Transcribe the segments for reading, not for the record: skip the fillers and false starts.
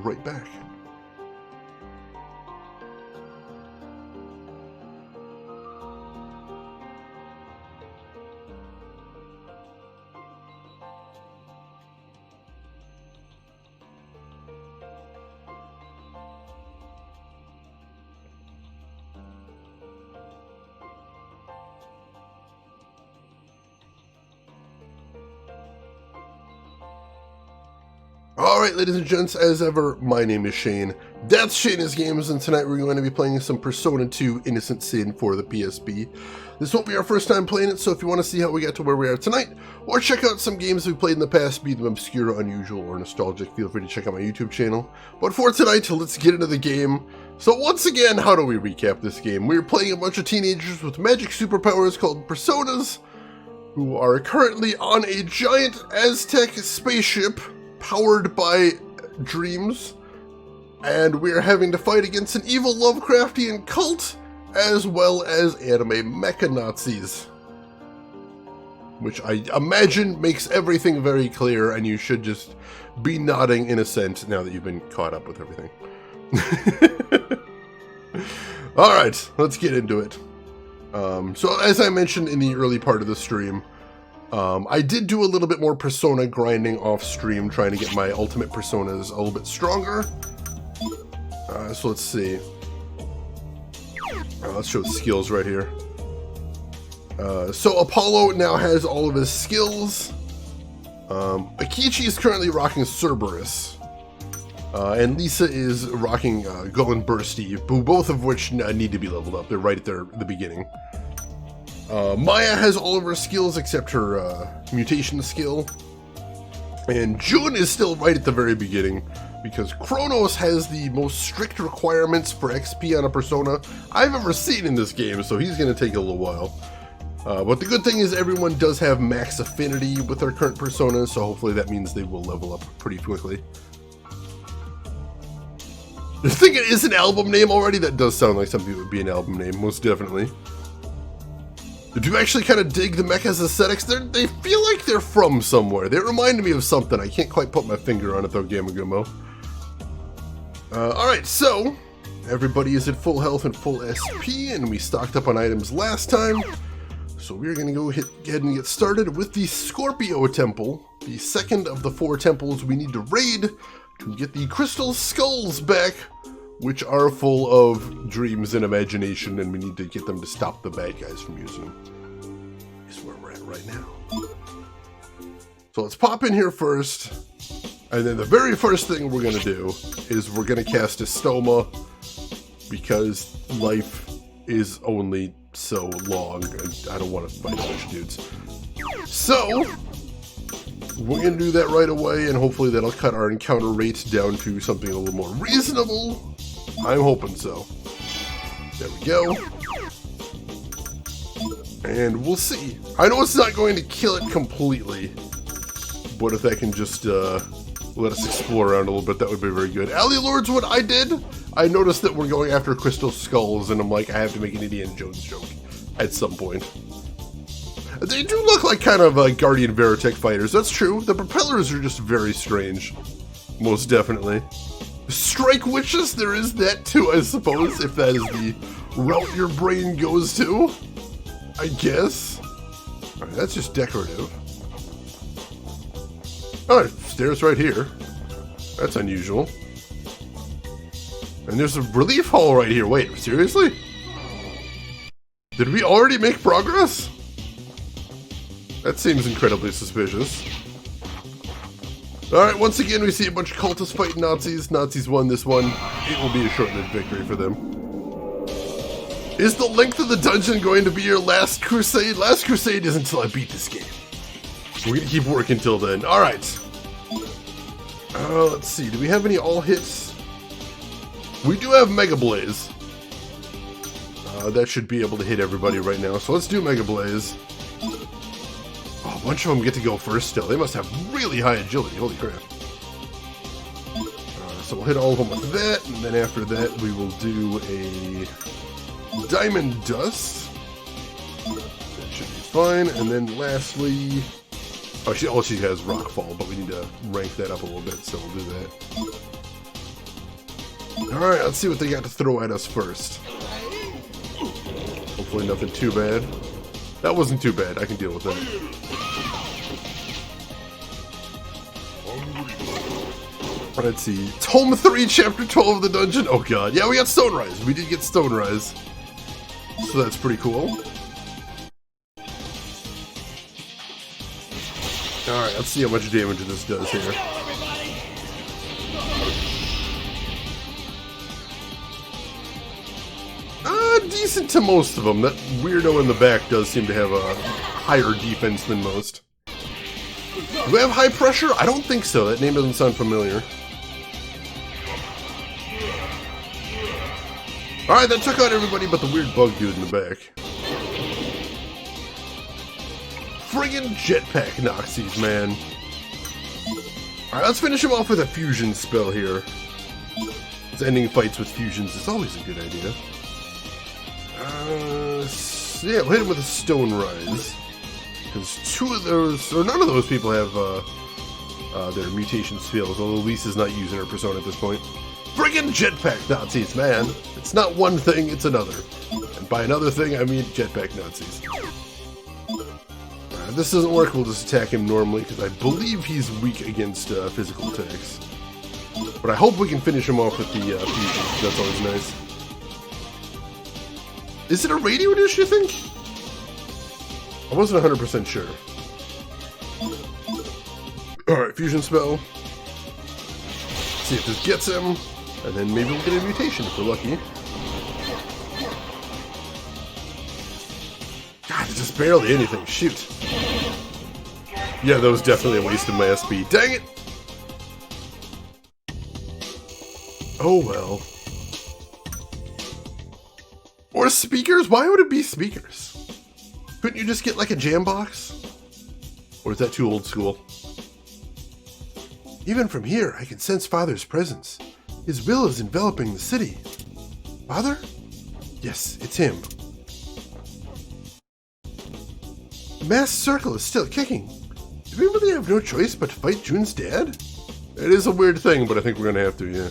right back. Alright, ladies and gents, as ever, my name is Shane. That's Shane's Games, and tonight we're going to be playing some Persona 2 Innocent Sin for the PSP. This won't be our first time playing it, so if you want to see how we got to where we are tonight, or check out some games we've played in the past, be them obscure, unusual, or nostalgic, feel free to check out my YouTube channel. But for tonight, let's get into the game. So once again, how do we recap this game? We're playing a bunch of teenagers with magic superpowers called Personas, who are currently on a giant Aztec spaceship powered by dreams, and we're having to fight against an evil Lovecraftian cult, as well as anime mecha Nazis. Which I imagine makes everything very clear, and you should just be nodding in assent now that you've been caught up with everything. Alright, let's get into it. So as I mentioned in the early part of the stream, I did do a little bit more Persona grinding off stream, trying to get my ultimate Personas a little bit stronger. So let's see. Let's show the skills right here. So Apollo now has all of his skills. Akichi is currently rocking Cerberus. And Lisa is rocking Go and Bursty, both of which need to be leveled up. They're right at the beginning. Maya has all of her skills except her mutation skill. And June is still right at the very beginning, because Kronos has the most strict requirements for XP on a Persona I've ever seen in this game, so he's going to take a little while. But the good thing is everyone does have max affinity with their current Personas, so hopefully that means they will level up pretty quickly. I think it is an album name already. That does sound like something that would be an album name, most definitely. I do actually kind of dig the mecha's aesthetics. They feel like they're from somewhere. They remind me of something. I can't quite put my finger on it though, Gamagumo. Alright, so everybody is at full health and full SP, and we stocked up on items last time. So we're going to go ahead and get started with the Scorpio Temple, the second of the 4 temples we need to raid to get the crystal skulls back, which are full of dreams and imagination, and we need to get them to stop the bad guys from using them. Is where we're at right now. So let's pop in here first, and then the very first thing we're going to do is we're going to cast a Stoma, because life is only so long, and I don't want to fight a bunch of dudes. So we're going to do that right away, and hopefully that'll cut our encounter rate down to something a little more reasonable. I'm hoping so. There we go. And we'll see. I know it's not going to kill it completely, but if that can just let us explore around a little bit, that would be very good. Alley Lord's what I did. I noticed that we're going after crystal skulls, and I'm like, I have to make an Indiana Jones joke at some point. They do look like kind of Guardian Veritech fighters, that's true. The propellers are just very strange. Most definitely. Strike Witches, there is that too, I suppose, if that is the route your brain goes to. I guess. Alright, that's just decorative. Alright, stairs right here. That's unusual. And there's a relief hall right here. Wait, seriously? Did we already make progress? That seems incredibly suspicious. Alright, once again we see a bunch of cultists fighting Nazis. Nazis won this one. It will be a short-lived victory for them. Is the length of the dungeon going to be your last crusade? Last crusade is until I beat this game. We're gonna keep working till then. Alright. Let's see, do we have any all-hits? We do have Mega Blaze. That should be able to hit everybody right now, so let's do Mega Blaze. A bunch of them get to go first still. They must have really high agility. Holy crap. So we'll hit all of them with that, and then after that we will do a Diamond Dust. That should be fine. And then lastly... Oh, she has Rockfall, but we need to rank that up a little bit, so we'll do that. Alright, let's see what they got to throw at us first. Hopefully nothing too bad. That wasn't too bad. I can deal with that. Let's see. Tome 3, Chapter 12 of the dungeon. Oh god. Yeah, we got Stone Rise. We did get Stone Rise. So that's pretty cool. Alright, let's see how much damage this does here. Decent to most of them. That weirdo in the back does seem to have a higher defense than most. Do we have high pressure? I don't think so. That name doesn't sound familiar. Alright, that took out everybody but the weird bug dude in the back. Friggin' jetpack Nazi's, man. Alright, let's finish him off with a fusion spell here. It's ending fights with fusions is always a good idea. Yeah, we'll hit him with a Stone Rise. Because two of those, or none of those people have their mutation skills, although Lisa's not using her persona at this point. Friggin' jetpack Nazis, man! It's not one thing, it's another. And by another thing, I mean jetpack Nazis. If this doesn't work, we'll just attack him normally, because I believe he's weak against physical attacks. But I hope we can finish him off with the fusion. That's always nice. Is it a radio dish, you think? I wasn't 100% sure. Alright, fusion spell. See if this gets him. And then maybe we'll get a mutation if we're lucky. God, it's just barely anything. Shoot. Yeah, that was definitely a waste of my SP. Dang it! Oh well. Or speakers? Why would it be speakers? Couldn't you just get like a jam box? Or is that too old school? Even from here, I can sense Father's presence. His will is enveloping the city. Father? Yes, it's him. The mass circle is still kicking. Do we really have no choice but to fight Jun's dad? It is a weird thing, but I think we're gonna have to, yeah.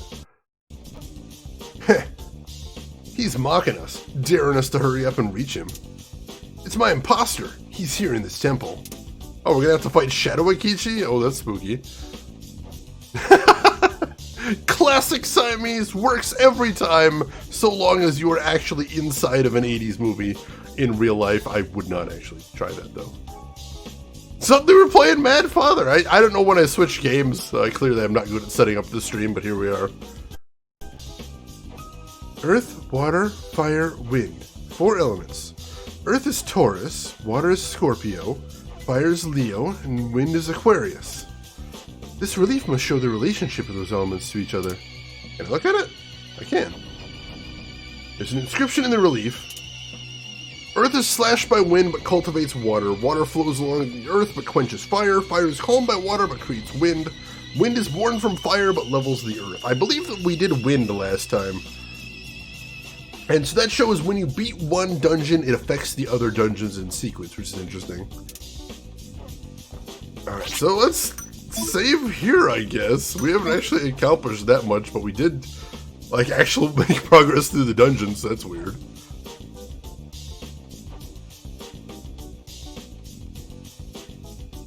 Heh. He's mocking us, daring us to hurry up and reach him. It's my imposter. He's here in this temple. Oh, we're gonna have to fight Shadow Akichi? Oh, that's spooky. Classic Siamese works every time, so long as you are actually inside of an 80s movie. In real life, I would not actually try that, though. Something we're playing Mad Father. I don't know when I switch games. Clearly, I'm not good at setting up the stream, but here we are. Earth, water, fire, wind. 4 elements. Earth is Taurus, water is Scorpio, fire is Leo, and wind is Aquarius. This relief must show the relationship of those elements to each other. Can I look at it? I can. There's an inscription in the relief. Earth is slashed by wind but cultivates water. Water flows along the earth but quenches fire. Fire is calmed by water but creates wind. Wind is born from fire but levels the earth. I believe that we did wind last time. And so that shows when you beat one dungeon, it affects the other dungeons in sequence, which is interesting. Alright, so let's save here, I guess. We haven't actually accomplished that much, but we did, like, actually make progress through the dungeons, so that's weird.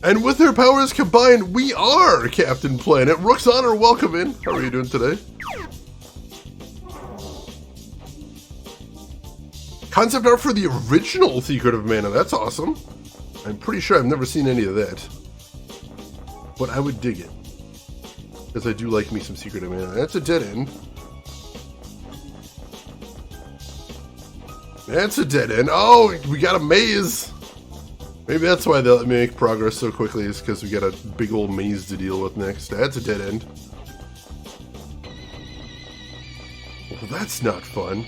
And with their powers combined, we are Captain Planet. Roxana, welcome in. How are you doing today? Concept art for the original Secret of Mana. That's awesome. I'm pretty sure I've never seen any of that. But I would dig it. Because I do like me some Secret of Mana. That's a dead end. That's a dead end. Oh, we got a maze. Maybe that's why they let me make progress so quickly, is because we got a big old maze to deal with next. That's a dead end. Well, that's not fun.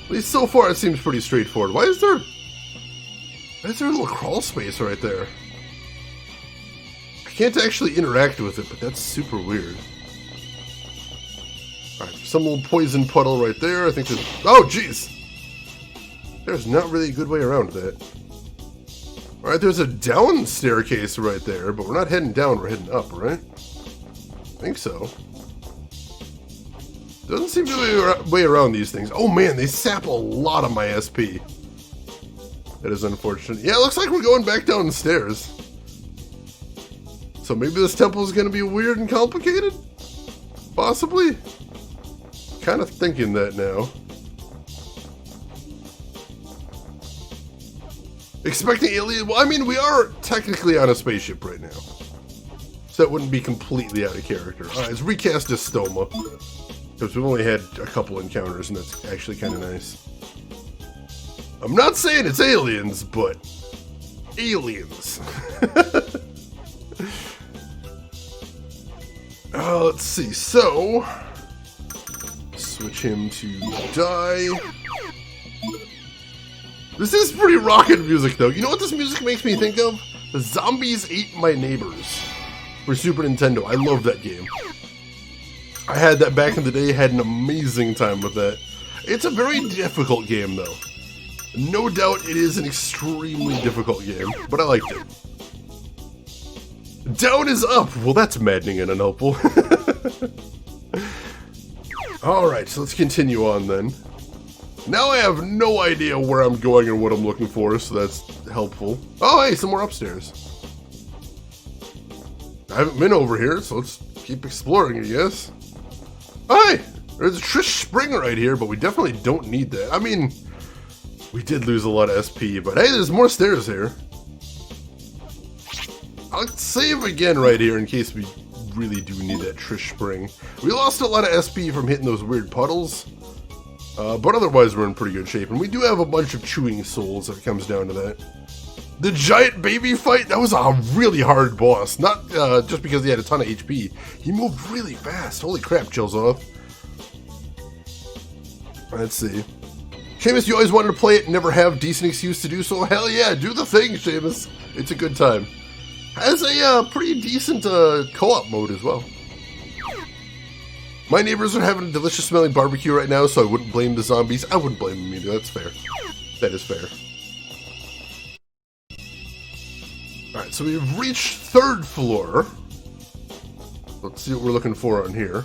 At least so far it seems pretty straightforward. Why is there a little crawl space right there? I can't actually interact with it, but that's super weird. Alright, some little poison puddle right there. I think there's... Oh, jeez! There's not really a good way around that. Alright, there's a down staircase right there, but we're not heading down, we're heading up, right? I think so. Doesn't seem to be a way around these things. Oh man, they sap a lot of my SP. That is unfortunate. Yeah, it looks like we're going back down the stairs. So maybe this temple is going to be weird and complicated? Possibly? Kind of thinking that now. Expecting alien? Well, I mean, we are technically on a spaceship right now. So that wouldn't be completely out of character. Alright, let's recast as Stoma. Because we've only had a couple encounters, and that's actually kind of nice. I'm not saying it's aliens, but aliens. Let's see. So, switch him to die. This is pretty rockin' music, though. You know what this music makes me think of? The Zombies Ate My Neighbors for Super Nintendo. I love that game. I had that back in the day, had an amazing time with that. It's a very difficult game, though. No doubt it is an extremely difficult game, but I liked it. Down is up! Well, that's maddening and unhelpful. Alright, so let's continue on then. Now I have no idea where I'm going or what I'm looking for, so that's helpful. Oh, hey, somewhere upstairs. I haven't been over here, so let's keep exploring, I guess. Hi! There's a Trish Spring right here, but we definitely don't need that. I mean, we did lose a lot of SP, but hey, there's more stairs here. I'll save again right here in case we really do need that Trish Spring. We lost a lot of SP from hitting those weird puddles, but otherwise we're in pretty good shape. And we do have a bunch of chewing souls if it comes down to that. The giant baby fight, that was a really hard boss. Not just because he had a ton of HP. He moved really fast. Holy crap, chills off. Let's see. Seamus, you always wanted to play it and never have decent excuse to do so? Hell yeah, do the thing, Seamus. It's a good time. Has a pretty decent co-op mode as well. My neighbors are having a delicious smelling barbecue right now, so I wouldn't blame the zombies. I wouldn't blame them either, that's fair. That is fair. Alright, so we've reached 3rd floor. Let's see what we're looking for on here.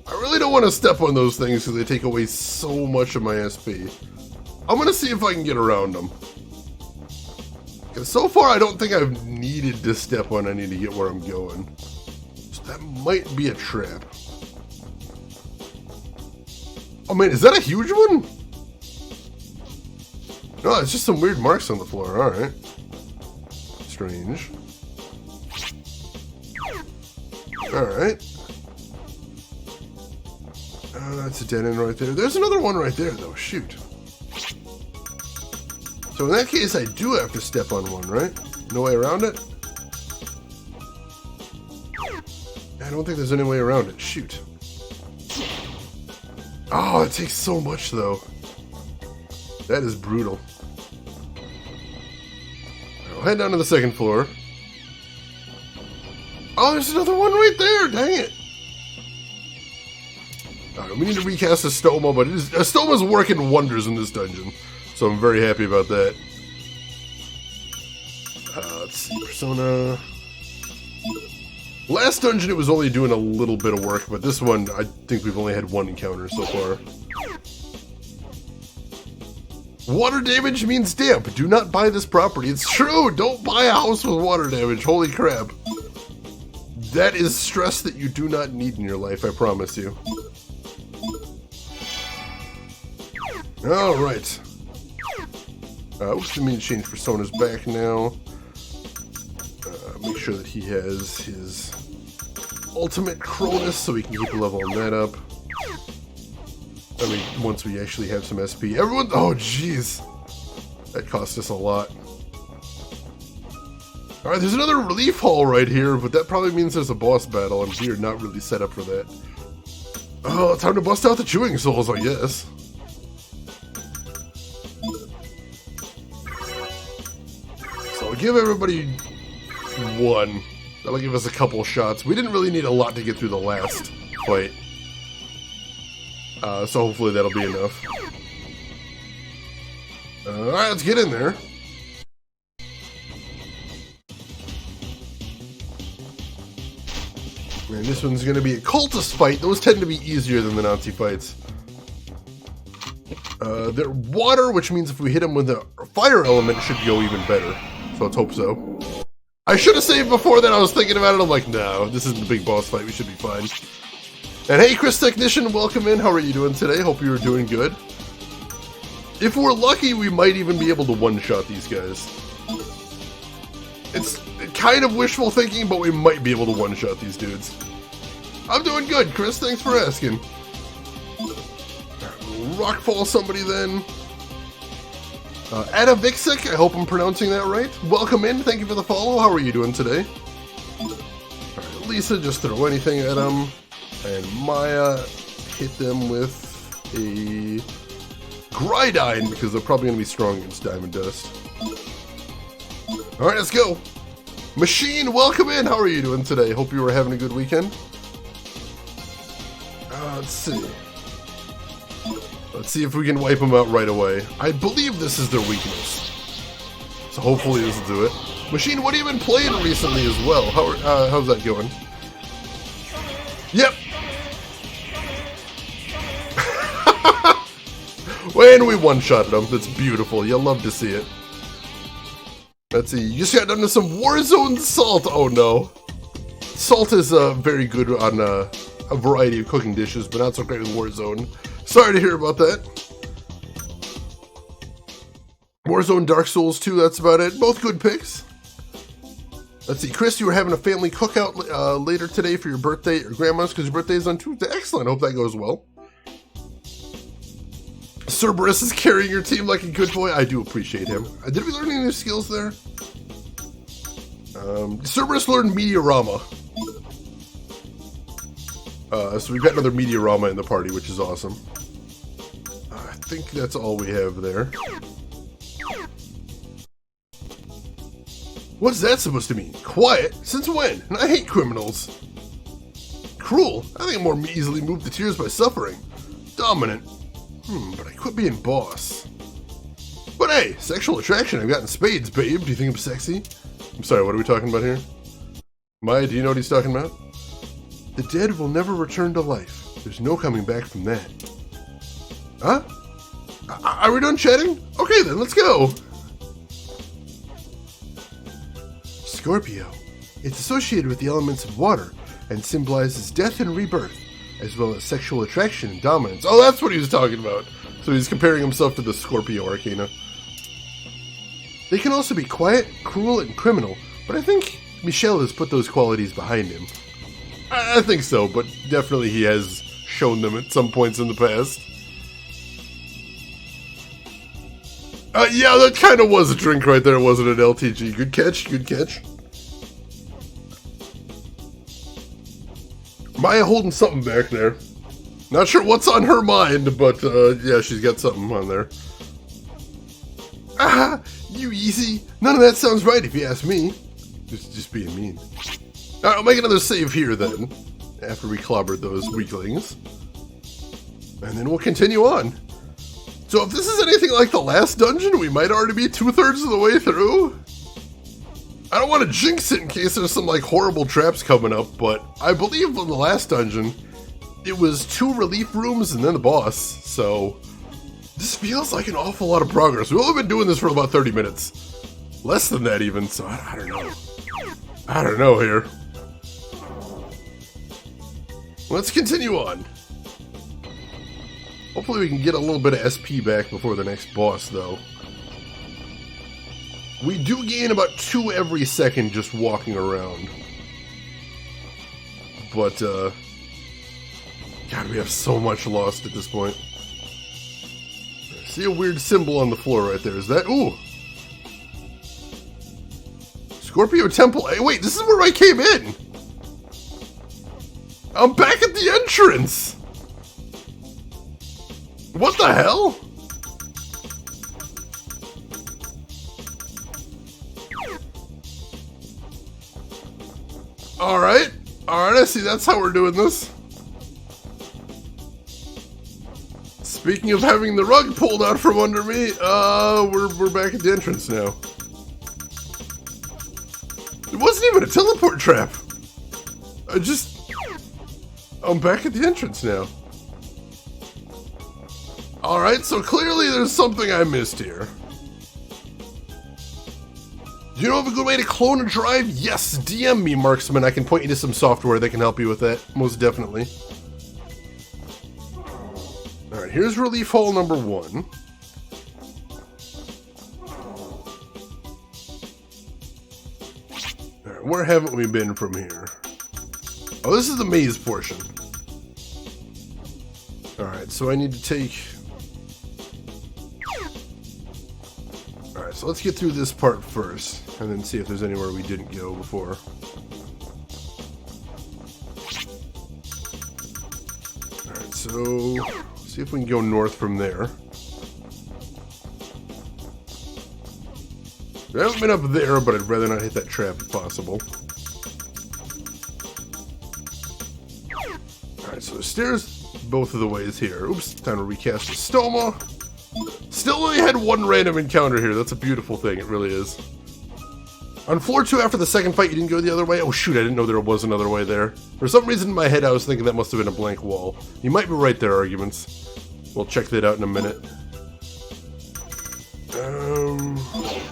I really don't want to step on those things because they take away so much of my SP. I'm going to see if I can get around them. Because so far I don't think I've needed to step on any to get where I'm going. So that might be a trap. Oh man, is that a huge one? No, it's just some weird marks on the floor, alright. Strange. Alright. That's a dead end right there. There's another one right there, though. Shoot. So in that case, I do have to step on one, right? No way around it? I don't think there's any way around it. Shoot. Oh, it takes so much, though. That is brutal. I'll head down to the 2nd floor. Oh, there's another one right there! Dang it! Alright, we need to recast a Stoma, but Stoma's working wonders in this dungeon. So I'm very happy about that. Let's see, Persona. Last dungeon it was only doing a little bit of work, but this one I think we've only had 1 encounter so far. Water damage means damp. Do not buy this property. It's true! Don't buy a house with water damage. Holy crap. That is stress that you do not need in your life, I promise you. Alright. Oops, I mean to change Persona's back now. Make sure that he has his ultimate Cronus so we can keep leveling that up. I mean, once we actually have some SP. Everyone, oh jeez. That cost us a lot. Alright, there's another relief hall right here, but that probably means there's a boss battle, and we are not really set up for that. Oh, it's time to bust out the chewing souls, I guess. So I'll give everybody 1. That'll give us a couple shots. We didn't really need a lot to get through the last fight. So hopefully that'll be enough. Alright, let's get in there. And this one's going to be a cultist fight. Those tend to be easier than the Nazi fights. They're water, which means if we hit them with a fire element, it should go even better. So let's hope so. I should have saved before that. I was thinking about it. I'm like, no, this isn't the big boss fight. We should be fine. And hey, Chris Technician, welcome in. How are you doing today? Hope you're doing good. If we're lucky, we might even be able to one-shot these guys. It's kind of wishful thinking, but we might be able to one-shot these dudes. I'm doing good, Chris. Thanks for asking. Rockfall somebody then. Adavixik, I hope I'm pronouncing that right. Welcome in. Thank you for the follow. How are you doing today? Alright, Lisa, just throw anything at them. And Maya, hit them with a Gridine, because they're probably going to be strong against Diamond Dust. Alright, let's go. Machine, welcome in. How are you doing today? Hope you were having a good weekend. Let's see. Let's see if we can wipe them out right away. I believe this is their weakness. So hopefully this will do it. Machine, what have you been playing recently as well? How's that going? Yep. And we one-shotted them. That's beautiful. You'll love to see it. Let's see. You just got done with some Warzone salt. Oh no. Salt is very good on a variety of cooking dishes, but not so great with Warzone. Sorry to hear about that. Warzone, Dark Souls 2, that's about it. Both good picks. Let's see, Chris, you were having a family cookout later today for your birthday, or grandma's, because your birthday is on Tuesday. Excellent, hope that goes well. Cerberus is carrying your team like a good boy. I do appreciate him. Did we learn any new skills there? Cerberus learned Meteorama. So we've got another Meteorama in the party, which is awesome. I think that's all we have there. What's that supposed to mean? Quiet? Since when? And I hate criminals. Cruel? I think I'm more easily moved to tears by suffering. Dominant? But I quit being boss. But hey, sexual attraction, I've gotten spades, babe. Do you think I'm sexy? I'm sorry, what are we talking about here? Maya, do you know what he's talking about? The dead will never return to life. There's no coming back from that. Huh? Are we done chatting? Okay then, let's go! Scorpio. It's associated with the elements of water and symbolizes death and rebirth, as well as sexual attraction and dominance. Oh, that's what he was talking about. So he's comparing himself to the Scorpio Arcana. They can also be quiet, cruel, and criminal, but I think Michel has put those qualities behind him. I think so, but definitely he has shown them at some points in the past. Yeah, that kind of was a drink right there, wasn't it, LTG? Good catch, good catch. Maya holding something back there. Not sure what's on her mind, but yeah, she's got something on there. Ah, you easy. None of that sounds right if you ask me. Just being mean. Alright, I'll make another save here then, after we clobbered those weaklings. And then we'll continue on. So if this is anything like the last dungeon, we might already be 2/3 of the way through. I don't want to jinx it in case there's some like horrible traps coming up, but I believe in the last dungeon, it was 2 relief rooms and then the boss, so this feels like an awful lot of progress. We've only been doing this for about 30 minutes. Less than that even, so I don't know. I don't know here. Let's continue on. Hopefully we can get a little bit of SP back before the next boss, though. We do gain about 2 every second just walking around. But, God, we have so much lost at this point. I see a weird symbol on the floor right there. Is that... Ooh! Scorpio Temple. Hey, wait, this is where I came in! I'm back at the entrance! What the hell? Alright, I see that's how we're doing this. Speaking of having the rug pulled out from under me, we're back at the entrance now. It wasn't even a teleport trap. I'm back at the entrance now. Alright, so clearly there's something I missed here. Do you know of a good way to clone a drive? Yes, DM me, Marksman. I can point you to some software that can help you with that, most definitely. Alright, here's relief hall number 1. Alright, where haven't we been from here? Oh, this is the maze portion. Alright, so I need to take... Alright, so let's get through this part first, and then see if there's anywhere we didn't go before. Alright, so... see if we can go north from there. I haven't been up there, but I'd rather not hit that trap if possible. Alright, so the stairs both of the ways here. Oops, time to recast the stoma. Still only had one random encounter here. That's a beautiful thing, it really is. On floor 2 after the second fight, you didn't go the other way? Oh shoot, I didn't know there was another way there. For some reason in my head I was thinking that must have been a blank wall. You might be right there, Arguments. We'll check that out in a minute. Alright.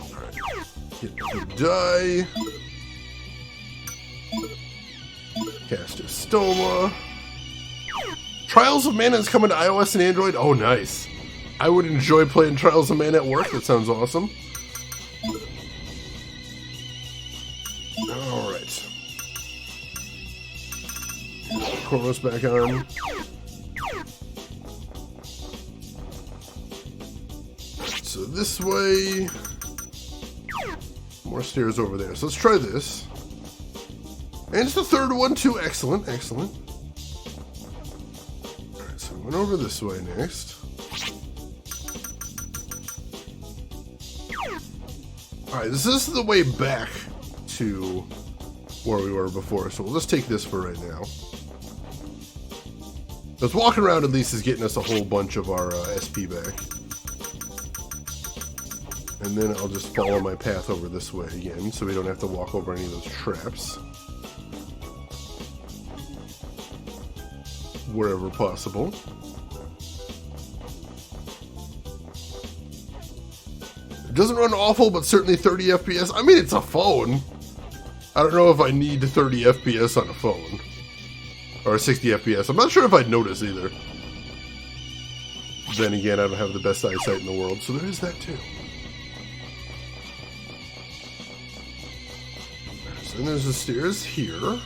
Get the die. Cast a stoma. Trials of Mana is coming to iOS and Android? Oh, nice. I would enjoy playing Trials of Mana at work. That sounds awesome. Alright. Chronos back on. So this way. More stairs over there. So let's try this. And it's the third one too. Excellent, excellent. Alright, so we went over this way next. Alright, this is the way back to where we were before, so we'll just take this for right now. Because walking around at least is getting us a whole bunch of our SP back. And then I'll just follow my path over this way again, so we don't have to walk over any of those traps. Wherever possible. It doesn't run awful, but certainly 30 FPS. I mean, it's a phone. I don't know if I need 30 FPS on a phone. Or 60 FPS. I'm not sure if I'd notice either. Then again, I don't have the best eyesight in the world, so there is that too. So then there's the stairs here.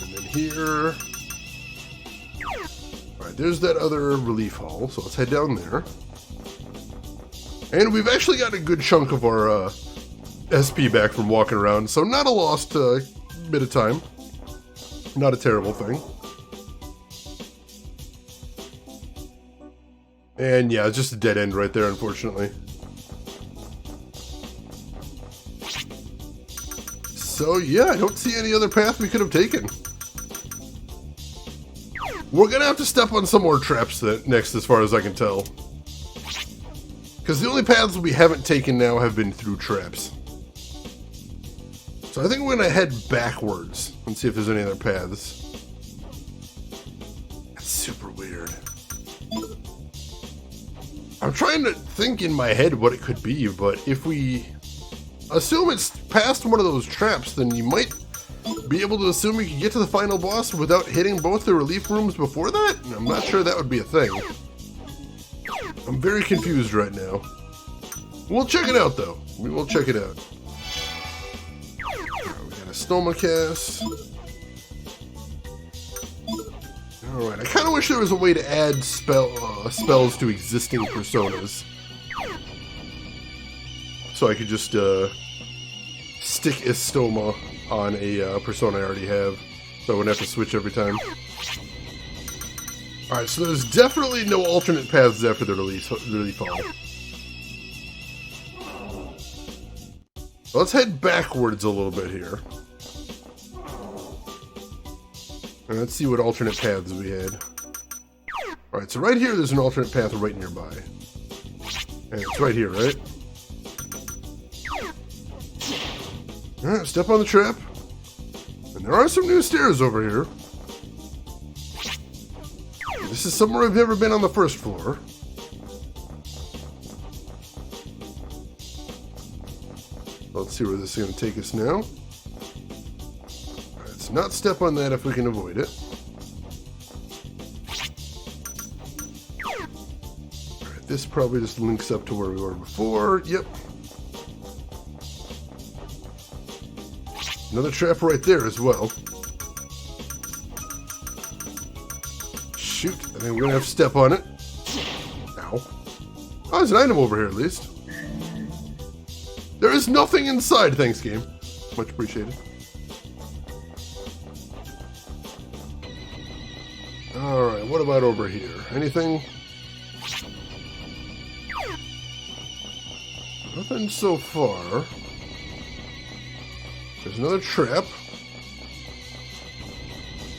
And then here. Alright, there's that other relief hall, so let's head down there. And we've actually got a good chunk of our SP back from walking around, so not a lost bit of time. Not a terrible thing. And yeah, it's just a dead end right there, unfortunately. So yeah, I don't see any other path we could have taken. We're gonna have to step on some more traps next, as far as I can tell. Because the only paths we haven't taken now have been through traps. So I think we're going to head backwards and see if there's any other paths. That's super weird. I'm trying to think in my head what it could be, but if we assume it's past one of those traps, then you might be able to assume we can get to the final boss without hitting both the relief rooms before that? I'm not sure that would be a thing. I'm very confused right now. We'll check it out, though. We will check it out. Right, we got a Stoma cast. Alright, I kind of wish there was a way to add spells to existing personas. So I could just stick a Stoma on a persona I already have. So I wouldn't have to switch every time. Alright, so there's definitely no alternate paths after the relief hall. Let's head backwards a little bit here. And let's see what alternate paths we had. Alright, so right here there's an alternate path right nearby. And it's right here, right? Alright, step on the trap. And There are some new stairs over here. This is somewhere I've never been on the first floor. Let's see where this is going to take us now. Let's not step on that if we can avoid it. Alright, this probably just links up to where we were before. Yep. Another trap right there as well. Shoot, I think we're gonna have to step on it. Ow. Oh, there's an item over here at least. There is nothing inside, thanks game. Much appreciated. Alright, what about over here? Anything? Nothing so far. There's another trap.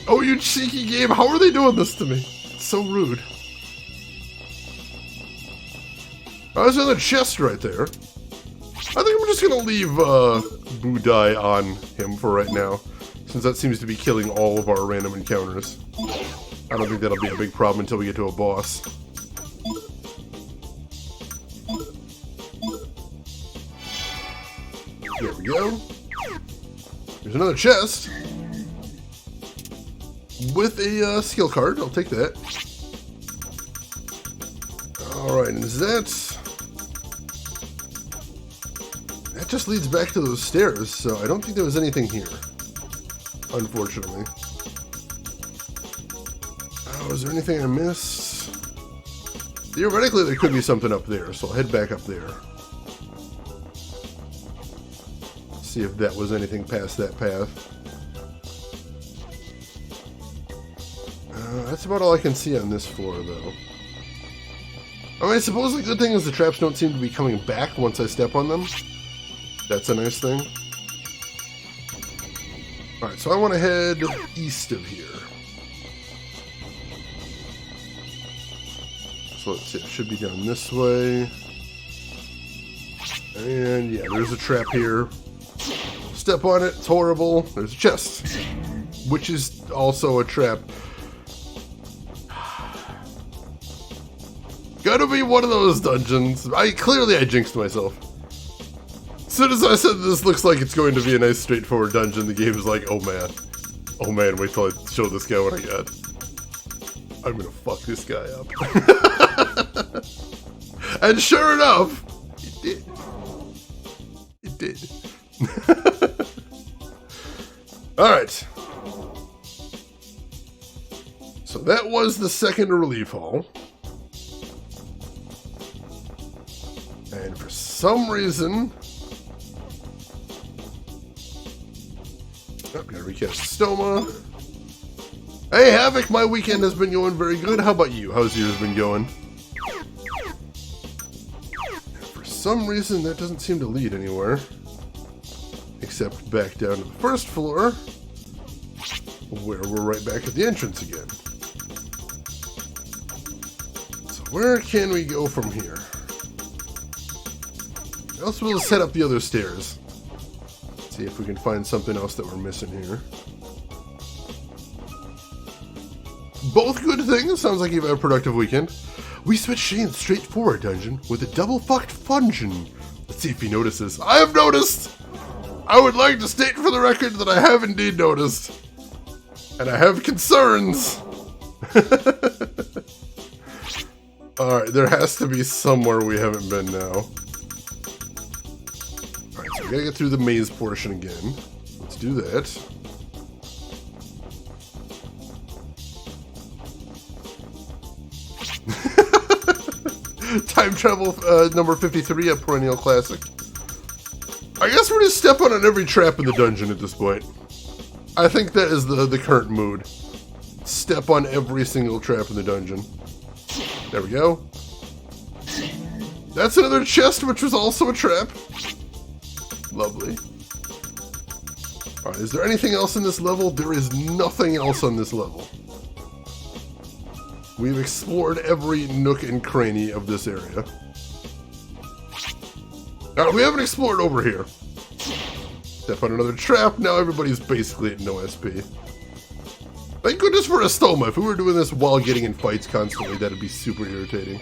Oh, you cheeky game! How are they doing this to me? It's so rude. Oh, there's another chest right there. I think I'm just gonna leave Budai on him for right now, since that seems to be killing all of our random encounters. I don't think that'll be a big problem until we get to a boss. There we go. There's another chest with a skill card. I'll take that. Alright, and that just leads back to those stairs, so I don't think there was anything here, unfortunately. Oh, is there anything I missed? Theoretically, there could be something up there, so I'll head back up there. See if that was anything past that path. That's about all I can see on this floor, though. I mean, I suppose the good thing is the traps don't seem to be coming back once I step on them. That's a nice thing. Alright, so I want to head east of here. So let's see, it should be down this way. And yeah, there's a trap here. Step on it, it's horrible. There's a chest, which is also a trap. Gotta be one of those dungeons. Clearly I jinxed myself. As soon as I said this looks like it's going to be a nice straightforward dungeon, the game is like, oh man, wait till I show this guy what I got. I'm gonna fuck this guy up. And sure enough, it did. It did. Alright. So that was the second relief hall. And for some reason... Oh, gotta recast Stoma. Hey, Havoc, my weekend has been going very good. How about you? How's yours been going? And for some reason, that doesn't seem to lead anywhere. Except back down to the first floor, where we're right back at the entrance again. So where can we go from here? Else we'll set up the other stairs. See if we can find something else that we're missing here. Both good things. Sounds like you've had a productive weekend. We switched Shane's straightforward dungeon with a double-fucked fungeon. Let's see if he notices. I have noticed! I would like to state for the record that I have indeed noticed. And I have concerns. Alright, there has to be somewhere we haven't been now. Alright, so we gotta get through the maze portion again. Let's do that. Time travel number 53, a perennial classic. I guess we're just stepping on every trap in the dungeon at this point. I think that is the current mood. Step on every single trap in the dungeon. There we go. That's another chest, which was also a trap. Lovely. Alright, is there anything else in this level? There is nothing else on this level. We've explored every nook and cranny of this area. Alright, we haven't explored over here. Step on another trap. Now everybody's basically at no SP. Thank goodness for a stoma. If we were doing this while getting in fights constantly, that'd be super irritating.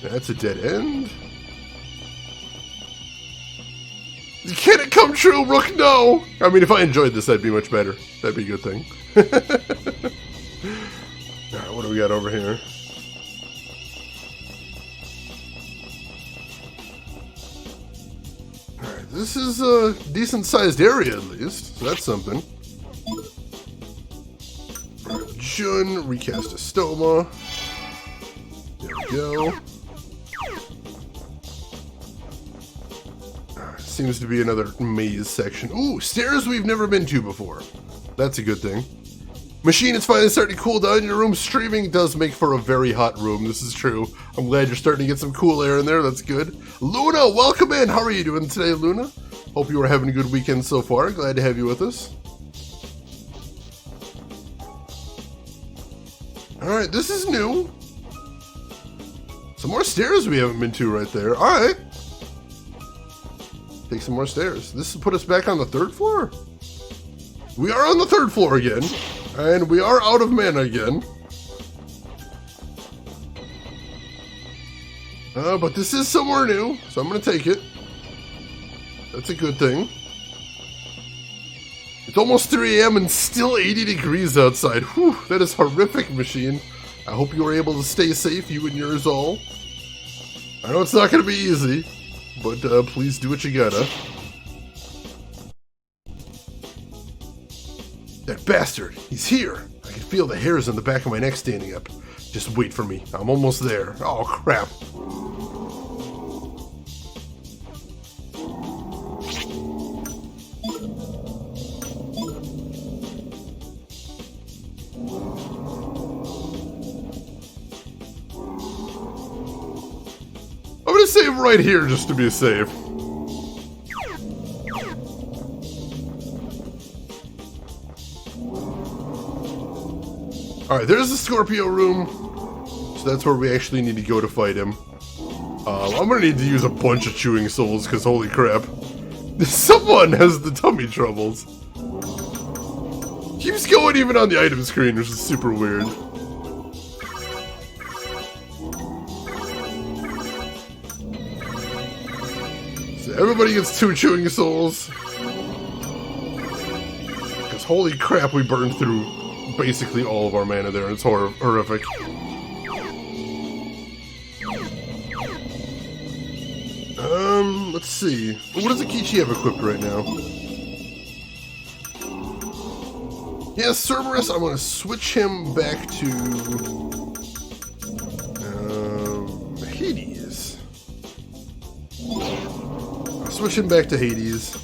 That's a dead end. Can it come true, Rook? No! I mean, if I enjoyed this, that'd be much better. That'd be a good thing. Alright, what do we got over here? Alright, this is a decent-sized area, at least. So that's something. Alright, Jun, recast a stoma. There we go. Seems to be another maze section. Ooh, stairs we've never been to before. That's a good thing. Machine is finally starting to cool down. Your room streaming does make for a very hot room. This is true. I'm glad you're starting to get some cool air in there. That's good. Luna, welcome in. How are you doing today, Luna? Hope you are having a good weekend so far. Glad to have you with us. Alright, this is new. Some more stairs we haven't been to right there. Alright. Take some more stairs. This will put us back on the 3rd floor? We are on the 3rd floor again. And we are out of mana again. But this is somewhere new, so I'm going to take it. That's a good thing. It's almost 3 AM and still 80 degrees outside. Whew, that is horrific, Machine. I hope you are able to stay safe, you and yours all. I know it's not going to be easy. But please do what you gotta. That bastard! He's here! I can feel the hairs on the back of my neck standing up. Just wait for me. I'm almost there. Oh, crap. I'm gonna save right here just to be safe. Alright, there's the Scorpio room. So that's where we actually need to go to fight him. I'm gonna need to use a bunch of chewing souls, because holy crap. Someone has the tummy troubles. Keeps going even on the item screen, which is super weird. Everybody gets 2 chewing souls. Because holy crap, we burned through basically all of our mana there, and it's horrific. Let's see. What does Akichi have equipped right now? Yeah, Cerberus, I'm going to switch him back to Hades. Switch him back to Hades.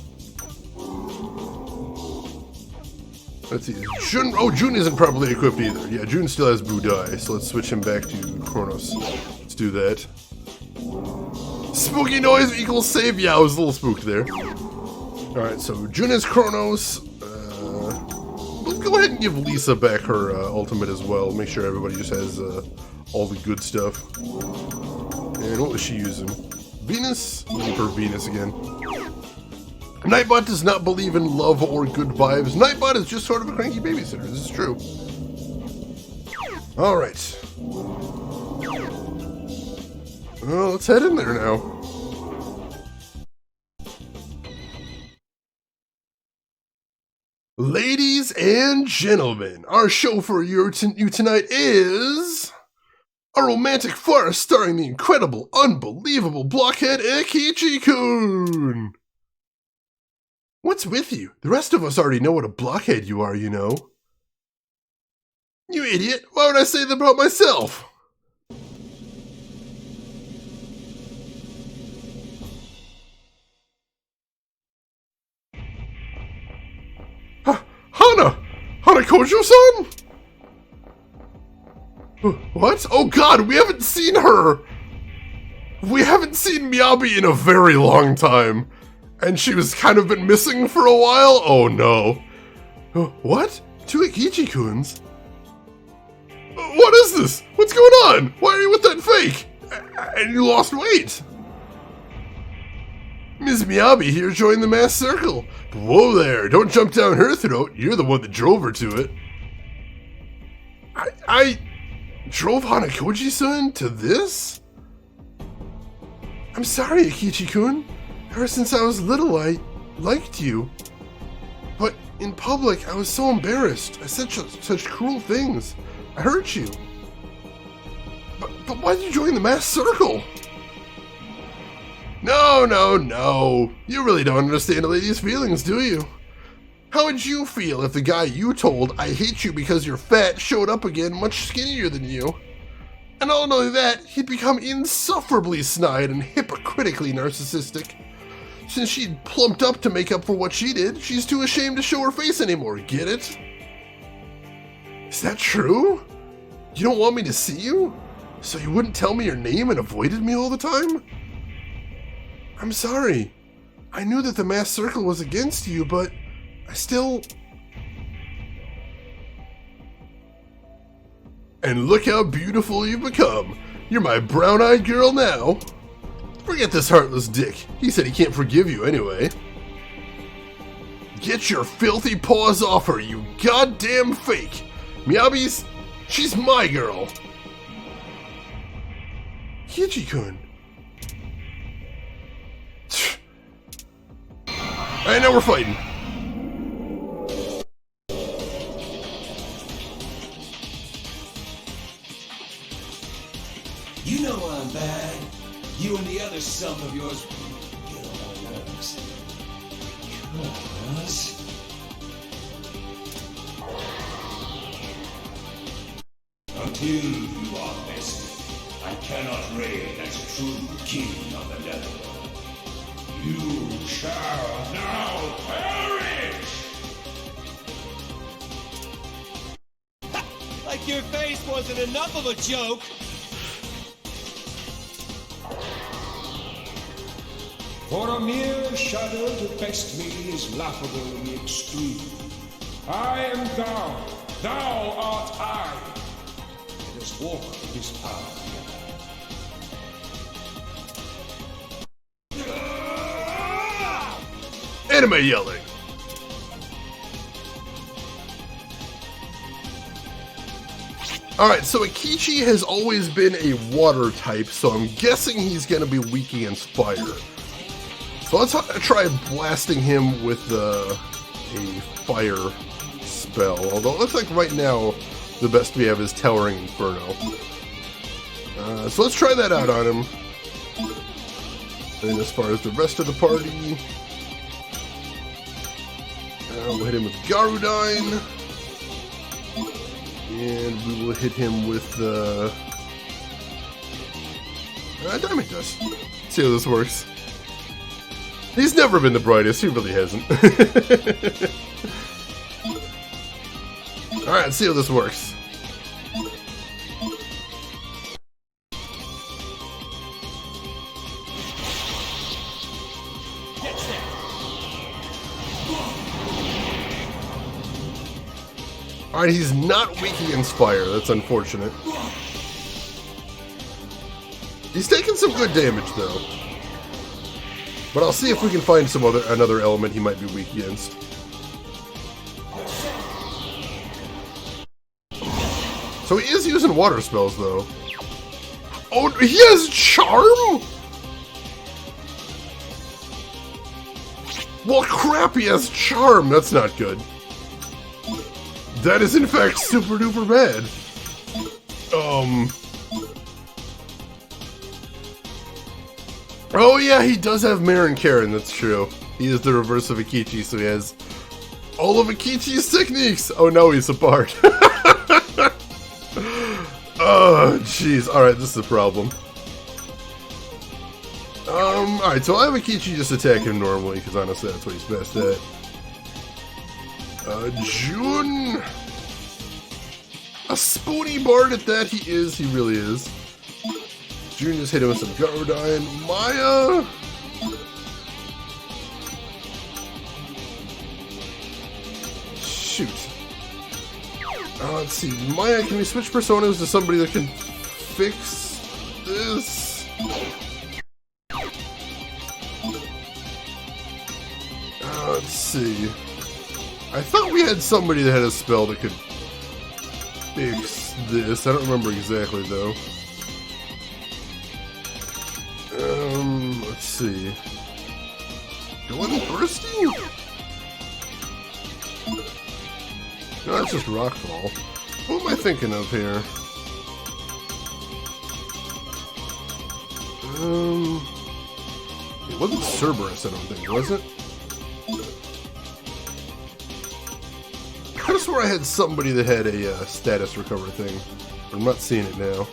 Let's see. Jun, oh, Jun isn't properly equipped either. Yeah, Jun still has Budai, so let's switch him back to Kronos. Let's do that. Spooky noise equals save. Yeah, I was a little spooked there. Alright, so Jun is Kronos. We'll go ahead and give Lisa back her ultimate as well. Make sure everybody just has all the good stuff. And what was she using? Venus? Leave her Venus again. Nightbot does not believe in love or good vibes. Nightbot is just sort of a cranky babysitter. This is true. Alright. Well, let's head in there now. Ladies and gentlemen, our show for you tonight is a romantic farce starring the incredible, unbelievable blockhead Akichi-kun. What's with you? The rest of us already know what a blockhead you are, you know. You idiot! Why would I say that about myself? Hana Kojo-san? What? Oh god, we haven't seen her! We haven't seen Miyabi in a very long time. And she was kind of been missing for a while? Oh no. What? 2 Akichi-kuns? What is this? What's going on? Why are you with that fake? And you lost weight? Ms. Miyabi here joined the mass circle. But whoa there, don't jump down her throat. You're the one that drove her to it. I drove Hanakoji-san to this? I'm sorry, Akichi-kun. Ever since I was little, I liked you. But in public, I was so embarrassed. I said such cruel things. I hurt you. But why did you join the mass circle? No. You really don't understand a lady's feelings, do you? How would you feel if the guy you told I hate you because you're fat showed up again much skinnier than you? And not only that, he'd become insufferably snide and hypocritically narcissistic. Since she'd plumped up to make up for what she did, she's too ashamed to show her face anymore, get it? Is that true? You don't want me to see you? So you wouldn't tell me your name and avoided me all the time? I'm sorry. I knew that the mass circle was against you, but I still... And look how beautiful you've become. You're my brown-eyed girl now. Forget this heartless dick. He said he can't forgive you anyway. Get your filthy paws off her, you goddamn fake. She's my girl. Kichi-kun. Alright, now we're fighting. You know I'm bad. You and the other sump of yours get on my nerves. Cause... Until you are bested, I cannot reign as a true king of the Netherworld. You shall now perish! Like your face wasn't enough of a joke! For a mere shadow to pest me is laughable in the extreme. I am thou, thou art I. Let us walk this path together. Anime yelling. Alright, so Akichi has always been a water type, so I'm guessing he's going to be weak against fire. So let's try blasting him with a fire spell. Although it looks like right now the best we have is Towering Inferno. So let's try that out on him. And as far as the rest of the party, we'll hit him with Garudine. And we will hit him with Diamond Dust. See how this works. He's never been the brightest, he really hasn't. Alright, let's see how this works. Alright, he's not weak against fire, that's unfortunate. He's taking some good damage though. But I'll see if we can find another element he might be weak against. So he is using water spells, though. Oh, he has Charm?! Well, crap, he has Charm! That's not good. That is, in fact, super duper bad. Oh yeah, he does have Marin Karen, that's true. He is the reverse of Akichi, so he has all of Akichi's techniques! Oh no, he's apart. Oh, jeez. Alright, this is a problem. Alright, so I have Akichi just attack him normally, because honestly that's what he's best at. Jun! A spoony bard at that, he really is. Jun just hit him with some Garudine. Maya! Shoot. Let's see. Maya, can we switch personas to somebody that can fix this? see. I thought we had somebody that had a spell that could fix this. I don't remember exactly, though. Let's see. Golden Bursting? No, that's just Rockfall. What am I thinking of here? It wasn't Cerberus, I don't think, was it? I could have swore I had somebody that had a status recover thing. But I'm not seeing it now.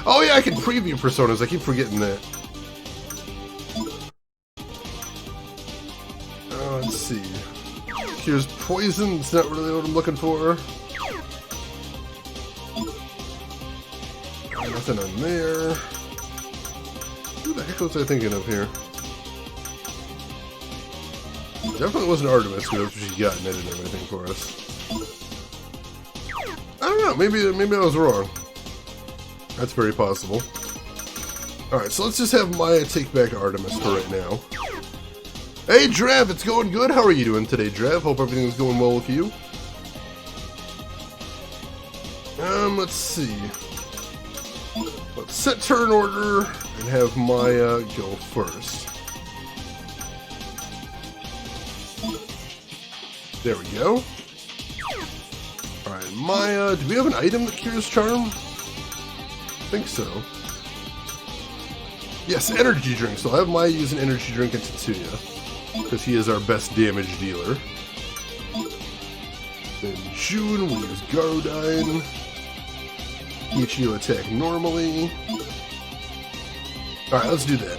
Oh yeah, I can preview personas. I keep forgetting that. Let's see. Cures poison. It's not really what I'm looking for. Nothing on there. Who the heck was I thinking of here? Definitely wasn't Artemis, because that's what she got and edited everything for us. I don't know. Maybe I was wrong. That's very possible. Alright, so let's just have Maya take back Artemis for right now. Hey, Drev, it's going good. How are you doing today, Drev? Hope everything's going well with you. Let's see. Let's set turn order and have Maya go first. There we go. Alright, Maya, do we have an item that cures charm? I think so. Yes, energy drink. So I'll have Maya use an energy drink into Tetsuya, because he is our best damage dealer. Then June will use Garodine. Ichigo attack normally. Alright, let's do that.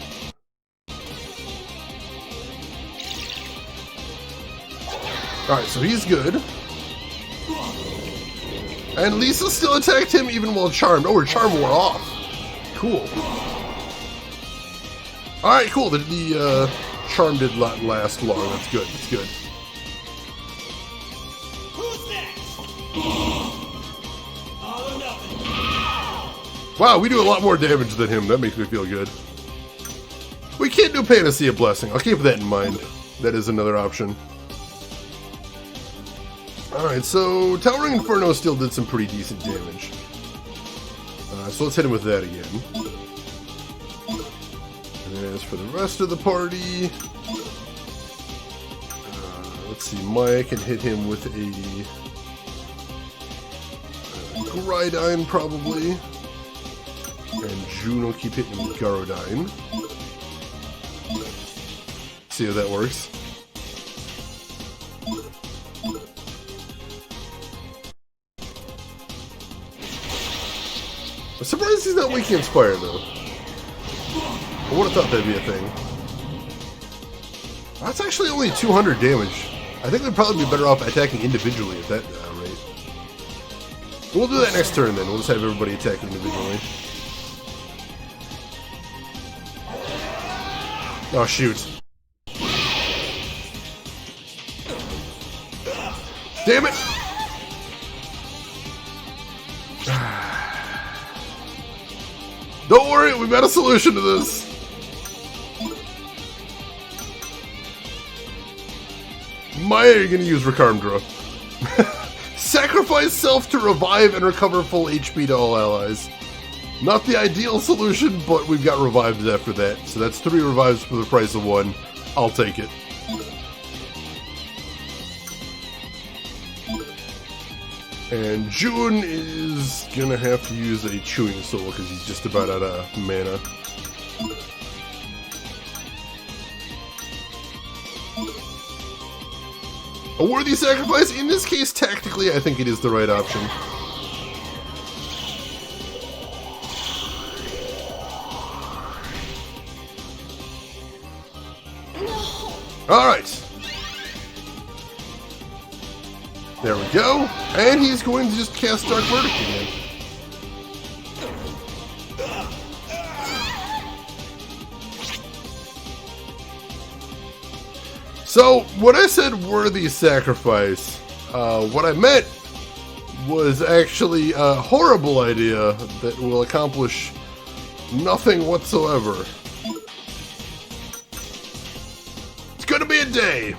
Alright, so he's good. And Lisa still attacked him even while charmed. Oh, her charm wore off. Cool. Alright, cool. The charm did not last long. That's good. That's good. Who's next? All or nothing. Wow, we do a lot more damage than him. That makes me feel good. We can't do Panacea Blessing. I'll keep that in mind. That is another option. Alright, so Towering Inferno still did some pretty decent damage. So let's hit him with that again. And as for the rest of the party, let's see, Maya can hit him with a Garodine probably. And June will keep hitting him with Garodine. See how that works. I'm surprised he's not Wiki Inspired, though. I would have thought that'd be a thing. That's actually only 200 damage. I think they'd probably be better off attacking individually at that rate. We'll do that next turn, then. We'll just have everybody attack individually. Oh, shoot. Damn it! Don't worry, we've got a solution to this. Maya, you're gonna use Rakarmdra. Sacrifice self to revive and recover full HP to all allies. Not the ideal solution, but we've got revived after that. So that's 3 revives for the price of 1. I'll take it. And June is gonna have to use a Chewing Soul because he's just about out of mana. A worthy sacrifice? In this case, tactically, I think it is the right option. Alright. There we go. And he's going to just cast Dark Verdict again. So, when I said worthy sacrifice, what I meant was actually a horrible idea that will accomplish nothing whatsoever. It's gonna be a day.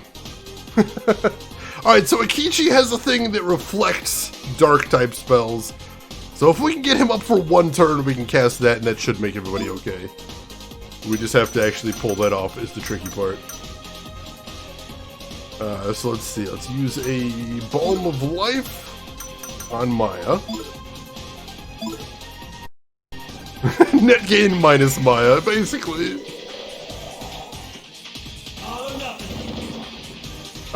Alright, so Akechi has a thing that reflects dark type spells. So if we can get him up for one turn, we can cast that, and that should make everybody okay. We just have to actually pull that off is the tricky part. So let's see, let's use a Balm of Life on Maya. Net gain minus Maya, basically.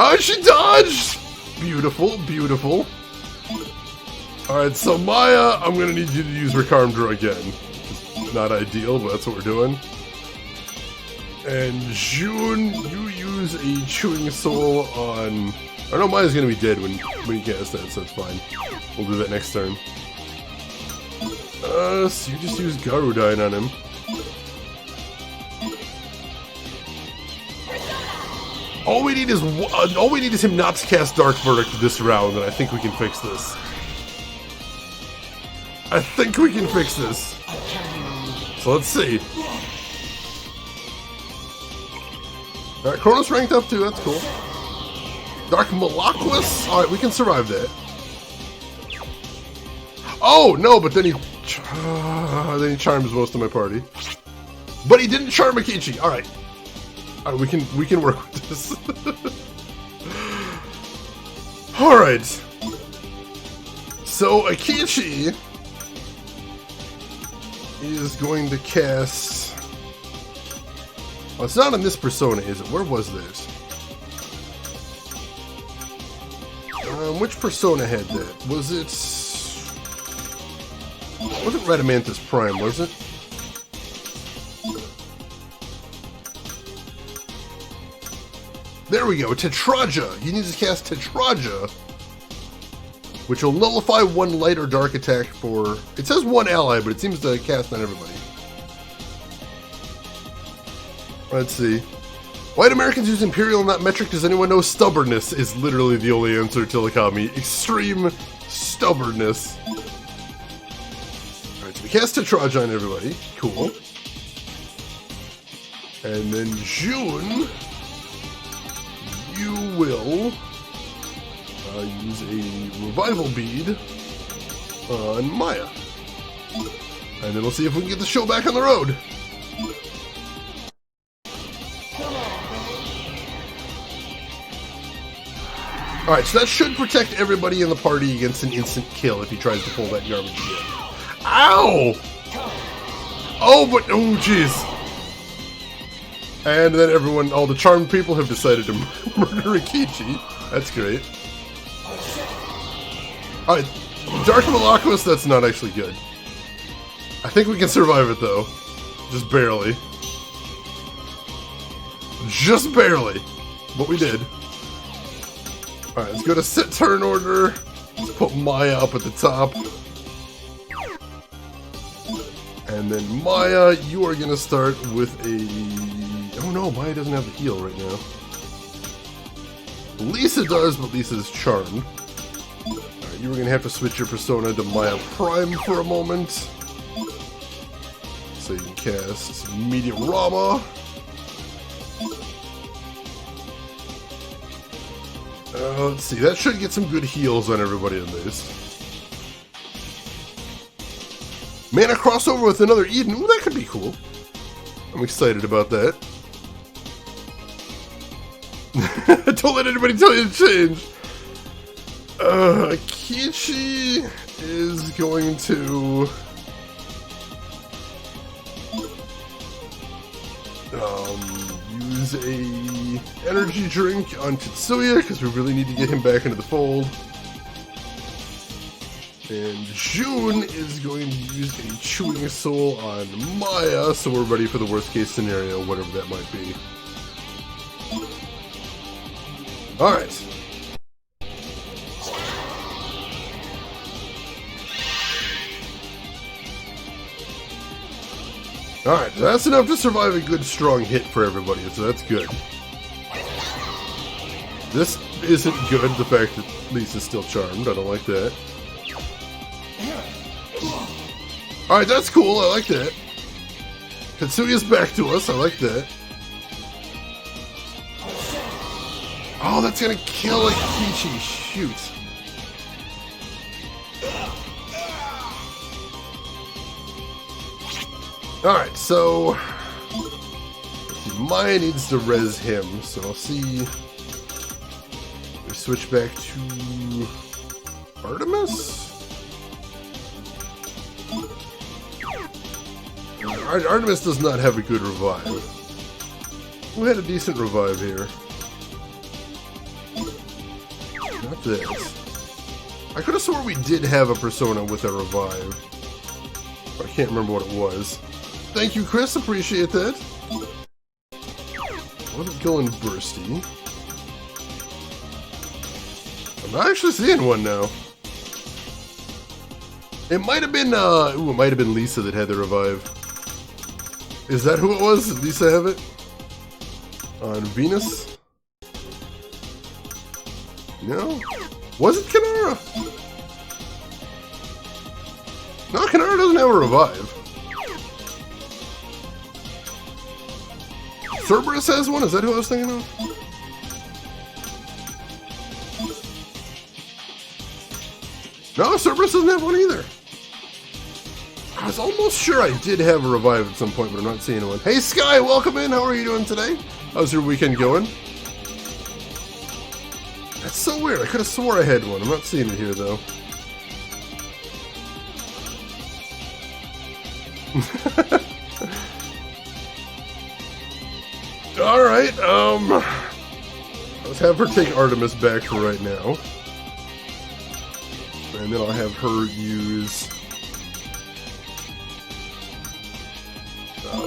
Oh, she dodged! Beautiful, beautiful. Alright, so Maya, I'm gonna need you to use Recharmdra again. Not ideal, but that's what we're doing. And June, you use a Chewing Soul on... I know Maya's gonna be dead when you cast that, so it's fine. We'll do that next turn. So you just use Garudine on him. All we need is him not to cast Dark Verdict this round, and I think we can fix this. I think we can fix this. So let's see. Alright, Kronos ranked up too, that's cool. Dark Malaquis? Alright, we can survive that. Oh, no, but then he charms most of my party. But he didn't charm Akechi. Alright. Alright, we can work with this. Alright. So Akechi is going to cast... Oh, it's not in this persona, is it? Where was this? Which persona had that? Was it... wasn't Radamanthus Prime, was it? There we go, Tetraja! You need to cast Tetraja, which will nullify one light or dark attack for... It says one ally, but it seems to cast on everybody. Let's see. White Americans use Imperial, not metric. Does anyone know? Stubbornness is literally the only answer to Lakami. Extreme stubbornness. Alright, so we cast Tetraja on everybody. Cool. And then June, you will use a Revival Bead on Maya. And then we'll see if we can get the show back on the road. Alright, so that should protect everybody in the party against an instant kill if he tries to pull that garbage again. Ow! Oh, but... oh, jeez. And then everyone, all the charmed people have decided to murder Akechi. That's great. Alright, Dark Malaquis, that's not actually good. I think we can survive it, though. Just barely. Just barely. But we did. Alright, let's go to set turn order. Let's put Maya up at the top. And then Maya, you are going to start with a... Oh no, Maya doesn't have the heal right now. Lisa does, but Lisa's charmed. Alright, you were going to have to switch your persona to Maya Prime for a moment. So you can cast Meteorama. Let's see, that should get some good heals on everybody in this. Mana crossover with another Eden. Ooh, that could be cool. I'm excited about that. Don't let anybody tell you to change. Akechi is going to... use a energy drink on Tetsuya, because we really need to get him back into the fold. And June is going to use a Chewing Soul on Maya, so we're ready for the worst case scenario, whatever that might be. Alright. Alright, so that's enough to survive a good strong hit for everybody, so that's good. This isn't good, the fact that Lisa's still charmed, I don't like that. Alright, that's cool, I like that. Tetsuya's back to us, I like that. Oh, that's gonna kill Akichi. Shoot. Alright, so Maya needs to res him, so I'll see. We switch back to Artemis? Artemis does not have a good revive. We had a decent revive here. Not this. I could have sworn we did have a persona with a revive. I can't remember what it was. Thank you, Chris. Appreciate that. What is going bursty? I'm not actually seeing one now. It might have been, it might have been Lisa that had the revive. Is that who it was? Did Lisa have it? On Venus? No? Was it Kanara? No, Kanara doesn't have a revive. Cerberus has one? Is that who I was thinking of? No, Cerberus doesn't have one either. I was almost sure I did have a revive at some point, but I'm not seeing one. Hey Sky, welcome in. How are you doing today? How's your weekend going? That's so weird. I could have swore I had one. I'm not seeing it here, though. Alright, let's have her take Artemis back for right now. And then I'll have her use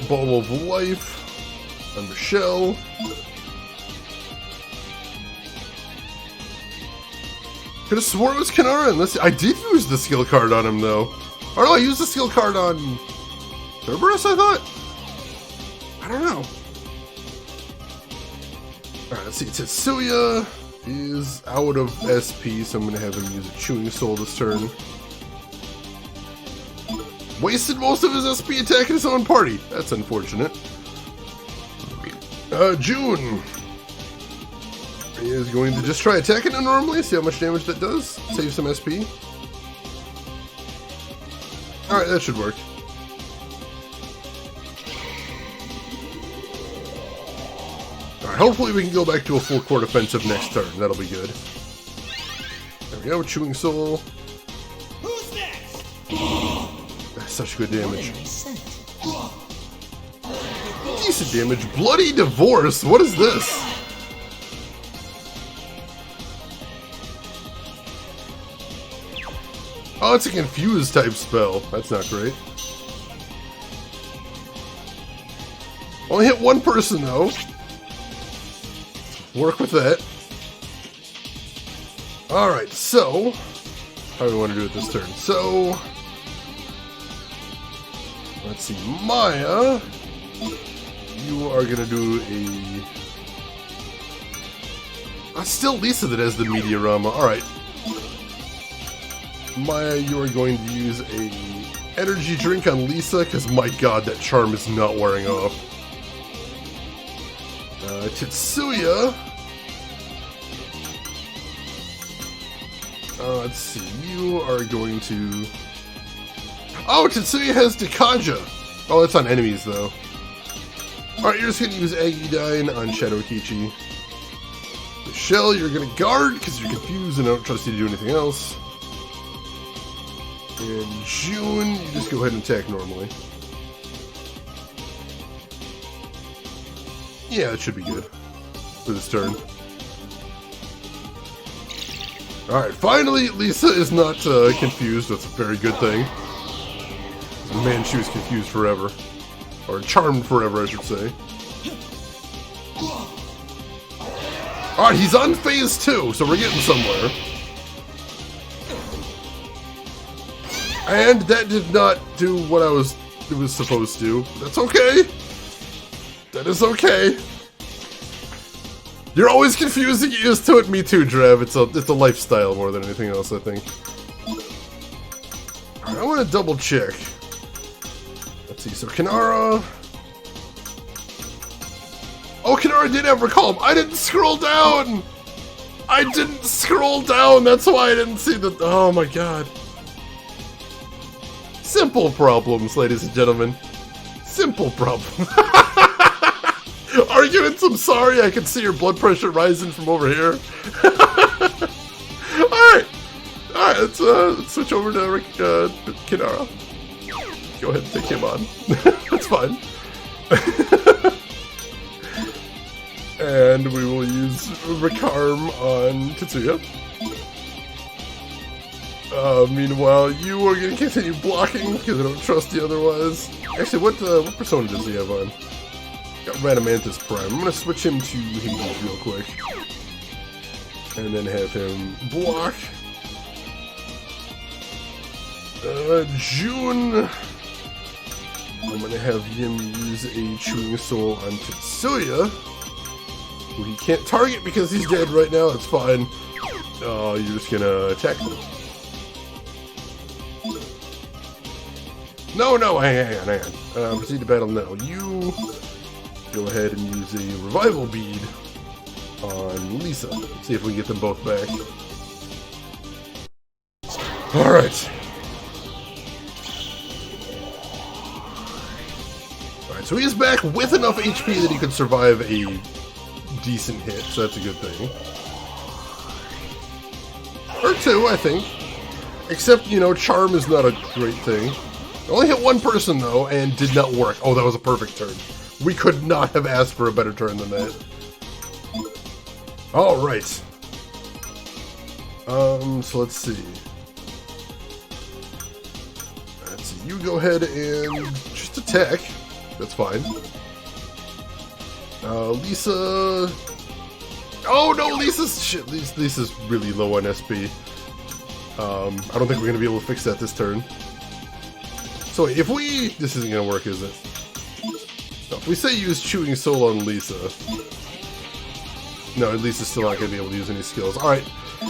Ball of Life on Michelle. Could have sworn it was Kanara unless I did use the skill card on him though. Or no, I used the skill card on Cerberus, I thought? I don't know. Alright, let's see. Tetsuya is out of SP, so I'm going to have him use a Chewing Soul this turn. Wasted most of his SP attacking his own party. That's unfortunate. June is going to just try attacking it normally, see how much damage that does. Save some SP. Alright, that should work. Alright, hopefully we can go back to a full court offensive next turn. That'll be good. There we go, Chewing Soul. Who's next? That's such good damage. Decent damage. Bloody Divorce? What is this? Oh, it's a confuse type spell. That's not great. Only hit one person though. Work with that. Alright, so how do we want to do it this turn? So let's see, Maya, you are gonna do a it's still Lisa that has the Meteorama. Alright. Maya, you are going to use a energy drink on Lisa, because my god, that charm is not wearing off. Tetsuya. Let's see, you are going to... Oh, Tetsuya has Dekaja. Oh, that's on enemies, though. Alright, you're just going to use Agidyne on Shadow Kichi. Michelle, you're going to guard, because you're confused and I don't trust you to do anything else. And June, you just go ahead and attack normally. Yeah, that should be good for this turn. Alright, finally, Lisa is not confused. That's a very good thing. Man, she was confused forever. Or charmed forever, I should say. Alright, he's on phase 2, so we're getting somewhere. And that did not do what it was supposed to. That's okay. That is okay. You're always confused to get used to it. Me too, Drev. It's a lifestyle more than anything else, I think. Alright, I want to double check. Let's see. So Kanara. Oh, Kanara did have Recall. I didn't scroll down. I didn't scroll down, that's why I didn't see the... Oh my god. Simple problems, ladies and gentlemen. Simple problems. Arguments, I'm sorry, I can see your blood pressure rising from over here. Alright, let's switch over to Kinara. Go ahead and take him on. That's fine. And we will use Recarm on Tetsuya. Meanwhile, you are going to continue blocking because I don't trust you otherwise. Actually, what persona does he have on? Got Radamanthus Prime. I'm going to switch him to Hades real quick. And then have him block. June. I'm going to have him use a Chewing Soul on Tetsuya, who he can't target because he's dead right now. It's fine. Oh, you're just going to attack him. No, hang on. Proceed to battle now. You go ahead and use a Revival Bead on Lisa. Let's see if we can get them both back. Alright. Alright, so he's back with enough HP that he could survive a decent hit, so that's a good thing. Or two, I think. Except, you know, Charm is not a great thing. Only hit one person, though, and did not work. Oh, that was a perfect turn. We could not have asked for a better turn than that. Alright. So let's see. You go ahead and just attack. That's fine. Lisa... Oh, no, Lisa's... Shit, Lisa's really low on SP. I don't think we're going to be able to fix that this turn. So if we... This isn't going to work, is it? No, if we say use Chewing Soul on Lisa... No, Lisa's still not going to be able to use any skills. Alright,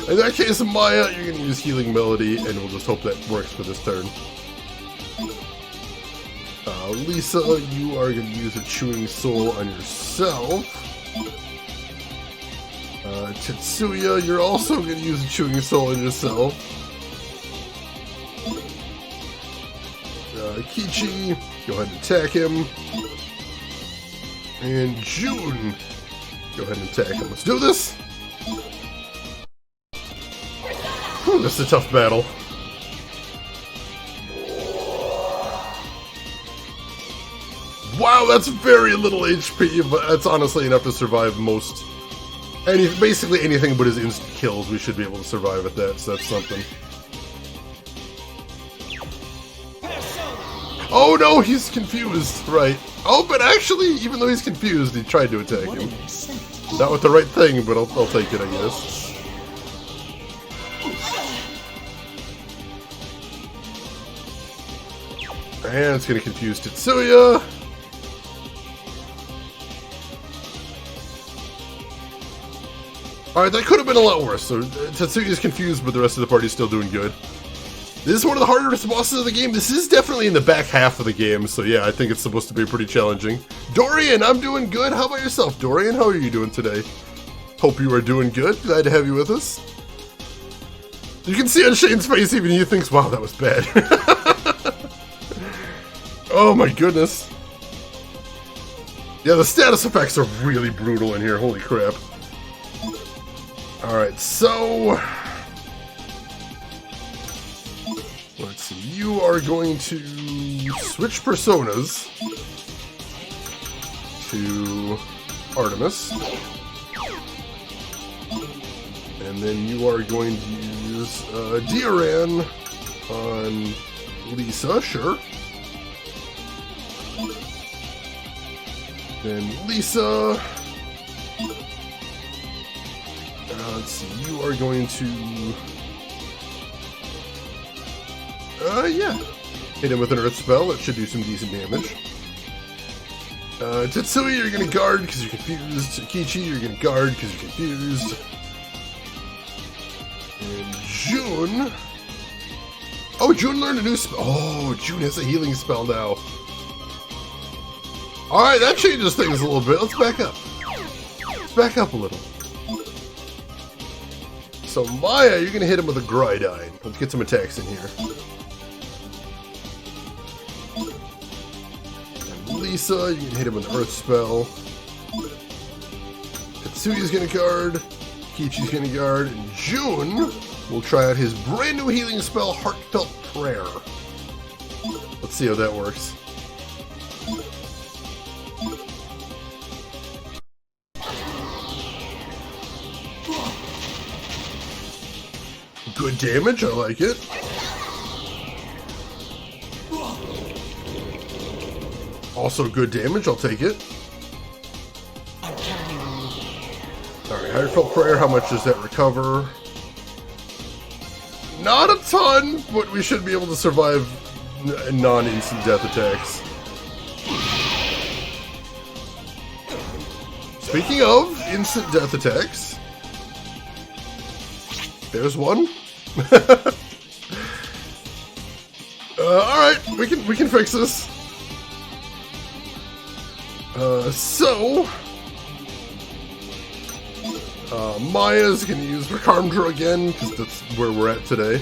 in that case, Maya, you're going to use Healing Melody, and we'll just hope that works for this turn. Lisa, you are going to use a Chewing Soul on yourself. Tetsuya, you're also going to use a Chewing Soul on yourself. Kichi, go ahead and attack him. And June, go ahead and attack him. Let's do this! Whew, this is a tough battle. Wow, that's very little HP, but that's honestly enough to survive most... basically anything but his instant kills, we should be able to survive at that, so that's something. Oh no, he's confused, right. Oh, but actually, even though he's confused, he tried to attack him. Not with the right thing, but I'll take it, I guess. And it's gonna confuse Tetsuya. Alright, that could have been a lot worse. So Tetsuya's confused, but the rest of the party's still doing good. This is one of the hardest bosses of the game. This is definitely in the back half of the game, so yeah, I think it's supposed to be pretty challenging. Dorian, I'm doing good. How about yourself, Dorian? How are you doing today? Hope you are doing good. Glad to have you with us. You can see on Shane's face, even he thinks, wow, that was bad. Oh my goodness. Yeah, the status effects are really brutal in here. Holy crap. Alright, so... Let's see. You are going to switch personas to Artemis. And then you are going to use Dioran on Lisa, sure. Then Lisa... let's see, you are going to... yeah. Hit him with an Earth Spell, that should do some decent damage. Tetsuya, you're gonna guard because you're confused. Kichi, you're gonna guard because you're confused. And June... Oh, June learned a new spell. Oh, June has a healing spell now. Alright, that changes things a little bit. Let's back up. Let's back up a little. So Maya, you're gonna hit him with a Gridine. Let's get some attacks in here. And Lisa, you can hit him with an Earth Spell. Tetsuya's gonna guard. Kichi's gonna guard. And June will try out his brand new healing spell, Heartfelt Prayer. Let's see how that works. Good damage, I like it. Also good damage, I'll take it. Alright, Heartfelt Prayer, how much does that recover? Not a ton, but we should be able to survive non-instant death attacks. Speaking of instant death attacks, there's one. Alright, we can fix this. Maya's gonna use Recharmdra again, because that's where we're at today.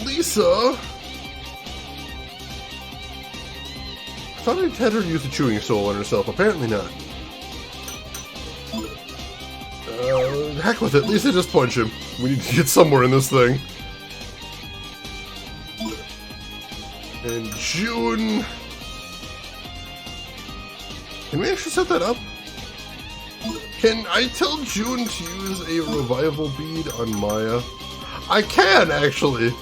Lisa... I thought I'd had her use the Chewing Soul on herself, apparently not. Heck with it, Lisa, just punch him. We need to get somewhere in this thing. And June... Can we actually set that up? Can I tell June to use a revival bead on Maya? I can, actually!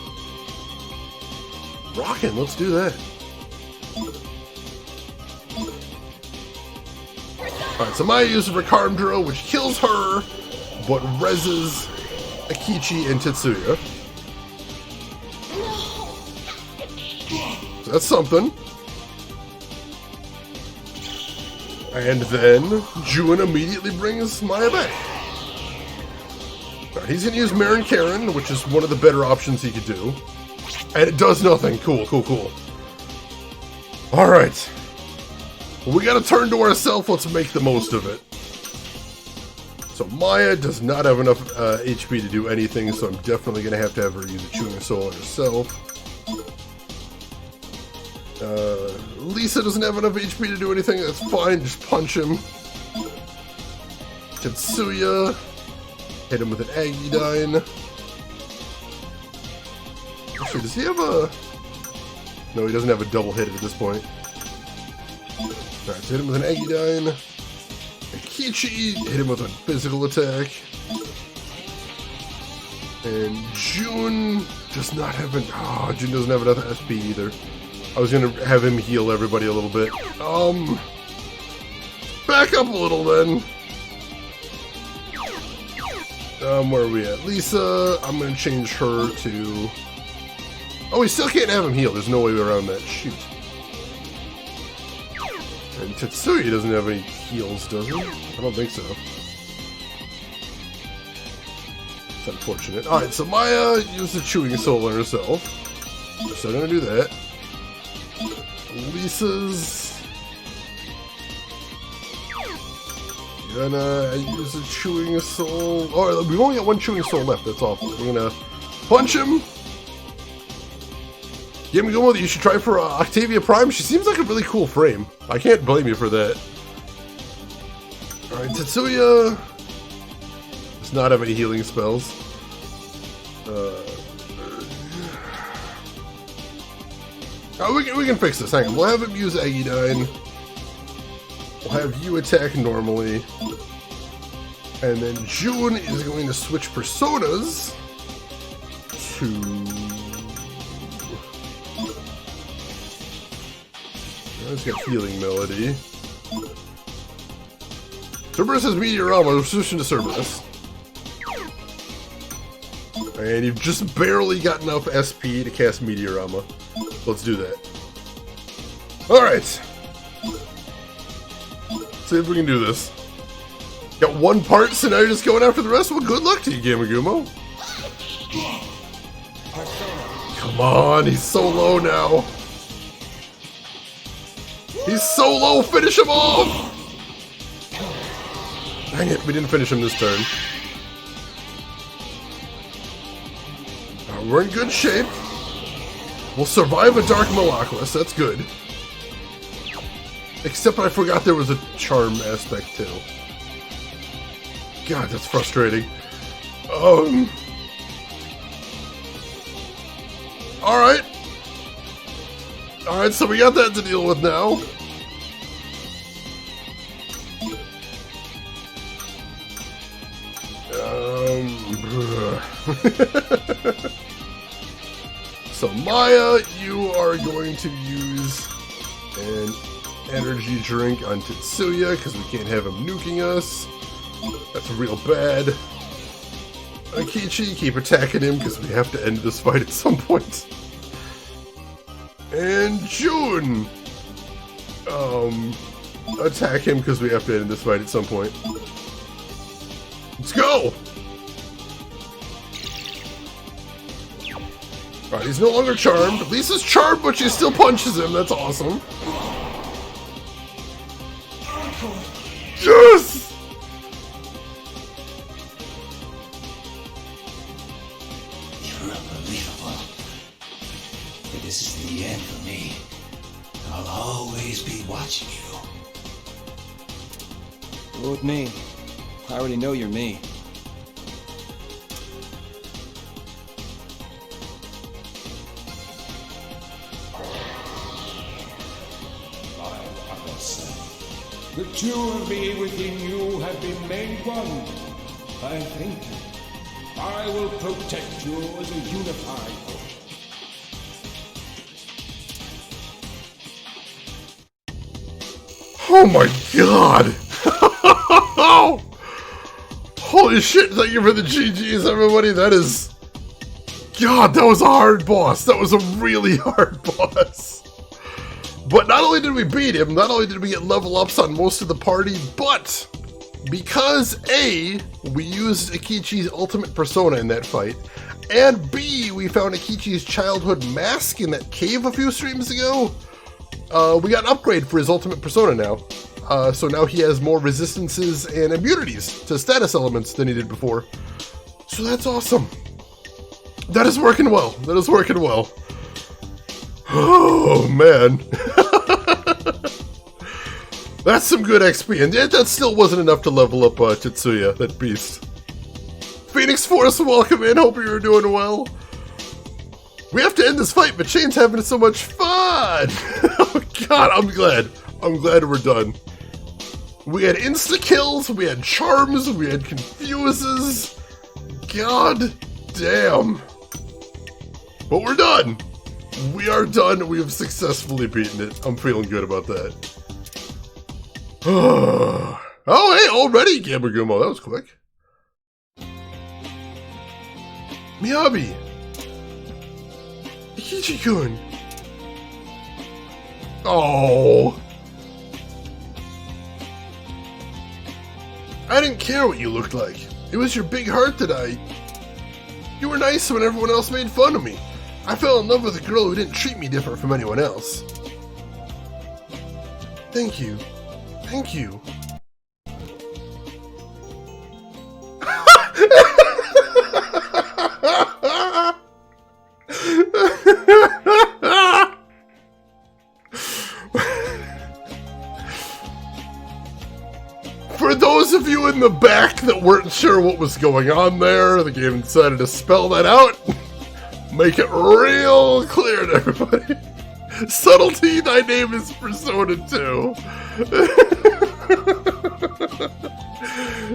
Rockin', let's do that. Alright, so Maya uses Recharmdra, which kills her, but reses Akichi and Tetsuya. So that's something. And then June immediately brings Maya back. Right, he's going to use Marin Karen, which is one of the better options he could do. And it does nothing. Cool, cool, cool. Alright. We got to turn to ourselves. Let's make the most of it. So Maya does not have enough HP to do anything, so I'm definitely going to have her use a Chewing Soul on herself. Lisa doesn't have enough HP to do anything, that's fine, just punch him. Tetsuya, hit him with an Aggiedyne. Actually, does he have a... No, he doesn't have a double hit at this point. Alright, so hit him with an Aggiedyne. Akichi, hit him with a physical attack. And June does not have an... Oh, June doesn't have enough SP either. I was gonna have him heal everybody a little bit. Back up a little then. Where are we at? Lisa, I'm gonna change her to... Oh, we still can't have him heal. There's no way around that. Shoot. And Tetsuya doesn't have any heals, does he? I don't think so. It's unfortunate. Alright, so Maya used the Chewing Soul on herself. We're still gonna do that. Lisa's gonna use a Chewing Soul. Oh, we've only got one Chewing Soul left. That's awful. We're gonna punch him. Yeah, I'm going with it. You should try for Octavia Prime. She seems like a really cool frame. I can't blame you for that. Alright, Tetsuya does not have any healing spells. Oh, we can fix this. Hang on. We'll have him use Aggiedyne. We'll have you attack normally. And then June is going to switch personas to... Let's get Healing Melody. Cerberus has Meteorama. We're switching to Cerberus. And you've just barely got enough SP to cast Meteorama. Let's do that. Alright. See if we can do this. Got one part, so now you're just going after the rest? Well, good luck to you, Gamagumo. Come on, he's so low now. He's so low, finish him off! Dang it, we didn't finish him this turn. We're in good shape. We'll survive a Dark Malaklis, that's good. Except I forgot there was a charm aspect too. God, that's frustrating. Alright. Alright, so we got that to deal with now. So Maya, you are going to use an energy drink on Tetsuya because we can't have him nuking us. That's real bad. Akichi, keep attacking him because we have to end this fight at some point. And June, attack him because we have to end this fight at some point. Let's go! Alright, he's no longer charmed. Lisa's charmed, but she still punches him. That's awesome. Yes! You're unbelievable. But this is the end for me. I'll always be watching you. Go with me. I already know you're me. The two of me within you have been made one. I thank you. I will protect you as a unified force. Oh my god! Holy shit, thank you for the GGs, everybody. That is... God, that was a hard boss. That was a really hard boss. But not only did we beat him, not only did we get level ups on most of the party, but because A, we used Akichi's ultimate persona in that fight, and B, we found Akichi's childhood mask in that cave a few streams ago, we got an upgrade for his ultimate persona now. So now he has more resistances and immunities to status elements than he did before. So that's awesome. That is working well. That is working well. Oh, man. That's some good XP, and that still wasn't enough to level up Tetsuya, that beast. Phoenix Force, welcome in. Hope you're doing well. We have to end this fight, but Shane's having so much fun. Oh, God, I'm glad. I'm glad we're done. We had insta-kills, we had charms, we had confuses. God damn. But we're done. We are done. We have successfully beaten it. I'm feeling good about that. Oh, hey, already Gabagumo. That was quick. Miyabi. Ichichi-kun. Oh. I didn't care what you looked like. It was your big heart that You were nice when everyone else made fun of me. I fell in love with a girl who didn't treat me different from anyone else. Thank you. Thank you. For those of you in the back that weren't sure what was going on there, the game decided to spell that out. Make it real clear to everybody. Subtlety, thy name is Persona 2.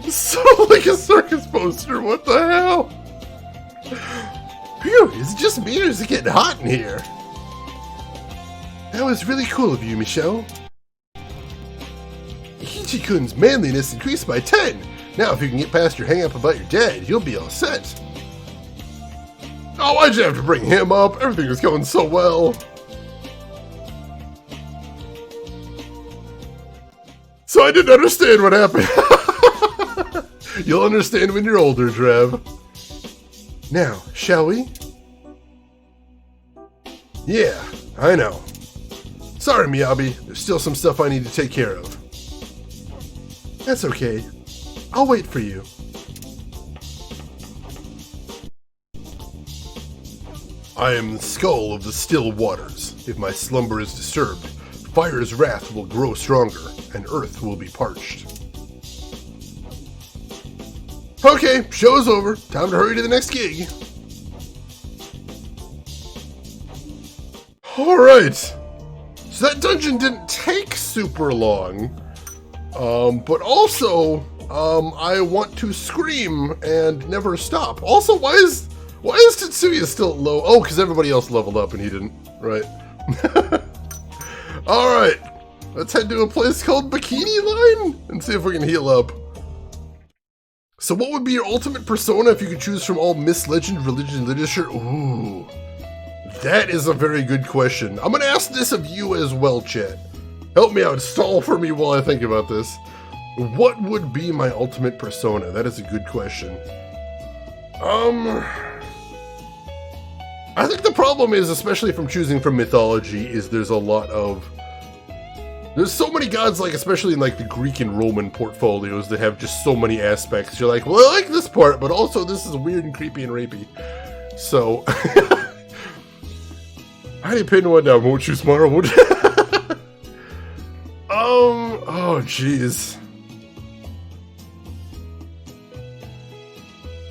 So like a circus poster, what the hell? Phew, is it just me or is it getting hot in here? That was really cool of you, Michelle. Ichichi-kun's manliness increased by 10. Now if you can get past your hang-up about your dad, you'll be all set. Oh, why'd you have to bring him up? Everything was going so well. So I didn't understand what happened. You'll understand when you're older, Trev. Now, shall we? Yeah, I know. Sorry, Miyabi. There's still some stuff I need to take care of. That's okay. I'll wait for you. I am the skull of the still waters. If my slumber is disturbed, fire's wrath will grow stronger, and earth will be parched. Okay, show's over. Time to hurry to the next gig. Alright. So that dungeon didn't take super long. But also, I want to scream and never stop. Also, why is Tetsuya still low? Oh, because everybody else leveled up and he didn't. Right. Alright. Let's head to a place called Bikini Line and see if we can heal up. So what would be your ultimate persona if you could choose from all myths, legend, religion, literature? Ooh. That is a very good question. I'm gonna ask this of you as well, chat. Help me out, stall for me while I think about this. What would be my ultimate persona? That is a good question. I think the problem is, especially from choosing from mythology, is there's a lot of... There's so many gods, like, especially in, like, the Greek and Roman portfolios that have just so many aspects. You're like, well, I like this part, but also this is weird and creepy and rapey. So... I didn't pin one down, won't you, Smart? Won't you? Oh, jeez.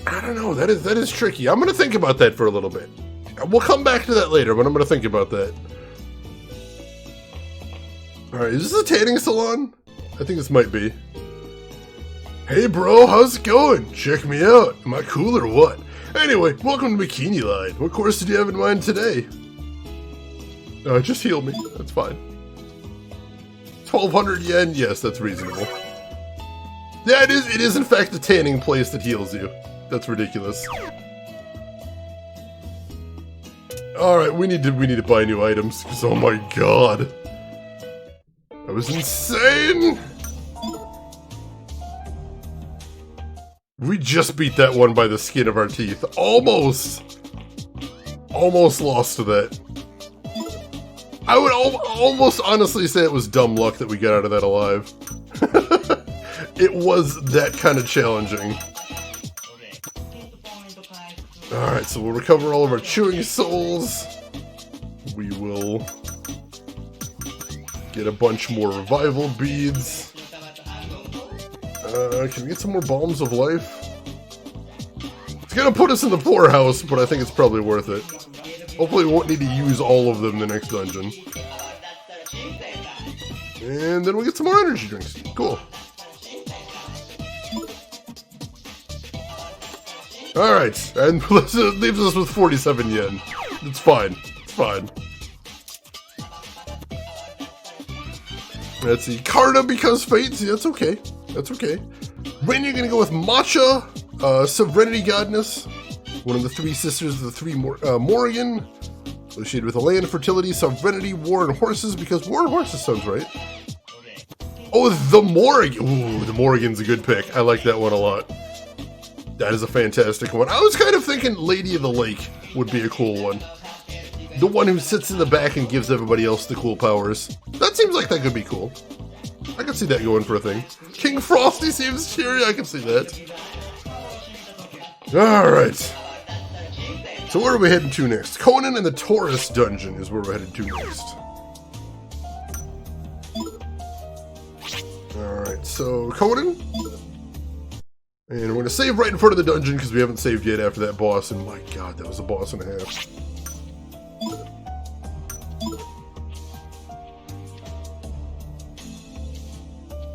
I don't know, that is tricky. I'm gonna think about that for a little bit. We'll come back to that later, but I'm gonna think about that. Alright, is this a tanning salon? I think this might be. Hey bro, how's it going? Check me out. Am I cool or what? Anyway, welcome to Bikini Line. What course did you have in mind today? Just heal me. That's fine. 1,200 yen? Yes, that's reasonable. Yeah, it is in fact the tanning place that heals you. That's ridiculous. Alright, we need to buy new items, because oh my god. That was insane! We just beat that one by the skin of our teeth. Almost lost to that. I would almost honestly say it was dumb luck that we got out of that alive. It was that kind of challenging. Alright, so we'll recover all of our chewing souls. We will get a bunch more revival beads. Can we get some more bombs of life? It's gonna put us in the poorhouse, but I think it's probably worth it. Hopefully we won't need to use all of them in the next dungeon. And then we'll get some more energy drinks. Cool. Alright, and it leaves us with 47 yen. It's fine. It's fine. Let's see. Karna because fate. See, that's okay. That's okay. Rain, you're gonna go with Matcha, Serenity Godness. One of the three sisters of the three Morrigan. Associated with the land, fertility, sovereignty, war, and horses, because war and horses sounds right. Oh, the Morrigan. Ooh, the Morrigan's a good pick. I like that one a lot. That is a fantastic one. I was kind of thinking Lady of the Lake would be a cool one. The one who sits in the back and gives everybody else the cool powers. That seems like that could be cool. I could see that going for a thing. King Frosty seems cheery. I can see that. Alright. So where are we heading to next? Conan and the Taurus dungeon is where we're headed to next. Alright, so Conan. And we're going to save right in front of the dungeon because we haven't saved yet after that boss. And my god, that was a boss and a half.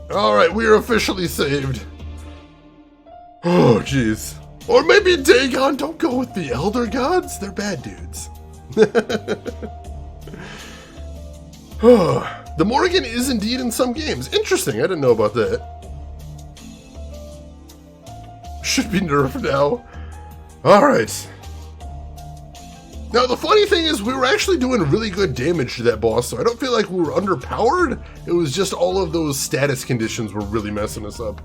Alright, we are officially saved. Oh, jeez. Or maybe Dagon, don't go with the Elder Gods. They're bad dudes. The Morrigan is indeed in some games. Interesting, I didn't know about that. Should be nerfed now. Alright. Now, the funny thing is, we were actually doing really good damage to that boss, so I don't feel like we were underpowered. It was just all of those status conditions were really messing us up.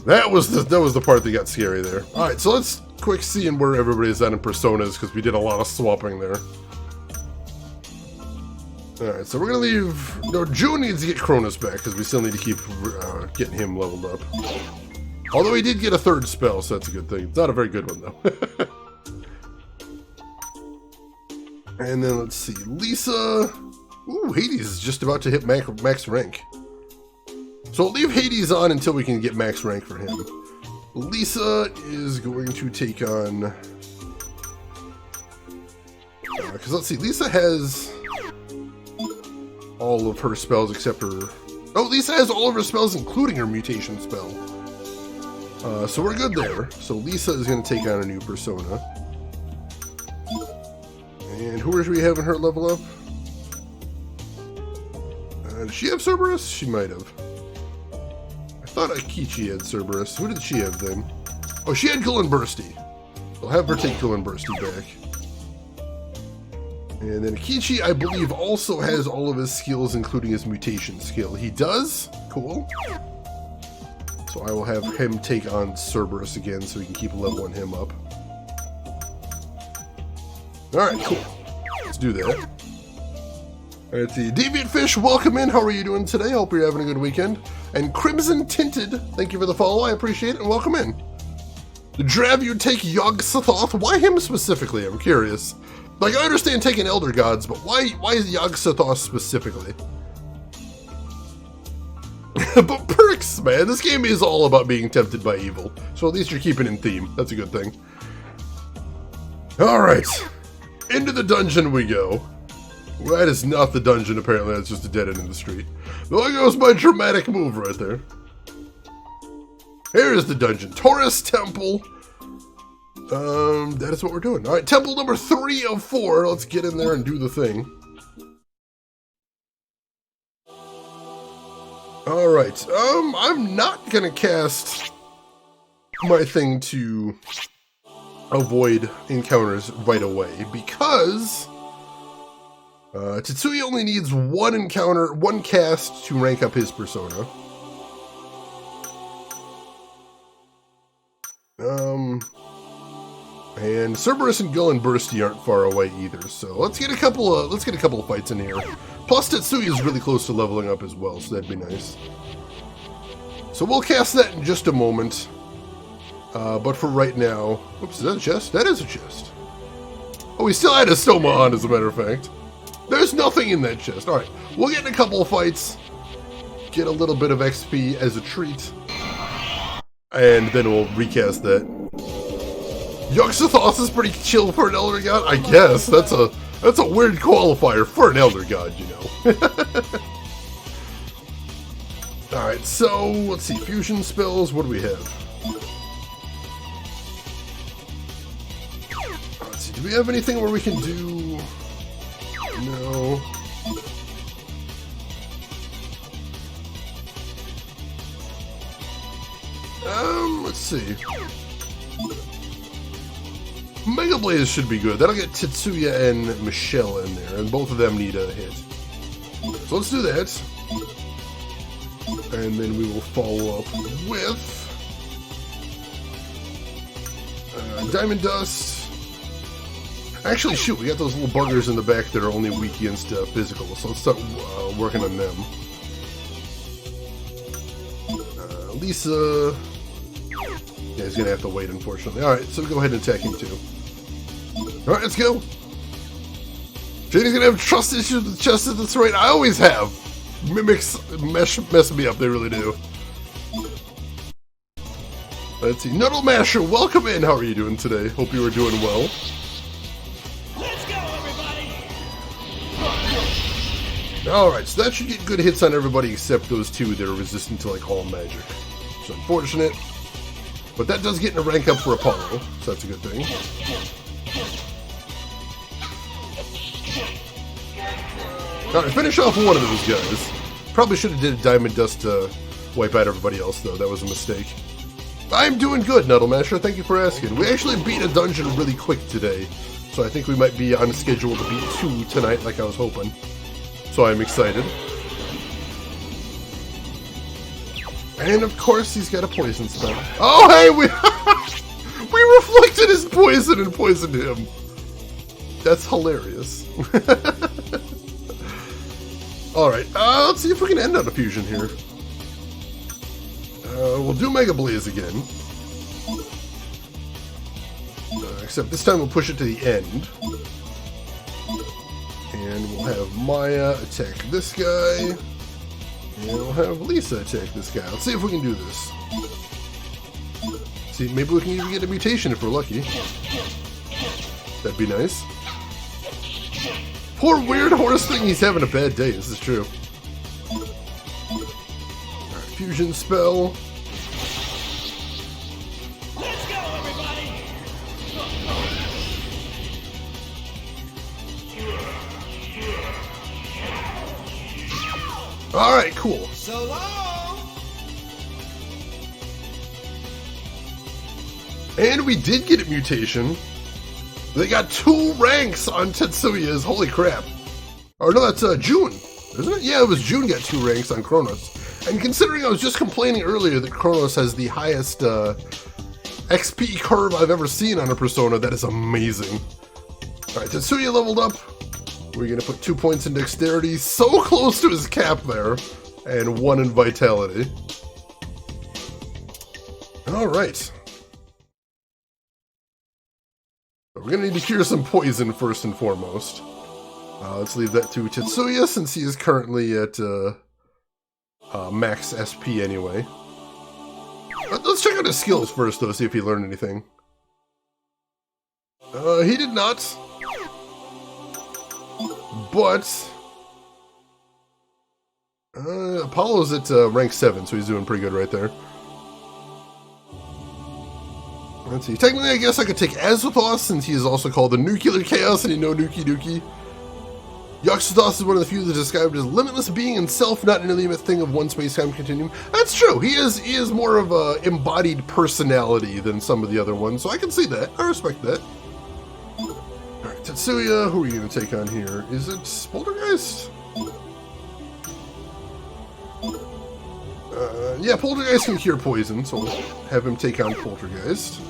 That was the part that got scary there. Alright, so let's quick see where everybody's at in personas, because we did a lot of swapping there. Alright, so we're gonna leave... No, June needs to get Cronus back, because we still need to keep getting him leveled up. Although he did get a third spell, so that's a good thing. It's not a very good one, though. And then let's see. Lisa. Ooh, Hades is just about to hit max rank. So we'll leave Hades on until we can get max rank for him. Lisa is going to take on... Because let's see, Lisa has all of her spells except her... Oh, Lisa has all of her spells including her mutation spell. So we're good there. So Lisa is going to take on a new persona. And who are we having her level up? Does she have Cerberus? She might have. I thought Akichi had Cerberus. Who did she have then? Oh, she had Gullenbursty. I'll have her take Gullenbursty back. And then Akichi, I believe, also has all of his skills, including his mutation skill. He does? Cool. So I will have him take on Cerberus again so we can keep leveling him up. Alright, cool. Let's do that. Alright, the Deviant Fish, welcome in. How are you doing today? Hope you're having a good weekend. And Crimson Tinted, thank you for the follow. I appreciate it, and welcome in. Drav, you take Yog-Sothoth. Why him specifically? I'm curious. Like, I understand taking Elder Gods, but why is Yog-Sothoth specifically? But perks, man. This game is all about being tempted by evil. So at least you're keeping in theme. That's a good thing. Alright. Into the dungeon we go. Well, that is not the dungeon, apparently. That's just a dead end in the street. There goes my dramatic move right there. Here's the dungeon. Taurus Temple. That is what we're doing. Alright, temple number 3 of 4. Let's get in there and do the thing. Alright, I'm not gonna cast my thing to avoid encounters right away, because Tetsuya only needs one cast to rank up his persona. And Cerberus and Gullenbursty aren't far away either, so let's get a couple of fights in here. Plus Tetsuya is really close to leveling up as well, so that'd be nice. So we'll cast that in just a moment. But for right now, oops, is that a chest? That is a chest. Oh, we still had a Stoma on, as a matter of fact. There's nothing in that chest. Alright, we'll get in a couple of fights, get a little bit of XP as a treat, and then we'll recast that. Yog-Sothoth is pretty chill for an Elder God, I guess. That's a weird qualifier for an Elder God, you know. Alright, so let's see. Fusion spells, what do we have? Let's see, do we have anything where we can do... No. Let's see. Mega Blaze should be good. That'll get Tetsuya and Michelle in there, and both of them need a hit. So let's do that. And then we will follow up with... Diamond Dust. Actually, shoot, we got those little buggers in the back that are only weak against physical, so let's start working on them. Lisa... Yeah, he's gonna have to wait, unfortunately. Alright, so go ahead and attack him too. Alright, let's go! Janie's gonna have trust issues with chest, that's right, I always have! Mimics mess me up, they really do. Let's see, Nuddle Masher, welcome in! How are you doing today? Hope you are doing well. Let's go, everybody! Alright, so that should get good hits on everybody except those two that are resistant to, like, all magic. It's unfortunate. But that does get in a rank up for Apollo, so that's a good thing. Alright, finish off one of those guys. Probably should have did a Diamond Dust to wipe out everybody else, though. That was a mistake. I'm doing good, Nuddle Masher. Thank you for asking. We actually beat a dungeon really quick today, so I think we might be on schedule to beat 2 tonight, like I was hoping. So I'm excited. And of course, he's got a poison spell. Oh, hey, we reflected his poison and poisoned him. That's hilarious. Alright, let's see if we can end on a fusion here. We'll do Mega Blaze again. Except this time we'll push it to the end. And we'll have Maya attack this guy. And we'll have Lisa attack this guy. Let's see if we can do this. See, maybe we can even get a mutation if we're lucky. That'd be nice. Poor weird horse thing, he's having a bad day, this is true. Alright, fusion spell. Let's go, everybody! Alright, cool. So long! And we did get a mutation. They got 2 ranks on Tetsuya's, holy crap. Or no, that's June, isn't it? Yeah, it was June got 2 ranks on Kronos. And considering I was just complaining earlier that Kronos has the highest XP curve I've ever seen on a Persona, that is amazing. Alright, Tetsuya leveled up. We're going to put 2 points in Dexterity, so close to his cap there, and 1 in Vitality. Alright. We're going to need to cure some poison first and foremost. Let's leave that to Tetsuya since he is currently at max SP anyway. Let's check out his skills first though, see if he learned anything. He did not. But Apollo's at rank 7, so he's doing pretty good right there. Let's see. Technically, I guess I could take Azathoth since he is also called the Nuclear Chaos and you know Nuki Nuki. Yogg-Sothoth is one of the few that described as limitless being and self, not an inanimate thing of one space-time continuum. That's true. He is more of a embodied personality than some of the other ones, so I can see that. I respect that. Alright, Tetsuya, who are you going to take on here? Is it Poltergeist? Yeah, Poltergeist can cure poison, so we'll have him take on Poltergeist.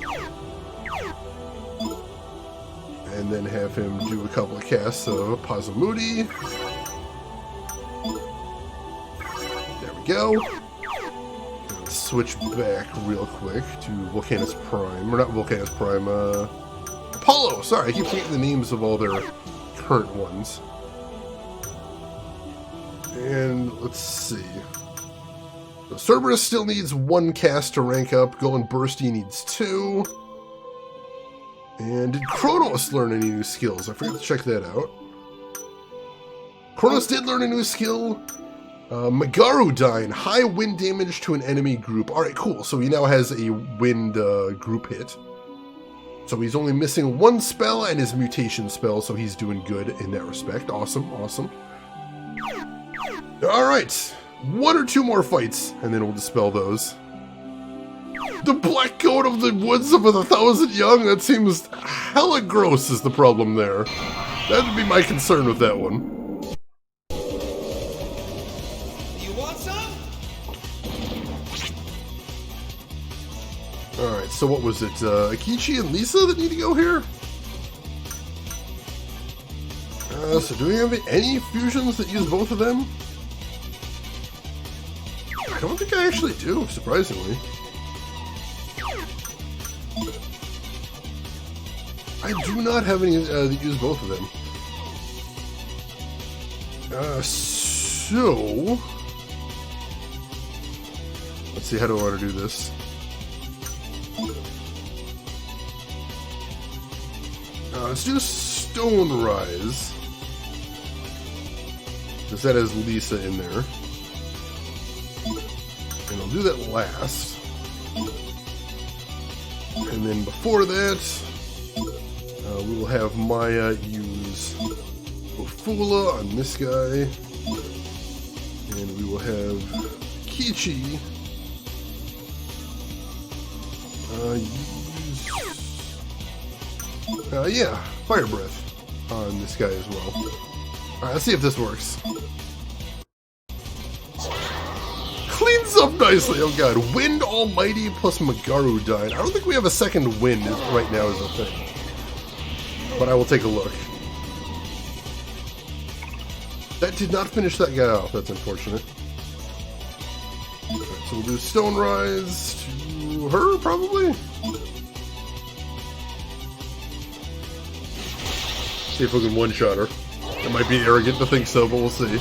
And then have him do a couple of casts of Pazamudi. There we go. And switch back real quick to Volcanus Prime. Or not Volcanus Prime, Apollo! Sorry, I keep forgetting the names of all their current ones. And let's see. So Cerberus still needs 1 cast to rank up. Golden Bursty needs 2. And did Kronos learn any new skills? I forgot to check that out. Kronos did learn a new skill. Magarudyne, high wind damage to an enemy group. Alright, cool. So he now has a wind group hit. So he's only missing 1 spell and his mutation spell, so he's doing good in that respect. Awesome, awesome. Alright. 1 or 2 more fights, and then we'll dispel those. The black coat of the woods of 1,000 young? That seems hella gross is the problem there. That would be my concern with that one. You want some? Alright, so what was it? Akichi and Lisa that need to go here? So do we have any fusions that use both of them? I don't think I actually do, surprisingly. I do not have any that use both of them. So... let's see, how do I want to do this? Let's do Stone Rise. Because that has Lisa in there. And I'll do that last. And then before that... we will have Maya use Ofula on this guy. And we will have Kichi use... yeah, Fire Breath on this guy as well. Alright, let's see if this works. Cleans up nicely, oh god. Wind Almighty plus Magarudyne. I don't think we have a second wind right now as a thing. But I will take a look. That did not finish that guy off, that's unfortunate. Right, So we'll do Stone Rise to her, probably? See if we can one-shot her. It might be arrogant to think so, but we'll see.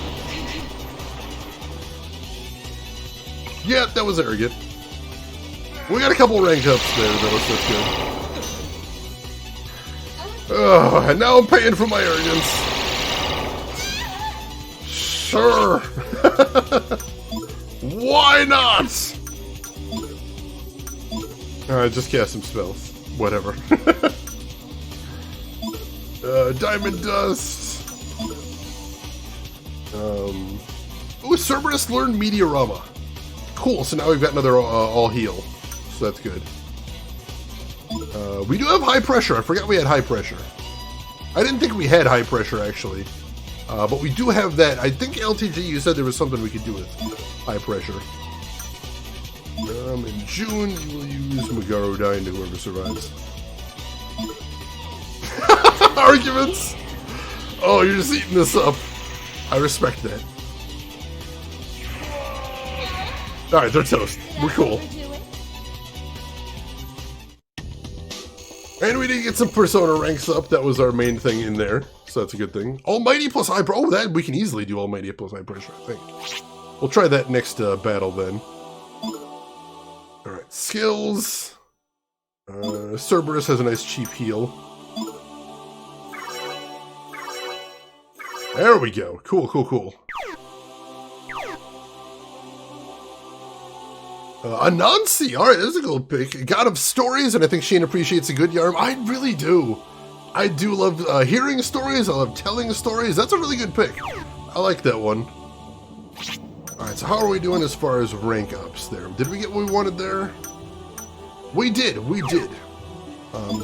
Yeah, that was arrogant. We got a couple rank ups there, though, so that's good. Oh, and now I'm paying for my arrogance. Sure. Why not? Alright, just cast some spells. Whatever. Diamond Dust. Ooh, Cerberus learned Meteorama. Cool, so now we've got another all heal. So that's good. We do have high pressure. I forgot we had high pressure. I didn't think we had high pressure, actually. But we do have that. I think LTG, you said there was something we could do with high pressure. In June, you will use Magarodine to whoever survives. Arguments? Oh, you're just eating this up. I respect that. Alright, they're toast. We're cool. And we did get some Persona ranks up. That was our main thing in there. So that's a good thing. Almighty plus high pressure. Oh, that we can easily do Almighty plus high pressure, I think. We'll try that next battle then. Alright, skills. Cerberus has a nice cheap heal. There we go. Cool, cool, cool. Anansi! Alright, that's a good pick. God of Stories, and I think Shane appreciates a good yarn. I really do. I do love hearing stories. I love telling stories. That's a really good pick. I like that one. Alright, so how are we doing as far as rank ups there? Did we get what we wanted there? We did. We did.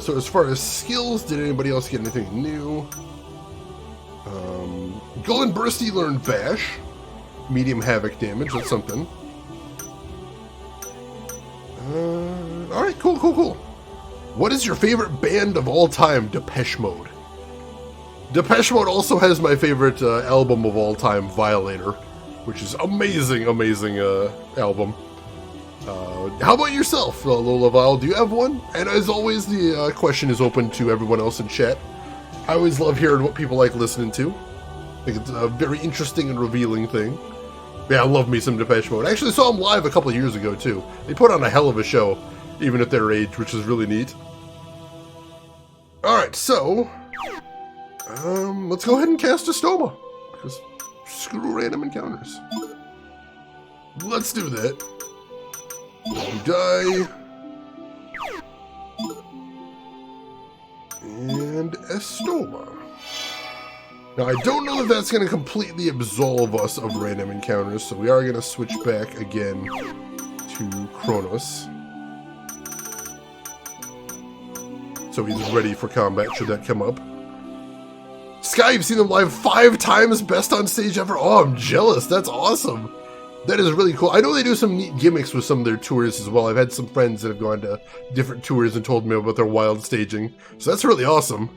So as far as skills, did anybody else get anything new? Golden Bursty learned Bash. Medium Havoc damage. That's something. Alright, cool, cool, cool. What is your favorite band of all time? Depeche Mode. Depeche Mode also has my favorite album of all time, Violator, which is amazing, amazing album. How about yourself, Lola Val? Do you have one? And as always, the question is open to everyone else in chat. I always love hearing what people like listening to. I think it's a very interesting and revealing thing. Yeah, I love me some Depeche Mode. I actually saw them live a couple of years ago, too. They put on a hell of a show, even at their age, which is really neat. Alright, so... let's go ahead and cast a Stoma. Because screw random encounters. Let's do that. You die. And Estoma. Now, I don't know if that's going to completely absolve us of random encounters, so we are going to switch back again to Kronos. So he's ready for combat, should that come up. Sky, you've seen them live 5 times, best on stage ever. Oh, I'm jealous. That's awesome. That is really cool. I know they do some neat gimmicks with some of their tours as well. I've had some friends that have gone to different tours and told me about their wild staging. So that's really awesome.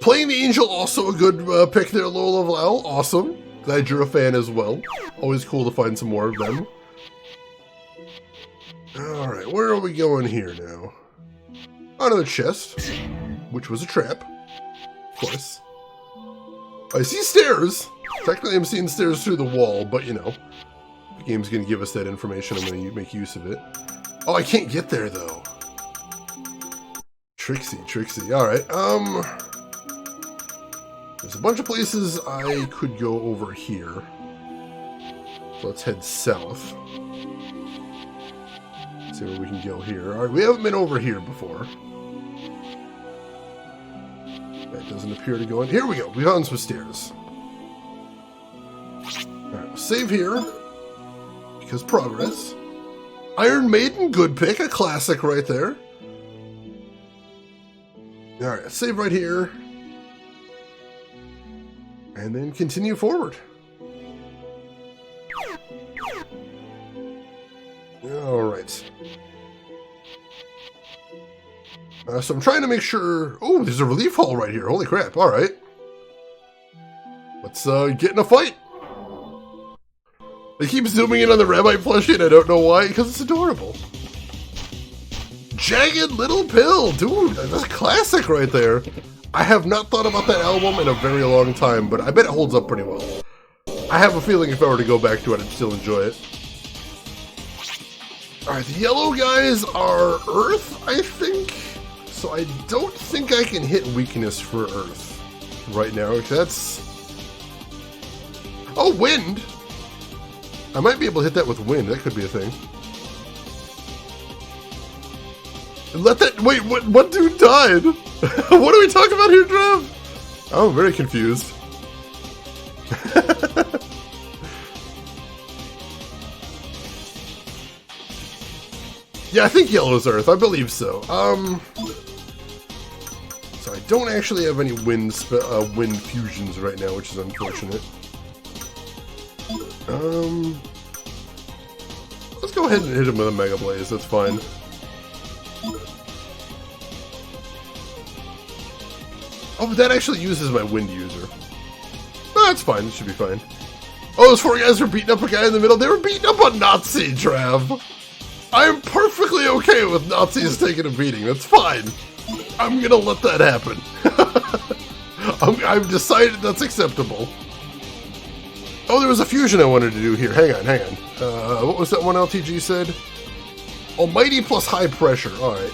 Playing the Angel, also a good pick there, Lola Val. Awesome. Glad you're a fan as well. Always cool to find some more of them. Alright, where are we going here now? Onto the chest, which was a trap. Of course. I see stairs. Technically, I'm seeing stairs through the wall, but you know. The game's going to give us that information. I'm going to make use of it. Oh, I can't get there, though. Trixie, Trixie. Alright, there's a bunch of places I could go over here. So let's head south. See where we can go here. Alright, we haven't been over here before. That doesn't appear to go in. Here we go. We found some stairs. Alright, we'll save here. Because progress. Iron Maiden, good pick. A classic right there. Alright, save right here. And then continue forward. Alright. So I'm trying to make sure... Oh, there's a relief hall right here. Holy crap. Alright. Let's get in a fight. They keep zooming in on the Rabbi plushie and I don't know why, because it's adorable. Jagged Little Pill, dude, that's a classic right there. I have not thought about that album in a very long time, but I bet it holds up pretty well. I have a feeling if I were to go back to it, I'd still enjoy it. Alright, the yellow guys are Earth, I think. So I don't think I can hit weakness for Earth right now. That's... Oh, wind! I might be able to hit that with wind. That could be a thing. Let that... Wait, what dude died? What are we talking about here, Trev? I'm very confused. Yeah, I think yellow's Earth. I believe so. So I don't actually have any wind fusions right now, which is unfortunate. Let's go ahead and hit him with a Mega Blaze. That's fine. Oh, but that actually uses my wind user. No, that's fine. It should be fine. Oh, those four guys were beating up a guy in the middle. They were beating up a Nazi, Trav. I am perfectly okay with Nazis taking a beating. That's fine. I'm gonna let that happen. I've decided that's acceptable. Oh, there was a fusion I wanted to do here. Hang on. What was that one LTG said? Almighty plus high pressure. Alright.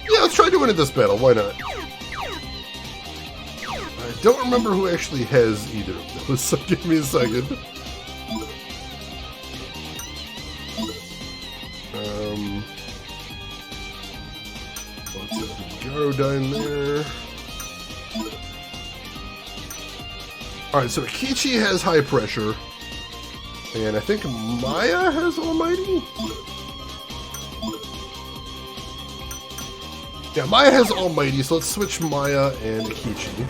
Yeah, let's try doing it this battle. Why not? I don't remember who actually has either of those, so give me a second. Let's have Garodine there. Alright, so Kichi has high pressure. And I think Maya has Almighty? Yeah, Maya has Almighty, so let's switch Maya and Kichi.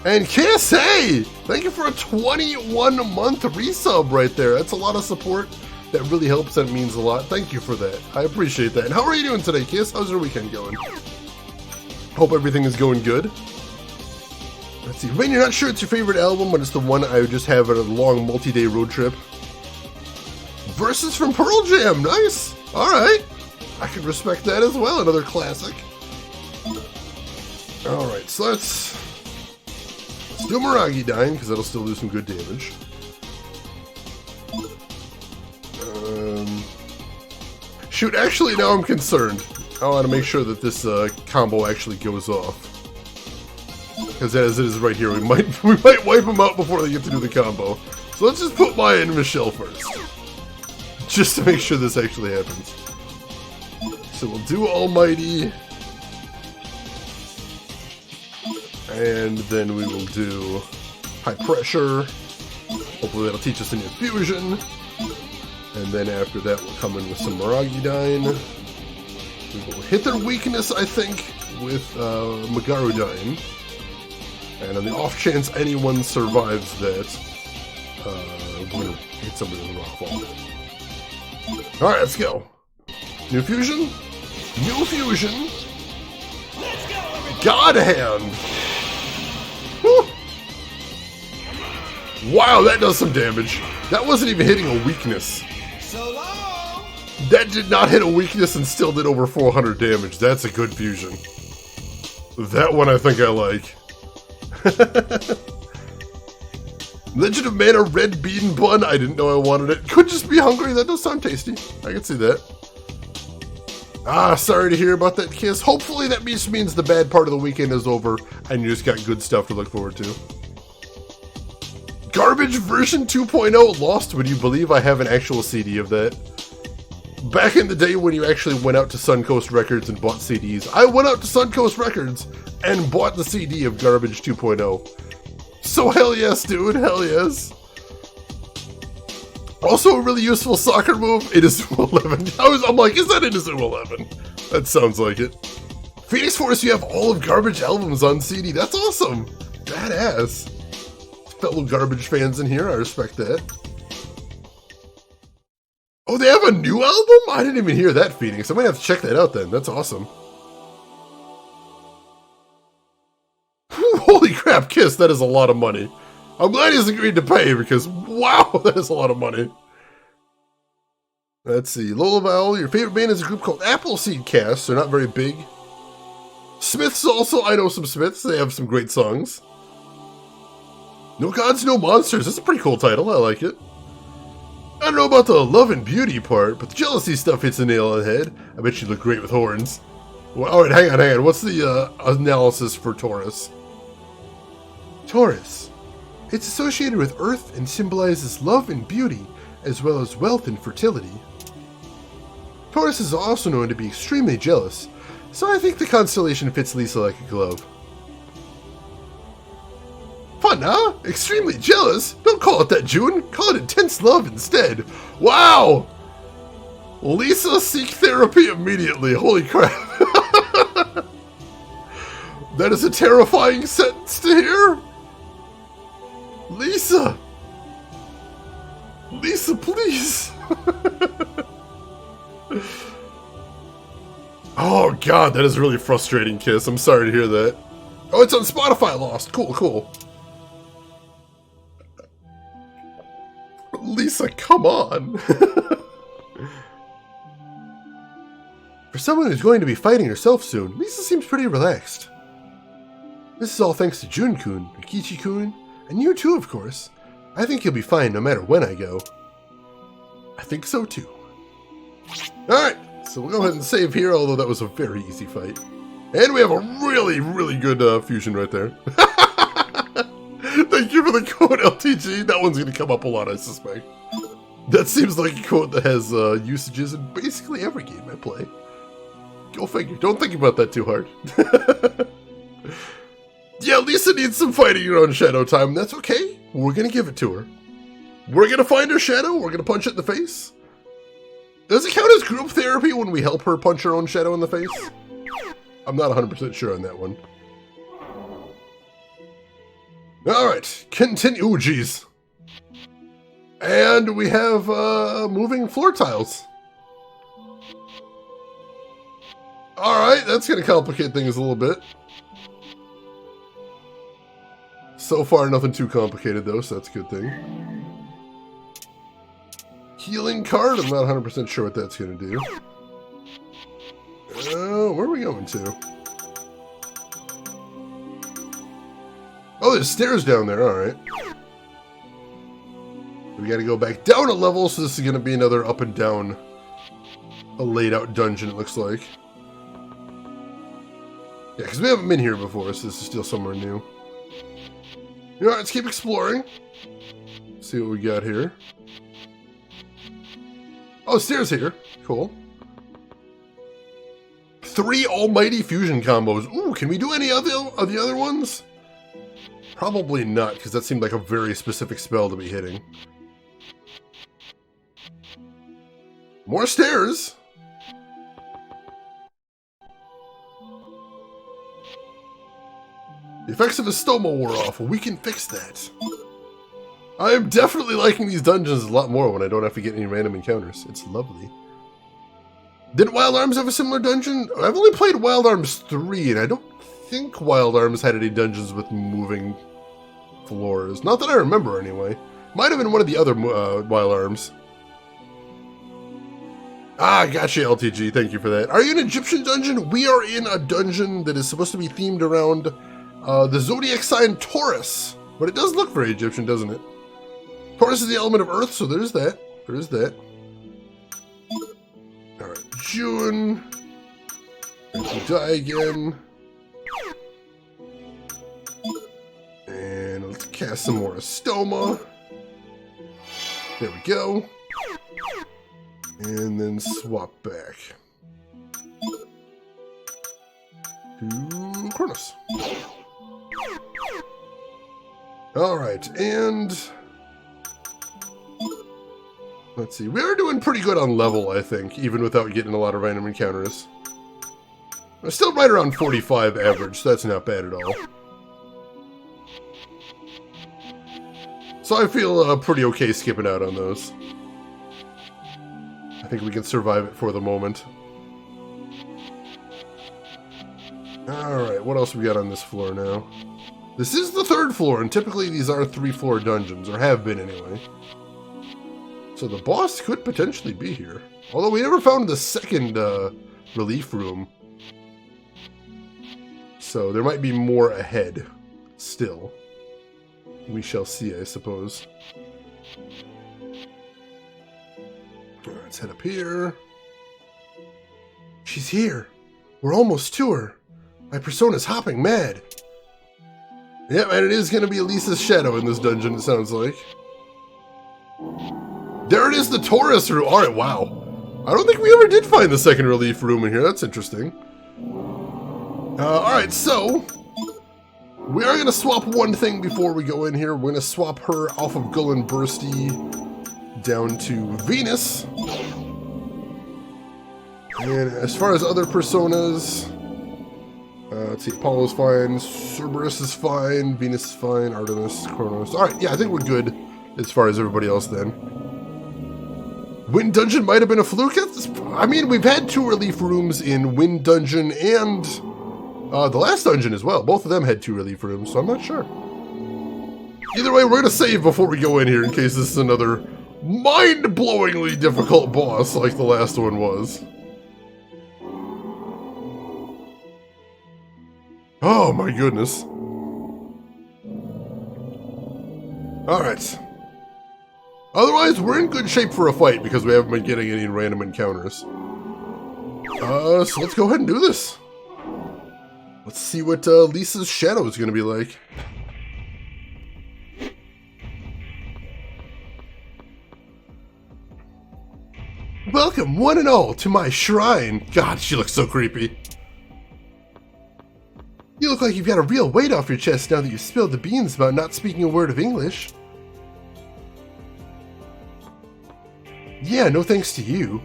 And Kiss, hey! Thank you for a 21-month resub right there. That's a lot of support. That really helps. That means a lot. Thank you for that. I appreciate that. And how are you doing today, Kiss? How's your weekend going? Hope everything is going good. Let's see. When you're not sure it's your favorite album, but it's the one I would just have a long multi-day road trip. Versus from Pearl Jam. Nice. All right. I can respect that as well. Another classic. All right. So let's do Miragi Dying, because that'll still do some good damage. Shoot, actually, now I'm concerned. I want to make sure that this combo actually goes off. Because as it is right here, we might wipe them out before they get to do the combo. So let's just put Maya and Michelle first. Just to make sure this actually happens. So we'll do Almighty. And then we will do High Pressure. Hopefully that'll teach us a new fusion. And then after that we'll come in with some Miragi-Dyne. We will hit their weakness, I think, with Magaru-Dyne. And on the off chance anyone survives that, we're going to hit somebody with a rock ball. Alright, let's go. New fusion. New fusion. Let's go, everybody. God Hand. Whew. Wow, that does some damage. That wasn't even hitting a weakness. So long. That did not hit a weakness and still did over 400 damage. That's a good fusion. That one I think I like. Legend of Mana Red Bean Bun. I didn't know I wanted it. Could just be hungry. That does sound tasty. I can see that. Ah, sorry to hear about that, Kiss. Hopefully that just means the bad part of the weekend is over and you just got good stuff to look forward to. Garbage version 2.0 lost. Would you believe I have an actual CD of that? Back in the day when you actually went out to Suncoast Records and bought CDs, I went out to Suncoast Records and bought the CD of Garbage 2.0. So hell yes, dude. Hell yes. Also a really useful soccer move, Inazuma 11. I'm like, is that Inazuma 11? That sounds like it. Phoenix Force, you have all of Garbage albums on CD. That's awesome. Badass. Fellow Garbage fans in here, I respect that. Oh, they have a new album? I didn't even hear that, Phoenix. I might have to check that out then. That's awesome. Whew, holy Kiss, that is a lot of money. I'm glad he's agreed to pay because, wow, that is a lot of money. Let's see. Lola Vowel, your favorite band is a group called Appleseed Cast. They're not very big. Smiths also, I know some Smiths. They have some great songs. No Gods, No Monsters. That's a pretty cool title. I like it. I don't know about the love and beauty part, but the jealousy stuff hits the nail on the head. I bet you look great with horns. Well, alright, hang on. What's the analysis for Taurus? Taurus. It's associated with Earth and symbolizes love and beauty, as well as wealth and fertility. Taurus is also known to be extremely jealous, so I think the constellation fits Lisa like a glove. Fun, huh? Extremely jealous? Don't call it that, June. Call it intense love instead. Wow! Lisa, seek therapy immediately. Holy crap. That is a terrifying sentence to hear. Lisa! Lisa, please! Oh god, that is really frustrating, Kiss. I'm sorry to hear that. Oh, it's on Spotify Lost. Cool, cool. Lisa, come on! For someone who's going to be fighting herself soon, Lisa seems pretty relaxed. This is all thanks to Jun-kun, Rikichi-kun, and you too, of course. I think you'll be fine no matter when I go. I think so too. Alright, so we'll go ahead and save here, although that was a very easy fight. And we have a really, really good fusion right there. Thank you for the code, LTG. That one's going to come up a lot, I suspect. That seems like a code that has usages in basically every game I play. Go figure. Don't think about that too hard. Yeah, Lisa needs some fighting around Shadow time. That's okay. We're going to give it to her. We're going to find her shadow. We're going to punch it in the face. Does it count as group therapy when we help her punch her own shadow in the face? I'm not 100% sure on that one. Alright, continue. Ooh, jeez. And we have moving floor tiles. Alright, that's going to complicate things a little bit. So far, nothing too complicated, though, so that's a good thing. Healing card? I'm not 100% sure what that's going to do. Where are we going to? Oh, there's stairs down there, alright. We gotta go back down a level, so this is gonna be another up and down, a laid out dungeon, it looks like. Yeah, because we haven't been here before, so this is still somewhere new. Alright, let's keep exploring. See what we got here. Oh, stairs here. Cool. 3 almighty fusion combos. Ooh, can we do any of the other ones? Probably not, because that seemed like a very specific spell to be hitting. More stairs! The effects of his stoma wore off. We can fix that. I am definitely liking these dungeons a lot more when I don't have to get any random encounters. It's lovely. Didn't Wild Arms have a similar dungeon? I've only played Wild Arms 3, and I don't think Wild Arms had any dungeons with moving floors. Not that I remember, anyway. Might have been one of the other Wild Arms. Ah, gotcha, LTG. Thank you for that. Are you in an Egyptian dungeon? We are in a dungeon that is supposed to be themed around the zodiac sign Taurus. But it does look very Egyptian, doesn't it? Taurus is the element of Earth, so there's that. There's that. Alright, June. Let's die again. And let's cast some more Stoma. There we go. And then swap back to Kronos. Alright, and let's see. We are doing pretty good on level, I think, even without getting a lot of random encounters. We're still right around 45 average, so that's not bad at all. So I feel pretty okay skipping out on those. I think we can survive it for the moment. Alright, what else we got on this floor now? This is the 3rd floor, and typically these are 3-floor dungeons, or have been anyway. So the boss could potentially be here. Although we never found the 2nd relief room. So there might be more ahead still. We shall see, I suppose. Alright, let's head up here. She's here. We're almost to her. My persona's hopping mad. Yep, and it is going to be Lisa's shadow in this dungeon, it sounds like. There it is, the Taurus room. Alright, wow. I don't think we ever did find the 2nd relief room in here. That's interesting. Alright, so we are going to swap one thing before we go in here. We're going to swap her off of Gull and Bursty down to Venus. And as far as other personas, let's see, Apollo's fine, Cerberus is fine, Venus is fine, Artemis, Kronos. Alright, yeah, I think we're good as far as everybody else then. Wind Dungeon might have been a fluke. I mean, we've had 2 relief rooms in Wind Dungeon and the last dungeon as well. Both of them had 2 relief rooms, so I'm not sure. Either way, we're going to save before we go in here in case this is another mind-blowingly difficult boss like the last one was. Oh my goodness. Alright. Otherwise, we're in good shape for a fight because we haven't been getting any random encounters. So let's go ahead and do this. Let's see what Lisa's shadow is going to be like. Welcome, one and all, to my shrine. God, she looks so creepy. You look like you've got a real weight off your chest now that you've spilled the beans about not speaking a word of English. Yeah, no thanks to you.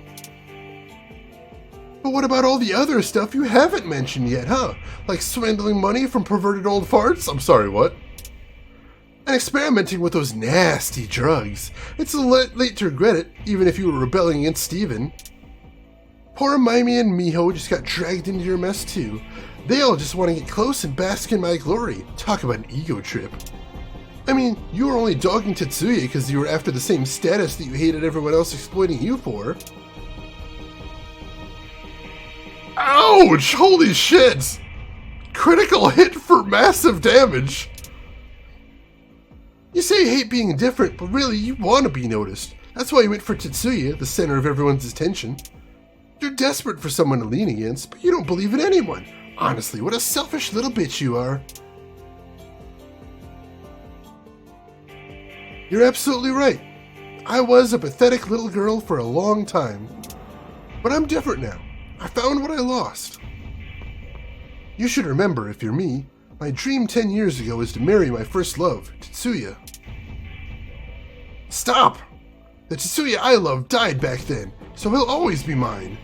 But what about all the other stuff you haven't mentioned yet, huh? Like swindling money from perverted old farts? I'm sorry, what? And experimenting with those nasty drugs. It's a late to regret it, even if you were rebelling against Steven. Poor Mimi and Miho just got dragged into your mess too. They all just want to get close and bask in my glory. Talk about an ego trip. I mean, you were only dogging Tetsuya because you were after the same status that you hated everyone else exploiting you for. Ouch! Holy shit! Critical hit for massive damage. You say you hate being different, but really you want to be noticed. That's why you went for Tetsuya, the center of everyone's attention. You're desperate for someone to lean against, but you don't believe in anyone. Honestly, what a selfish little bitch you are. You're absolutely right. I was a pathetic little girl for a long time. But I'm different now. I found what I lost. You should remember, if you're me, my dream 10 years ago was to marry my first love, Tetsuya. Stop! The Tetsuya I loved died back then, so he'll always be mine.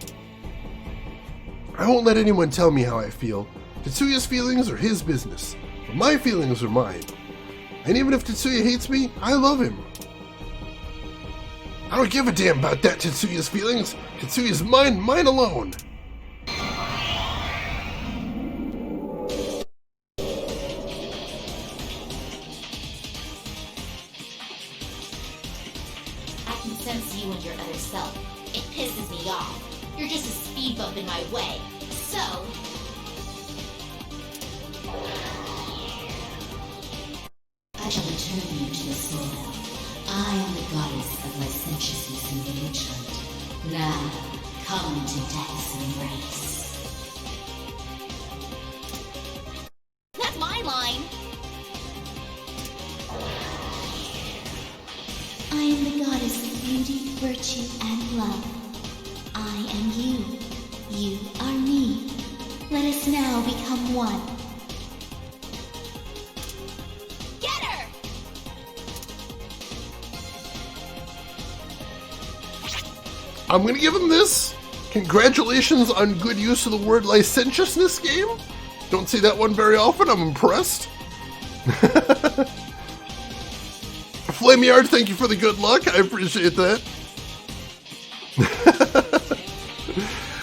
I won't let anyone tell me how I feel. Tetsuya's feelings are his business, but my feelings are mine. And even if Tetsuya hates me, I love him. I don't give a damn about that Tetsuya's feelings. Tetsuya's mine, mine alone. I can sense you and your other self. It pisses me off. You're just a speed bump in my way. So... I shall return you to the soil. I am the goddess of licentiousness and bewitchment. Now, come to death's embrace. That's my line! I am the goddess of beauty, virtue, and love. I am you. You are me. Let us now become one. Get her! I'm gonna give him this. Congratulations on good use of the word licentiousness, game. Don't see that one very often. I'm impressed. Flameyard, thank you for the good luck. I appreciate that.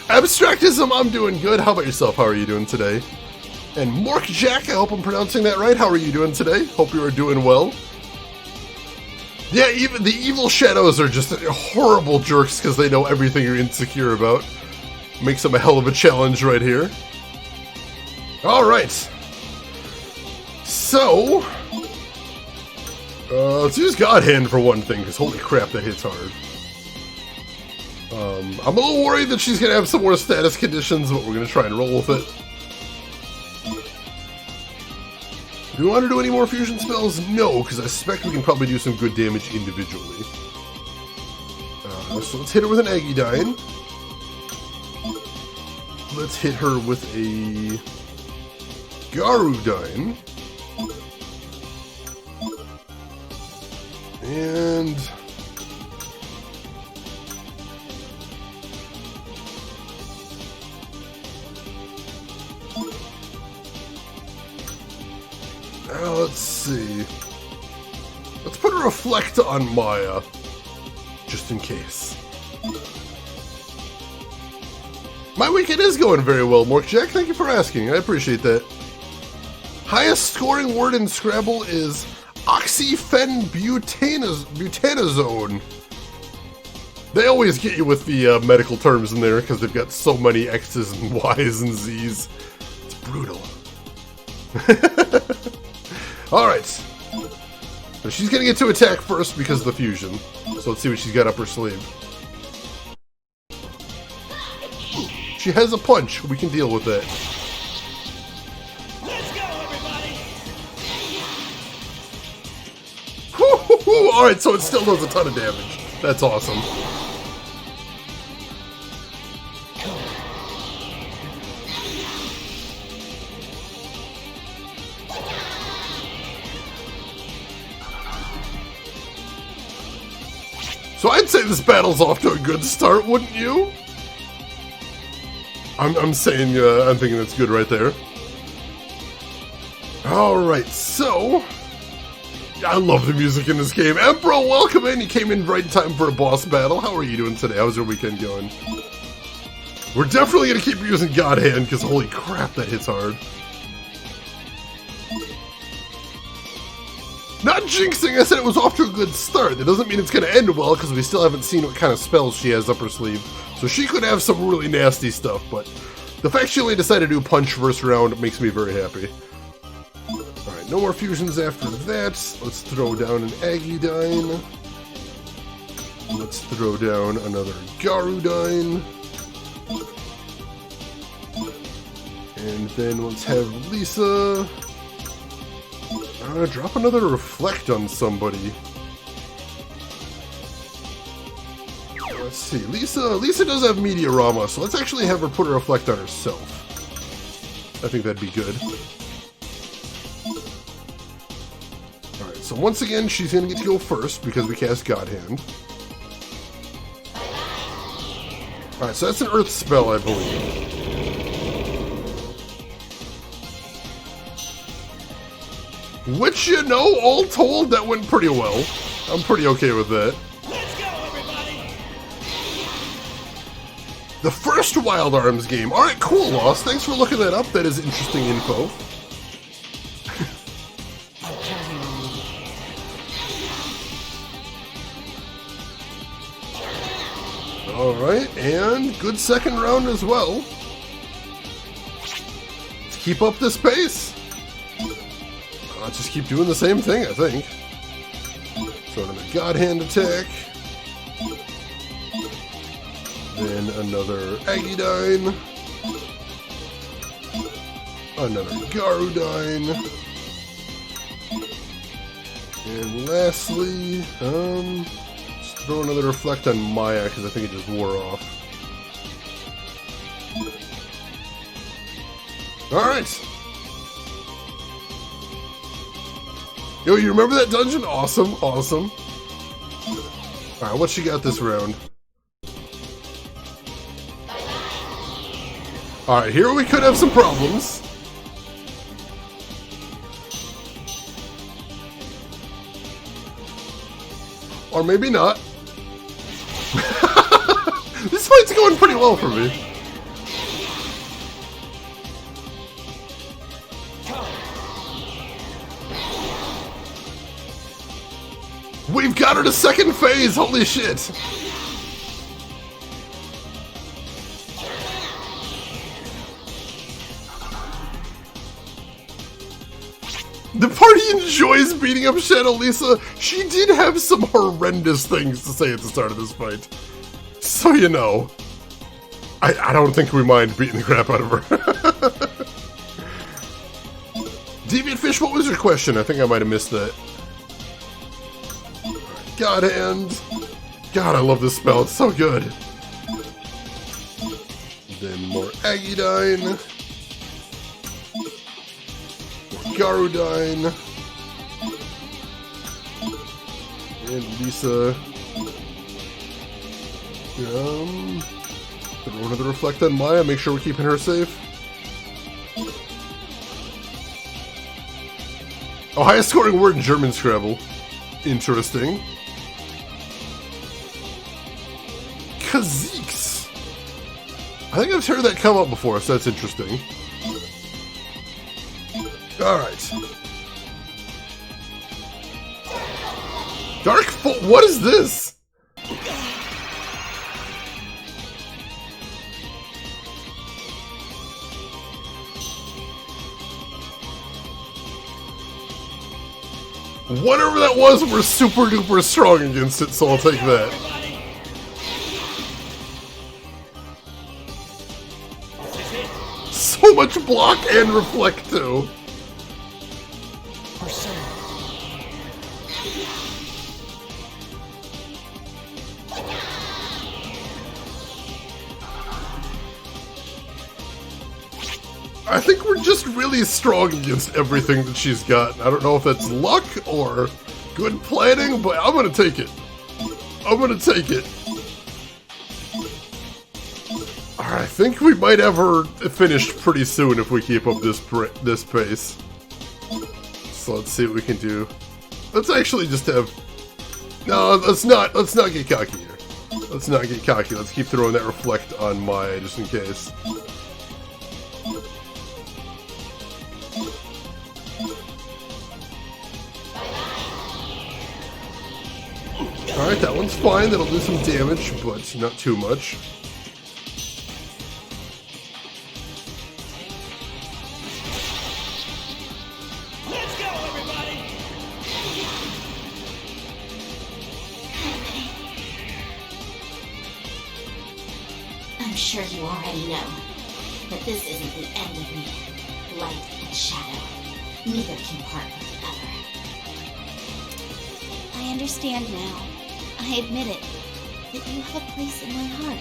Abstractism, I'm doing good. How about yourself? How are you doing today? And Mork Jack, I hope I'm pronouncing that right. How are you doing today? Hope you are doing well. Yeah, even the evil shadows are just horrible jerks because they know everything you're insecure about. Makes them a hell of a challenge right here. Alright. So, let's use God Hand for one thing, because holy crap, that hits hard. I'm a little worried that she's going to have some more status conditions, but we're going to try and roll with it. Do we want to do any more fusion spells? No, because I suspect we can probably do some good damage individually. So let's hit her with an Aegidyne. Let's hit her with a Garudyne. And let's see. Let's put a Reflect on Maya, just in case. My weekend is going very well, Mork Jack. Thank you for asking. I appreciate that. Highest scoring word in Scrabble is oxyphenbutanazone. They always get you with the medical terms in there because they've got so many X's and Y's and Z's. It's brutal. Alright. So she's going to get to attack first because of the fusion. So let's see what she's got up her sleeve. She has a punch. We can deal with that. Let's go, everybody! Alright, so it still does a ton of damage. That's awesome. So I'd say this battle's off to a good start, wouldn't you? I'm saying, I'm thinking that's good right there. Alright, so... I love the music in this game. Emperor, welcome in! You came in right in time for a boss battle. How are you doing today? How's your weekend going? We're definitely gonna keep using God Hand, because holy crap, that hits hard. Not jinxing, I said it was off to a good start. That doesn't mean it's gonna end well, because we still haven't seen what kind of spells she has up her sleeve. So she could have some really nasty stuff, but the fact she only decided to do punch first round makes me very happy. Alright, no more fusions after that. Let's throw down an Aegidyne. Let's throw down another Garudyne. And then let's have Lisa drop another Reflect on somebody. Let's see, Lisa does have Meteorama, so let's actually have her put a Reflect on herself. I think that'd be good. Alright, so once again, she's gonna get to go first because we cast God Hand. Alright, so that's an Earth spell, I believe. Which, you know, all told, that went pretty well. I'm pretty okay with that. Let's go, everybody! The first Wild Arms game. Alright, cool, Lost. Thanks for looking that up. That is interesting info. Alright, and good second round as well. Let's keep up this pace. Let's just keep doing the same thing, I think. So another God Hand attack. Then another Aegidyne. Another Garudyne. And lastly, just throw another Reflect on Maya, because I think it just wore off. Alright! Yo, you remember that dungeon? Awesome, awesome. Alright, what she got this round? Alright, here we could have some problems. Or maybe not. This fight's going pretty well for me. got her to second phase, holy shit! The party enjoys beating up Shadow Lisa. She did have some horrendous things to say at the start of this fight. So you know. I don't think we mind beating the crap out of her. Deviant Fish, what was your question? I think I might have missed that. God Hand. God, I love this spell. It's so good. Then more Aggiedyne. More Garudyne. And Lisa. Throw another Reflect on Maya, make sure we're keeping her safe. Oh, highest scoring word in German Scrabble. Interesting. Kazeeks. I think I've heard that come up before, so that's interesting. Alright. Dark what is this? Whatever that was, we're super duper strong against it, so I'll take that. So much block and reflect too. I think we're just really strong against everything that she's got. I don't know if that's luck or good planning, but I'm gonna take it. I'm gonna take it. I think we might have her finished pretty soon if we keep up this pace. So let's see what we can do. Let's actually just have... No, let's not get cocky here. Let's not get cocky. Let's keep throwing that Reflect on Maya just in case. Alright, that one's fine. That'll do some damage, but not too much. Let's go, everybody! I'm sure you already know that this isn't the end of me. Light and shadow, neither can part with the other. I understand now. I admit it, that you have a place in my heart.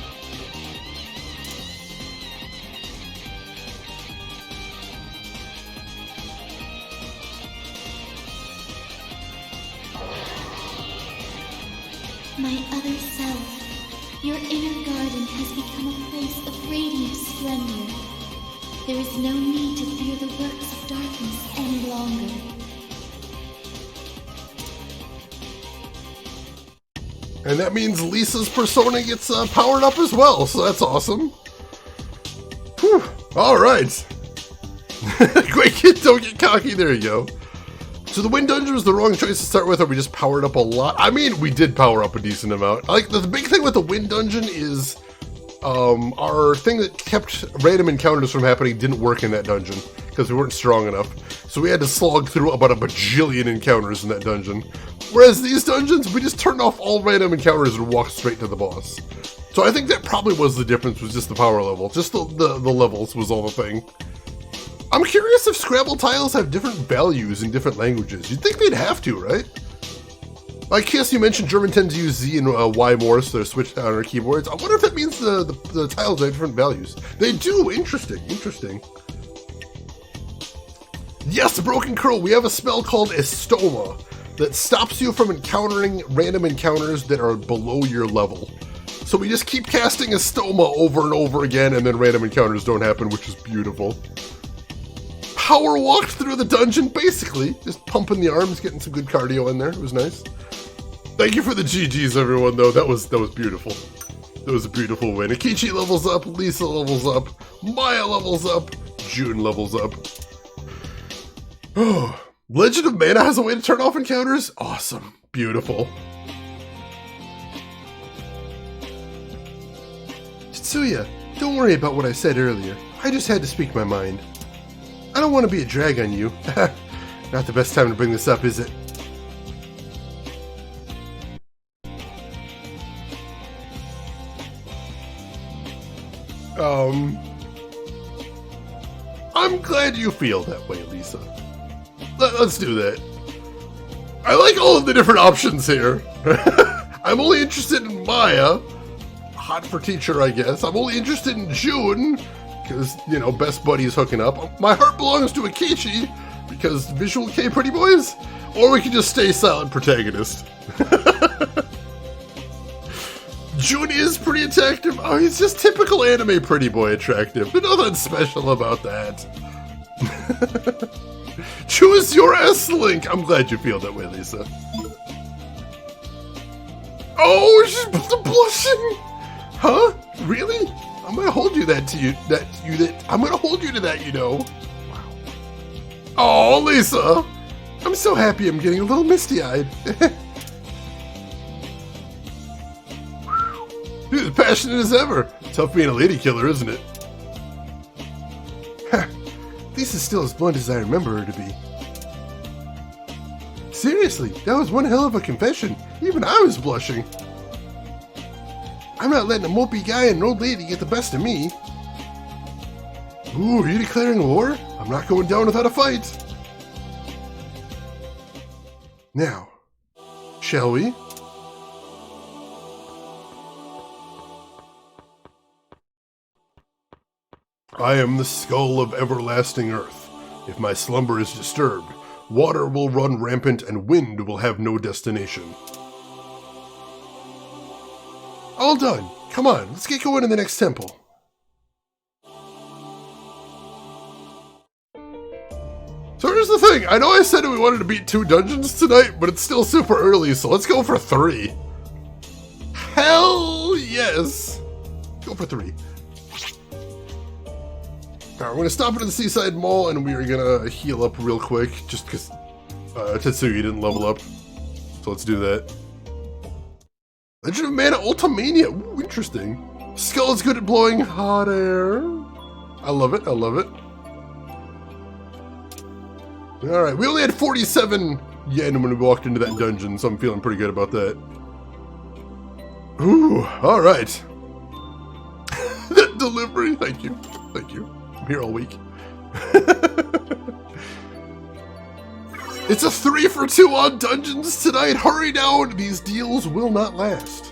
My other self, your inner garden has become a place of radiant splendor. There is no need to fear the works of darkness any longer. And that means Lisa's persona gets powered up as well, so that's awesome. Whew. Alright. Great kid, don't get cocky, there you go. So the Wind Dungeon was the wrong choice to start with, or we just powered up a lot? I mean, we did power up a decent amount. Like, the big thing with the Wind Dungeon is our thing that kept random encounters from happening didn't work in that dungeon, because we weren't strong enough. So we had to slog through about a bajillion encounters in that dungeon. Whereas these dungeons, we just turned off all random encounters and walked straight to the boss. So I think that probably was the difference, was just the power level. Just the levels was all the thing. I'm curious if Scrabble tiles have different values in different languages. You'd think they'd have to, right? I guess you mentioned German tends to use Z and Y more, so they're switched on our keyboards. I wonder if that means the tiles have different values. They do! Interesting, interesting. Yes, Broken Crow, we have a spell called Estoma that stops you from encountering random encounters that are below your level. So we just keep casting Estoma over and over again, and then random encounters don't happen, which is beautiful. Power walked through the dungeon, basically. Just pumping the arms, getting some good cardio in there. It was nice. Thank you for the GGs, everyone, though. That was beautiful. That was a beautiful win. Akichi levels up, Lisa levels up, Maya levels up, June levels up. Oh, Legend of Mana has a way to turn off encounters? Awesome. Beautiful. Tetsuya, don't worry about what I said earlier. I just had to speak my mind. I don't want to be a drag on you. Not the best time to bring this up, is it? I'm glad you feel that way, Lisa. Let's do that. I like all of the different options here. I'm only interested in Maya. Hot for teacher, I guess. I'm only interested in June, because, you know, best buddies hooking up. My heart belongs to Akechi, because visual K pretty boys. Or we can just stay silent protagonist. June is pretty attractive. Oh, he's just typical anime pretty boy attractive. There's nothing special about that. Choose your S-Link. I'm glad you feel that way, Lisa. Oh, she's blushing. Huh? Really? I'm gonna hold you that to you. I'm gonna hold you to that, you know. Wow. Oh, Lisa. I'm so happy I'm getting a little misty-eyed. You're as passionate as ever. Tough being a lady killer, isn't it? Lisa's still as blunt as I remember her to be. Seriously, that was one hell of a confession. Even I was blushing. I'm not letting a mopey guy and an old lady get the best of me. Ooh, are you declaring war? I'm not going down without a fight. Now, shall we? I am the skull of everlasting earth. If my slumber is disturbed, water will run rampant and wind will have no destination. All done. Come on, let's get going in the next temple. So here's the thing. I know I said we wanted to beat 2 dungeons tonight, but it's still super early, so let's go for 3. Hell yes. Go for 3. Alright, we're going to stop at the Seaside Mall, and we are going to heal up real quick, just because Tetsuya didn't level up. So let's do that. Legend of Mana Ultimania. Ooh, interesting. Skull is good at blowing hot air. I love it, I love it. Alright, we only had 47 yen when we walked into that dungeon, so I'm feeling pretty good about that. Ooh, alright. That delivery, thank you, thank you. I'm here all week. It's a 3 for 2 on dungeons tonight. Hurry down, these deals will not last.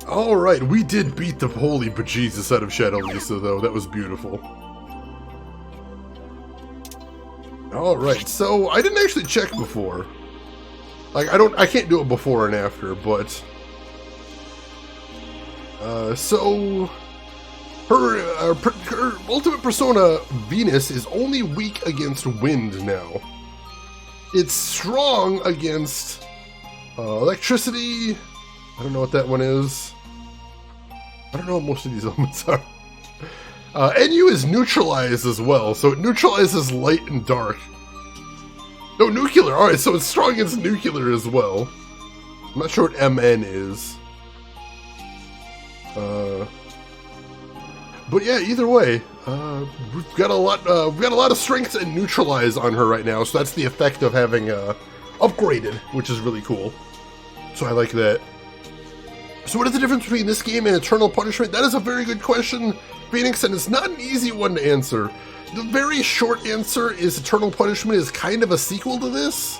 Alright, we did beat the holy bejesus out of Shadow Lisa, though. That was beautiful. Alright, so I didn't actually check before. Like, I can't do it before and after, but... so... Her ultimate persona, Venus, is only weak against wind now. It's strong against electricity. I don't know what that one is. I don't know what most of these elements are. NU is neutralized as well, so it neutralizes light and dark. No, nuclear. Alright, so it's strong against nuclear as well. I'm not sure what MN is. But yeah, either way, we've got a lot of strength and neutralize on her right now, so that's the effect of having upgraded, which is really cool. So I like that. So what is the difference between this game and Eternal Punishment? That is a very good question, Phoenix, and it's not an easy one to answer. The very short answer is Eternal Punishment is kind of a sequel to this.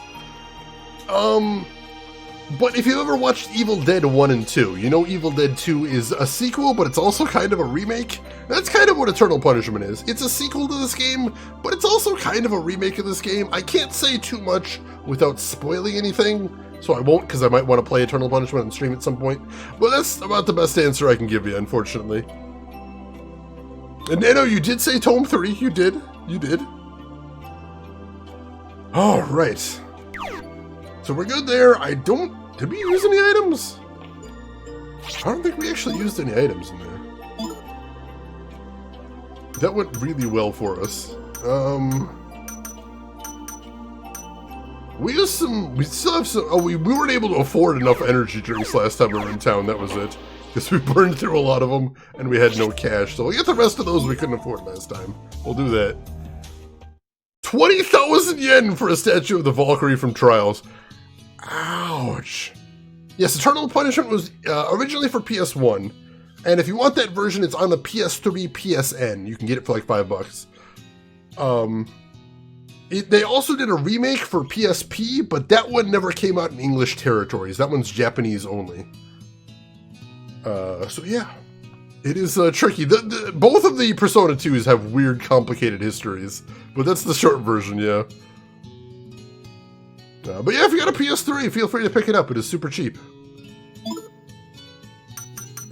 But if you've ever watched Evil Dead 1 and 2, you know Evil Dead 2 is a sequel, but it's also kind of a remake. That's kind of what Eternal Punishment is. It's a sequel to this game, but it's also kind of a remake of this game. I can't say too much without spoiling anything, so I won't, because I might want to play Eternal Punishment and stream at some point. But that's about the best answer I can give you, unfortunately. And Nano, you did say Tome 3. You did. You did. Alright. So we're good there. Did we use any items? I don't think we actually used any items in there. That went really well for us. We still have some, we weren't able to afford enough energy drinks last time we were in town, that was it. because we burned through a lot of them and we had no cash. So we'll get the rest of those we couldn't afford last time. We'll do that. 20,000 yen for a statue of the Valkyrie from Trials. Ouch. Yes, Eternal Punishment was originally for PS1. And if you want that version, it's on the PS3 PSN. You can get it for like $5. They also did a remake for PSP, but that one never came out in English territories. That one's Japanese only. So yeah, it is tricky. Both of the Persona 2s have weird, complicated histories, but that's the short version, yeah. But yeah, if you got a PS3, feel free to pick it up. It is super cheap.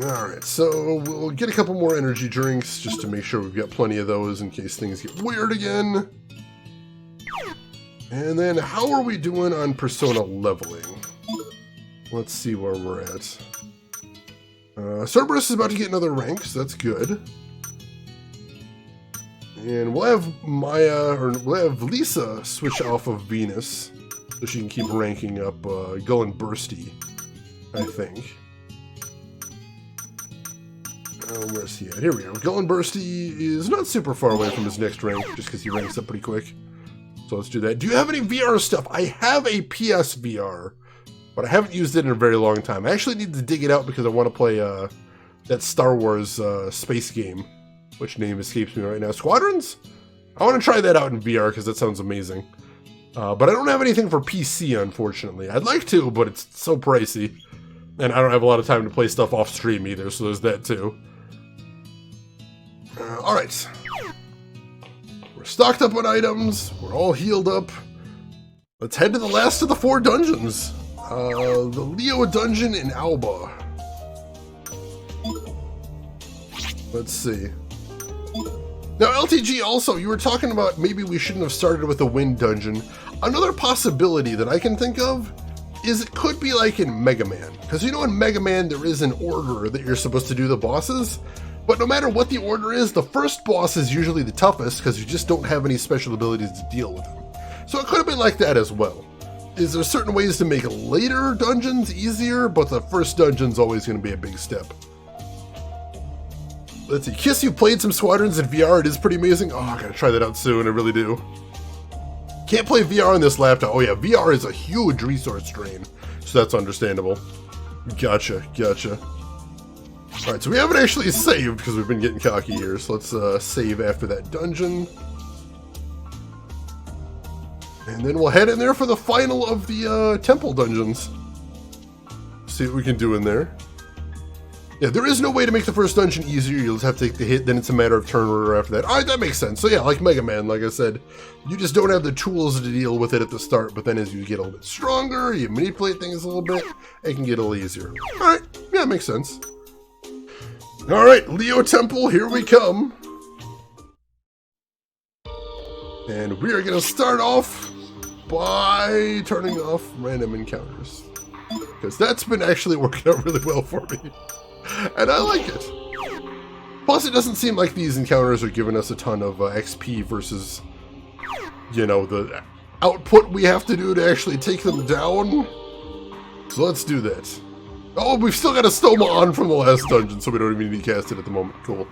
Alright, so we'll get a couple more energy drinks just to make sure we've got plenty of those in case things get weird again. And then how are we doing on Persona leveling? Let's see where we're at. Cerberus is about to get another rank, so that's good. And we'll have we'll have Lisa switch off of Venus so she can keep ranking up Gull and Bursty, I think. Where's he at? Here we go. Gull and Bursty is not super far away from his next rank, just because he ranks up pretty quick. So let's do that. Do you have any VR stuff? I have a PS VR, but I haven't used it in a very long time. I actually need to dig it out because I want to play that Star Wars space game, which name escapes me right now. Squadrons? I want to try that out in VR because that sounds amazing. But I don't have anything for PC, unfortunately. I'd like to, but it's so pricey. And I don't have a lot of time to play stuff off stream either, so there's that too. Alright. We're stocked up on items. We're all healed up. Let's head to the last of the 4 dungeons. The Leo dungeon in Alba. Let's see. Now, LTG, also, you were talking about maybe we shouldn't have started with the Wind dungeon. Another possibility that I can think of is it could be like in Mega Man. Because you know in Mega Man there is an order that you're supposed to do the bosses, but no matter what the order is, the first boss is usually the toughest because you just don't have any special abilities to deal with them. So it could have been like that as well. Is there certain ways to make later dungeons easier, but the first dungeon's always going to be a big step. Let's see, Kiss, you played some Squadrons in VR, it is pretty amazing. Oh, I gotta try that out soon, I really do. Can't play VR on this laptop. Oh yeah, VR is a huge resource drain, so that's understandable. Gotcha. Alright, so we haven't actually saved because we've been getting cocky here, so let's save after that dungeon. And then we'll head in there for the final of the temple dungeons. See what we can do in there. Yeah, there is no way to make the first dungeon easier. You'll just have to take the hit, then it's a matter of turn order after that. Alright, that makes sense. So yeah, like Mega Man, like I said, you just don't have the tools to deal with it at the start, but then as you get a little bit stronger, you manipulate things a little bit, it can get a little easier. Alright, yeah, it makes sense. Alright, Leo Temple, here we come. And we are going to start off by turning off random encounters. Because that's been actually working out really well for me. And I like it. Plus, it doesn't seem like these encounters are giving us a ton of XP versus, you know, the output we have to do to actually take them down. So let's do that. Oh, we've still got a Stoma on from the last dungeon, so we don't even need to cast it at the moment. Cool.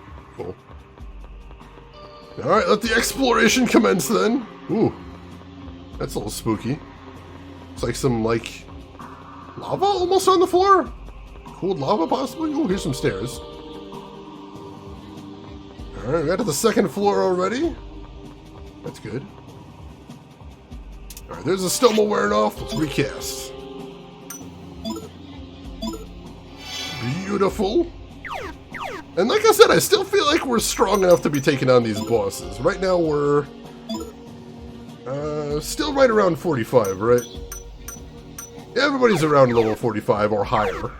Alright, let the exploration commence then. Ooh. That's a little spooky. It's like some, like, lava almost on the floor? Cooled lava, possibly? Oh, here's some stairs. Alright, we got to the second floor already. That's good. Alright, there's a Stoma wearing off. Let's recast. Beautiful. And like I said, I still feel like we're strong enough to be taking on these bosses. Right now we're still right around 45, right? Everybody's around level 45 or higher.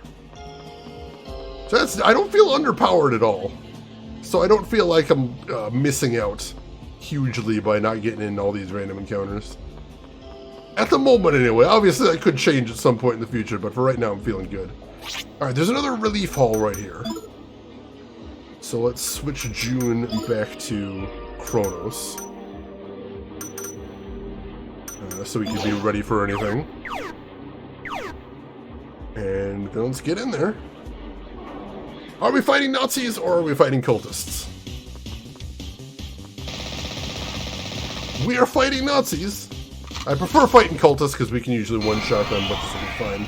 So I don't feel underpowered at all. So I don't feel like I'm missing out hugely by not getting in all these random encounters. At the moment anyway. Obviously that could change at some point in the future, but for right now I'm feeling good. Alright, there's another relief hall right here. So let's switch June back to Kronos. So we can be ready for anything. And then let's get in there. Are we fighting Nazis or are we fighting cultists? We are fighting Nazis. I prefer fighting cultists because we can usually one-shot them, but this will be fine.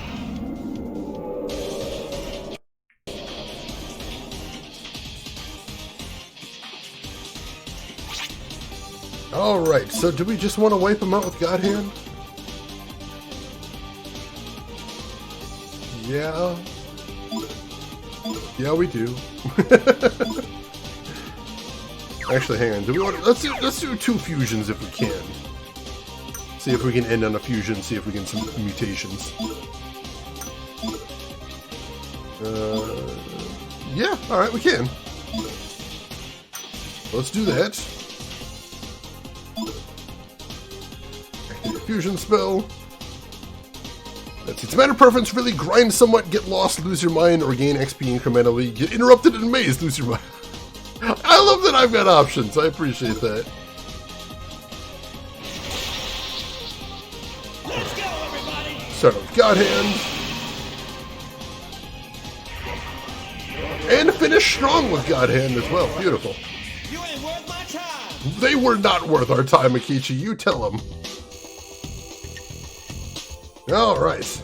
Alright, so do we just want to wipe them out with God Hand? Yeah. Yeah, we do. Actually, hang on. Do we want to, let's do 2 fusions if we can. See if we can end on a fusion. See if we can some mutations. Yeah. All right, we can. Let's do that. Activate fusion spell. That's its matter preference. Really grind somewhat, get lost, lose your mind, or gain XP incrementally. Get interrupted and amazed, lose your mind. I love that I've got options. I appreciate that. Let's go, everybody! Start with God Hand. And finish strong with God Hand as well. Beautiful. You ain't worth my time! They were not worth our time, Akichi. You tell them. Alright.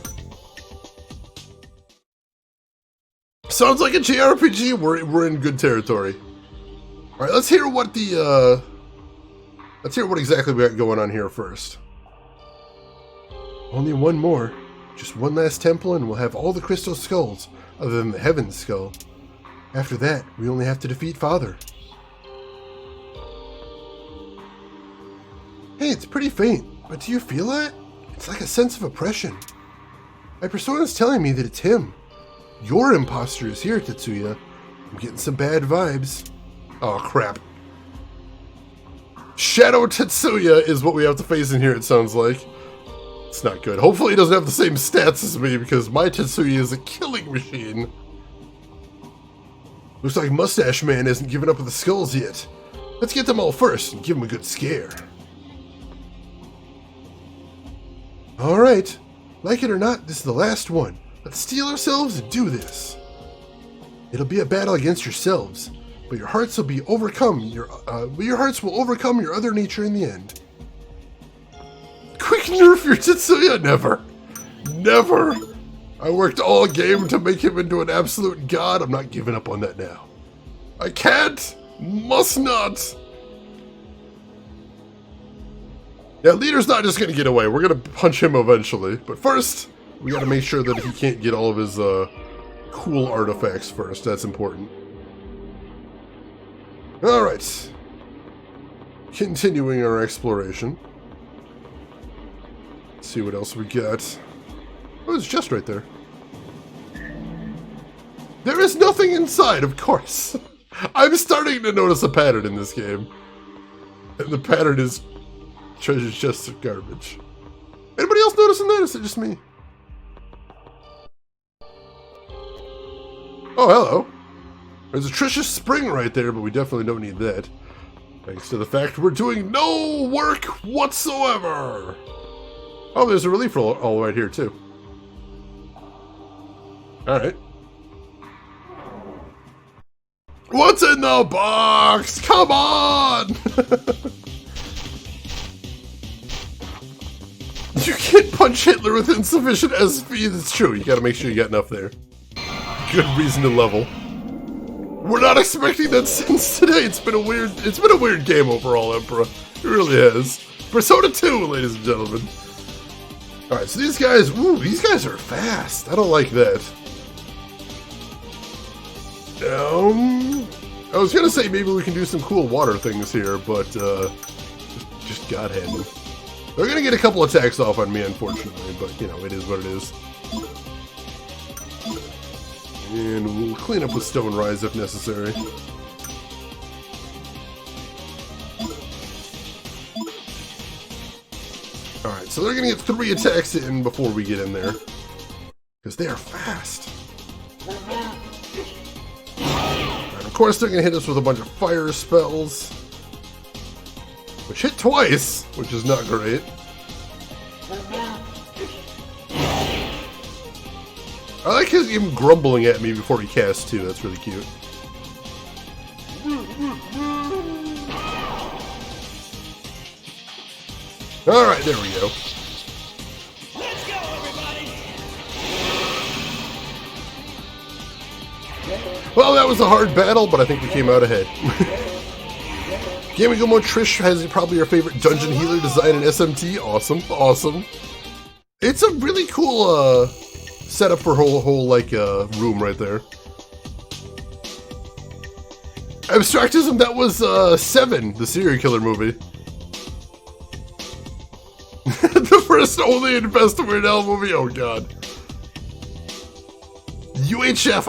Sounds like a JRPG. We're in good territory. Alright, let's hear what the, let's hear what exactly we got going on here first. Only one more. Just one last temple and we'll have all the crystal skulls, other than the Heaven Skull. After that, we only have to defeat Father. Hey, it's pretty faint, but do you feel that? It's like a sense of oppression. My persona's telling me that it's him. Your imposter is here, Tetsuya. I'm getting some bad vibes. Oh, crap. Shadow Tetsuya is what we have to face in here, it sounds like. It's not good. Hopefully he doesn't have the same stats as me, because my Tetsuya is a killing machine. Looks like Mustache Man hasn't given up with the skulls yet. Let's get them all first and give him a good scare. Alright. Like it or not, this is the last one. Let's steel ourselves and do this. It'll be a battle against yourselves, but your hearts will be overcome. Your hearts will overcome your other nature in the end. Quick nerf your Tetsuya! Never. Never. I worked all game to make him into an absolute god. I'm not giving up on that now. I can't. Must not. Yeah, leader's not just gonna get away. We're gonna punch him eventually. But first, we gotta make sure that he can't get all of his cool artifacts first. That's important. Alright. Continuing our exploration. Let's see what else we got. Oh, it's just right there. There is nothing inside, of course. I'm starting to notice a pattern in this game. And the pattern is treasure chests of garbage. Anybody else noticing that? Is it just me? Oh, hello. There's a treasure spring right there, but we definitely don't need that. Thanks to the fact we're doing no work whatsoever. Oh, there's a relief roll all right here, too. Alright. What's in the box? Come on! You can't punch Hitler with insufficient SP. That's true. You gotta make sure you got enough there. Good reason to level. We're not expecting that since today. It's been a weird game overall, Emperor. It really has. Persona 2, ladies and gentlemen. Alright, so these guys are fast. I don't like that. I was gonna say maybe we can do some cool water things here, but just God-handed. They're gonna get a couple attacks off on me, unfortunately, but you know, it is what it is. And we'll clean up with Stone Rise if necessary. Alright, so they're gonna get 3 attacks in before we get in there. Because they are fast. And of course they're gonna hit us with a bunch of fire spells. Which hit twice, which is not great. I like him grumbling at me before he casts too. That's really cute. Alright, there we go. Let's go, everybody! Well, that was a hard battle, but I think we came out ahead. Gaming Gomo Trish has probably her favorite dungeon healer design in SMT. Awesome, awesome. It's a really cool setup for whole like room right there. Abstractism, that was 7, the serial killer movie. The first, only, and best Weird Al movie. Oh god. UHF.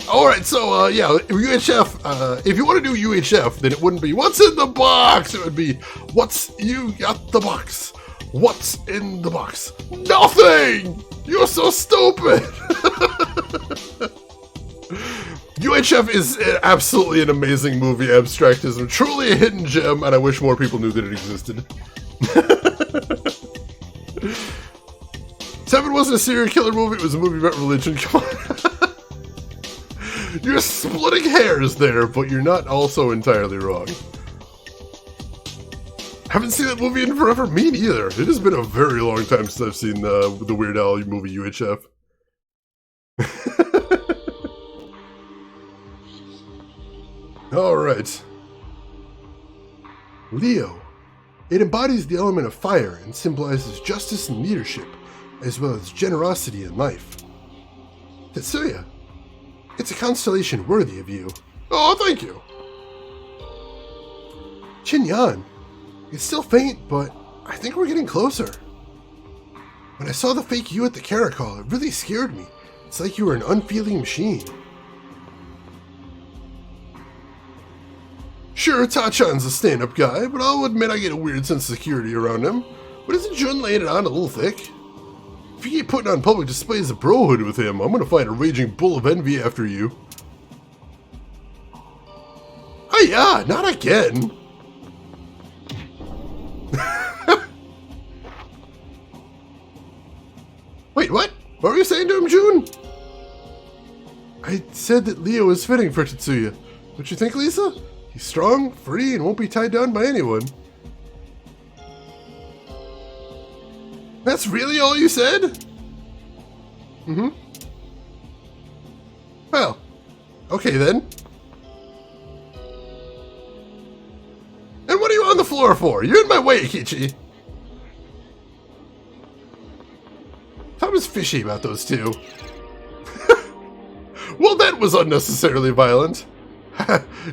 All right. So yeah, UHF. If you want to do UHF, then it wouldn't be "What's in the box." It would be "What's you got the box? What's in the box? Nothing. You're so stupid." UHF is absolutely an amazing movie. Abstractism, truly a hidden gem, and I wish more people knew that it existed. 7 wasn't a serial killer movie, it was a movie about religion. Come on. You're splitting hairs there, but you're not also entirely wrong. Haven't seen that movie in forever. Me neither. It has been a very long time since I've seen the Weird Al movie UHF. Alright. Leo. It embodies the element of fire and symbolizes justice and leadership, as well as generosity in life. Tetsuya. It's a constellation worthy of you. Oh, thank you. Chinyan. It's still faint, but I think we're getting closer. When I saw the fake you at the caracol, it really scared me. It's like you were an unfeeling machine. Sure, Tachan's a stand-up guy, but I'll admit I get a weird sense of security around him. But isn't Jun laying it on a little thick? If you keep putting on public displays of brohood with him, I'm gonna find a raging bull of envy after you. Oh yeah, not again! Wait, what? What were you saying to him, Jun? I said that Leo is fitting for Tetsuya. Don't you think, Lisa? He's strong, free, and won't be tied down by anyone. That's really all you said? Mm-hmm. Well, okay then. And what are you on the floor for? You're in my way, Kichi. I was fishy about those two. Well, that was unnecessarily violent.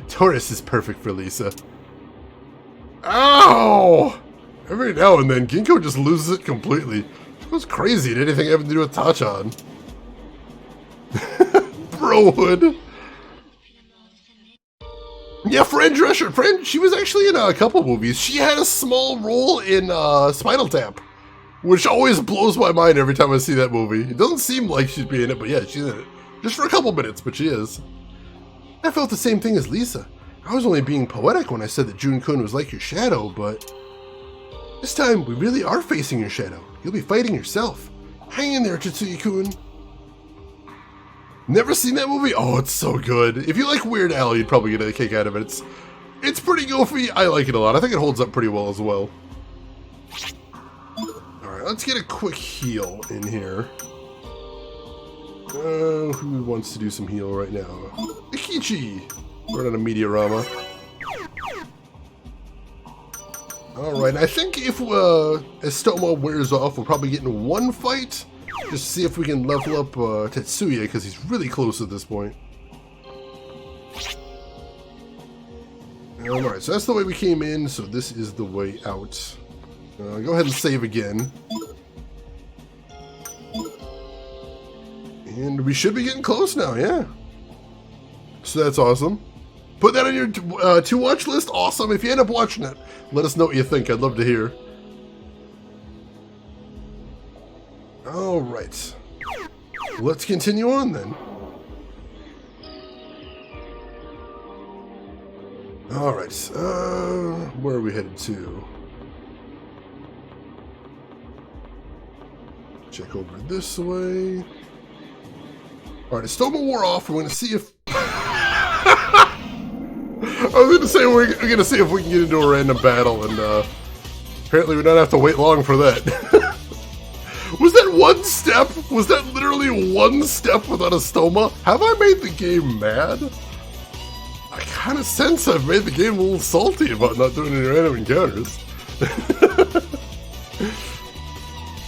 Taurus is perfect for Lisa. Ow! Every now and then, Ginkgo just loses it completely. She goes crazy at anything having to do with Tachan. Brohood. Yeah, Fran Drescher. Fran, she was actually in a couple movies. She had a small role in Spinal Tap, which always blows my mind every time I see that movie. It doesn't seem like she'd be in it, but yeah, she's in it. Just for a couple minutes, but she is. I felt the same thing as Lisa. I was only being poetic when I said that Jun-kun was like your shadow, but this time we really are facing your shadow. You'll be fighting yourself. Hang in there, Tetsuya-kun. Never seen that movie? Oh, it's so good. If you like Weird Al, you'd probably get a kick out of it. It's pretty goofy. I like it a lot. I think it holds up pretty well as well. Alright, let's get a quick heal in here. Who wants to do some heal right now? Ikichi! We're on a Meteorama. Alright, I think if Estoma wears off, we'll probably get in one fight. Just to see if we can level up Tetsuya, because he's really close at this point. Alright, so that's the way we came in, so this is the way out. Go ahead and save again. And we should be getting close now, yeah. So that's awesome. Put that on your to-watch list. Awesome. If you end up watching it, let us know what you think. I'd love to hear. All right. Let's continue on then. All right. Where are we headed to? Check over this way. Alright, Stoma wore off. We're going to see if... I was going to say we're going to see if we can get into a random battle, and apparently we don't have to wait long for that. Was that one step? Was that literally one step without a Stoma? Have I made the game mad? I kind of sense I've made the game a little salty about not doing any random encounters.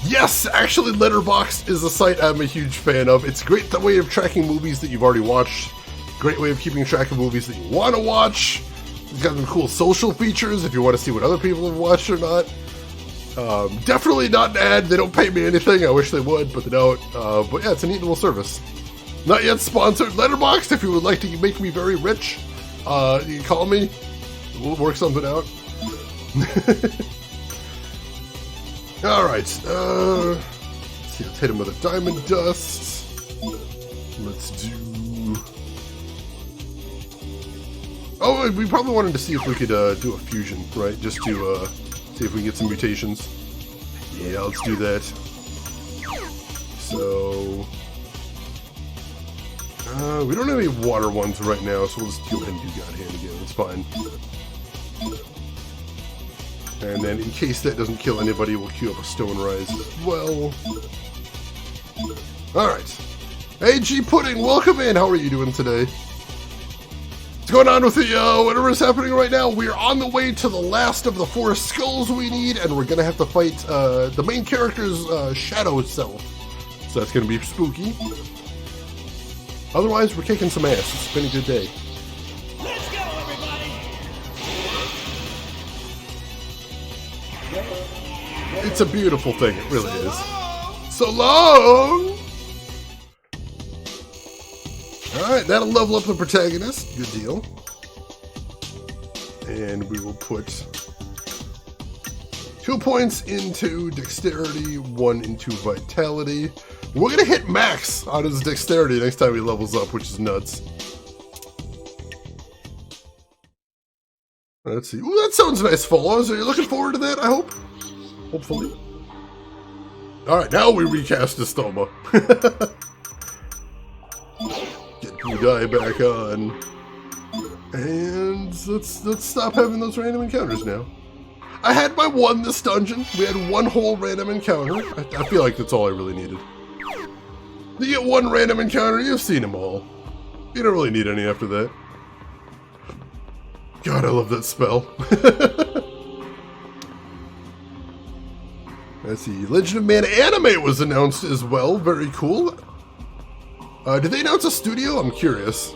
Yes, actually Letterboxd is a site I'm a huge fan of. It's a great way of tracking movies that you've already watched. Great way of keeping track of movies that you want to watch. It's got some cool social features if you want to see what other people have watched or not. Definitely not an ad. They don't pay me anything. I wish they would, but they don't. But yeah, it's a neat little service. Not yet sponsored. Letterboxd, if you would like to make me very rich, you can call me. We'll work something out. Alright, let's see, let's hit him with a diamond dust. Let's do... Oh, we probably wanted to see if we could do a fusion, right? Just to see if we can get some mutations. Yeah, let's do that. So... we don't have any water ones right now, so we'll just go ahead and do God Hand again, it's fine. And then, in case that doesn't kill anybody, we'll queue up a Stone Rise as well. Alright. Hey, G Pudding, welcome in! How are you doing today? What's going on with the, whatever is happening right now? We're on the way to the last of the 4 skulls we need, and we're gonna have to fight, the main character's, shadow self. So that's gonna be spooky. Otherwise, we're kicking some ass. It's been a good day. Let's go, everybody! It's a beautiful thing, it really is. So long! Alright, that'll level up the protagonist. Good deal. And we will put 2 points into dexterity, 1 into vitality. We're gonna hit max on his dexterity next time he levels up, which is nuts. Let's see. Ooh, that sounds nice, follows. Are you looking forward to that, I hope? Hopefully. Alright, now we recast the Stoma. Get Budai back on. And let's stop having those random encounters now. I had my one this dungeon. We had 1 whole random encounter. I feel like that's all I really needed. You get 1 random encounter, you've seen them all. You don't really need any after that. God, I love that spell. Let's see, Legend of Mana anime was announced as well. Very cool. Did they announce a studio? I'm curious.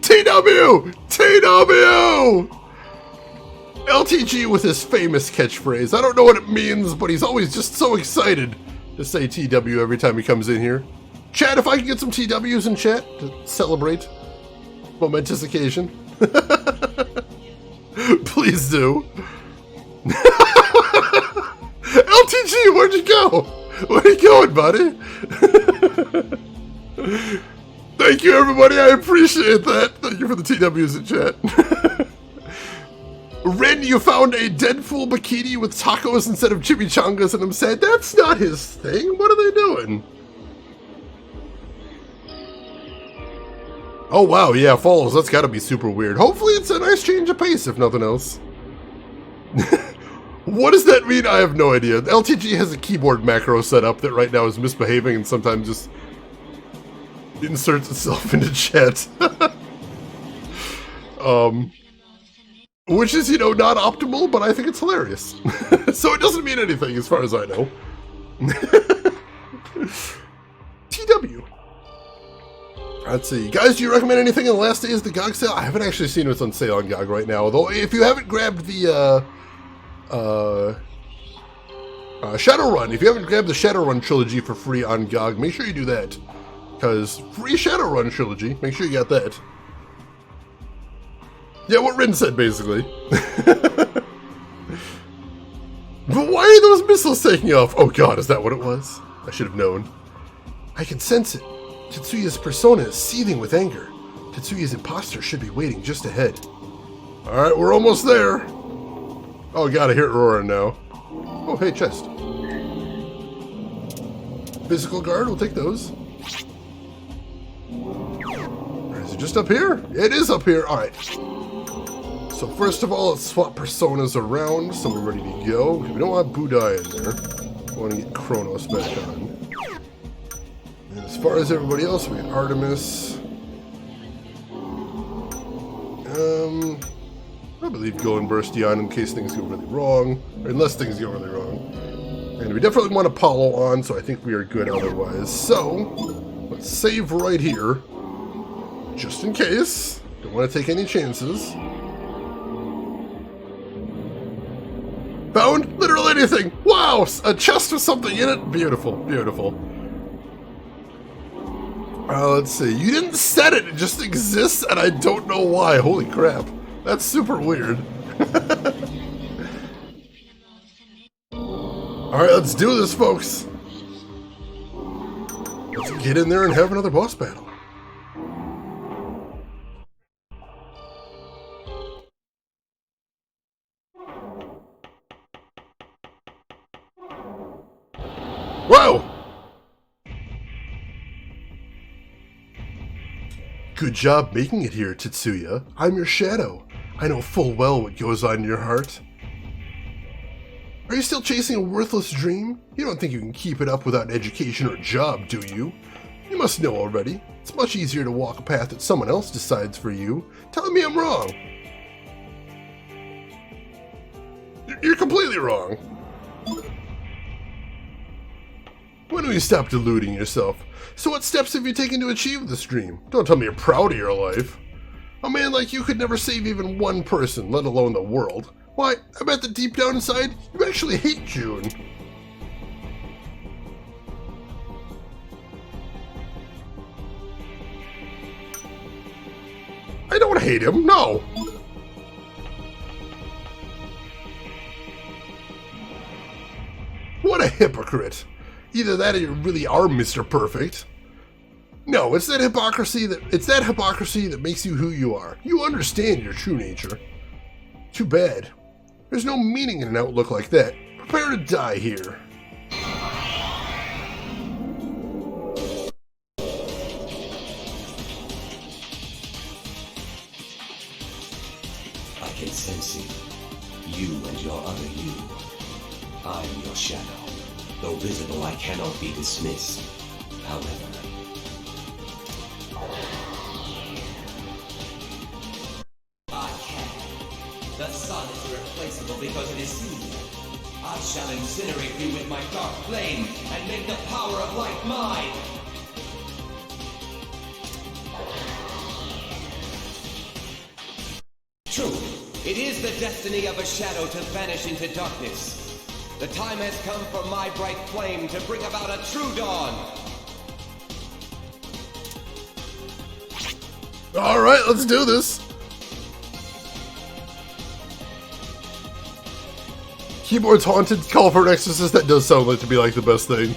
TW! TW! LTG with his famous catchphrase. I don't know what it means, but he's always just so excited to say TW every time he comes in here. Chat, if I can get some TWs in chat to celebrate momentous occasion. Please do. LTG, where'd you go? Where are you going, buddy? Thank you, everybody. I appreciate that. Thank you for the TWs in chat. Ren, you found a Deadpool bikini with tacos instead of chimichangas, and I'm saying that's not his thing. What are they doing? Oh wow, yeah, follows. That's got to be super weird. Hopefully, it's a nice change of pace, if nothing else. What does that mean? I have no idea. LTG has a keyboard macro set up that right now is misbehaving and sometimes just inserts itself into chat. Which is, you know, not optimal, but I think it's hilarious. So it doesn't mean anything as far as I know. TW. Let's see. Guys, do you recommend anything in the last days of the GOG sale? I haven't actually seen what's on sale on GOG right now, although if you haven't grabbed the, Shadowrun, if you haven't grabbed the Shadowrun trilogy for free on GOG, make sure you do that. Because free Shadowrun trilogy, make sure you got that. Yeah, what Rin said, basically. But why are those missiles taking off? Oh god, is that what it was? I should have known. I can sense it. Tetsuya's persona is seething with anger. Tetsuya's imposter should be waiting just ahead. Alright, we're almost there. Oh god, I hear it roaring now. Oh, hey, chest. Physical guard, we'll take those. Or is it just up here? It is up here. Alright. So first of all, let's swap personas around so we're ready to go. We don't want Budai in there. We want to get Kronos back on. And as far as everybody else, we got Artemis. Probably leave Go and Bursty on in case things go really wrong. Or unless things go really wrong. And we definitely want Apollo on, so I think we are good otherwise. So, let's save right here. Just in case. Don't want to take any chances. Found literally anything. Wow, a chest with something in it. Beautiful, beautiful. Let's see. You didn't set it. It just exists, and I don't know why. Holy crap. That's super weird. Alright, let's do this, folks. Let's get in there and have another boss battle. Whoa! Good job making it here, Tetsuya. I'm your shadow. I know full well what goes on in your heart. Are you still chasing a worthless dream? You don't think you can keep it up without an education or a job, do you? You must know already. It's much easier to walk a path that someone else decides for you. Telling me I'm wrong. You're completely wrong. When do you stop deluding yourself? So what steps have you taken to achieve this dream? Don't tell me you're proud of your life. A man like you could never save even one person, let alone the world. Why, I bet that deep down inside, you actually hate June. I don't hate him, no. What a hypocrite. Either that or you really are Mr. Perfect. No, it's that hypocrisy that makes you who you are. You understand your true nature. Too bad. There's no meaning in an outlook like that. Prepare to die here. I can sense it. You and your other you. I am your shadow. Though visible, I cannot be dismissed. However, I can. The sun is irreplaceable because it is seen. I shall incinerate you with my dark flame and make the power of light mine. True, it is the destiny of a shadow to vanish into darkness. The time has come for my bright flame to bring about a true dawn. All right, let's do this. Keyboard's haunted. Call for an exorcist. That does sound like to be like the best thing.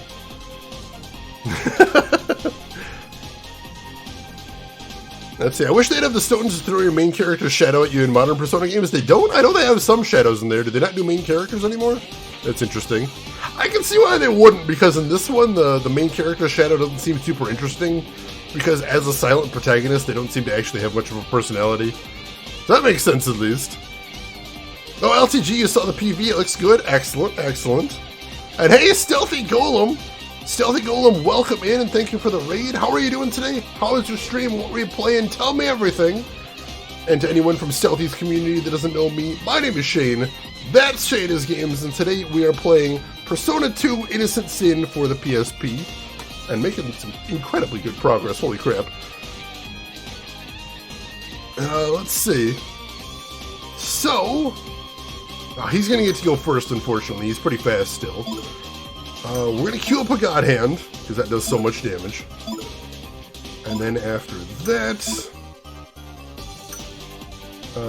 Let's see. I wish they'd have the stones to throw your main character's shadow at you in modern Persona games. They don't. I know they have some shadows in there. Do they not do main characters anymore? That's interesting. I can see why they wouldn't, because in this one, the main character's shadow doesn't seem super interesting, because as a silent protagonist, they don't seem to actually have much of a personality. So that makes sense, at least. Oh, LTG, you saw the PV. It looks good. Excellent, excellent. And hey, Stealthy Golem. Stealthy Golem, welcome in, and thank you for the raid. How are you doing today? How was your stream? What were you playing? Tell me everything. And to anyone from Stealthy's community that doesn't know me, my name is Shane. That's Shayna's Games, and today we are playing Persona 2 Innocent Sin for the PSP, and making some incredibly good progress. Holy crap. Let's see. So, he's going to get to go first, unfortunately. He's pretty fast still. We're going to queue up a God Hand, because that does so much damage. And then after that...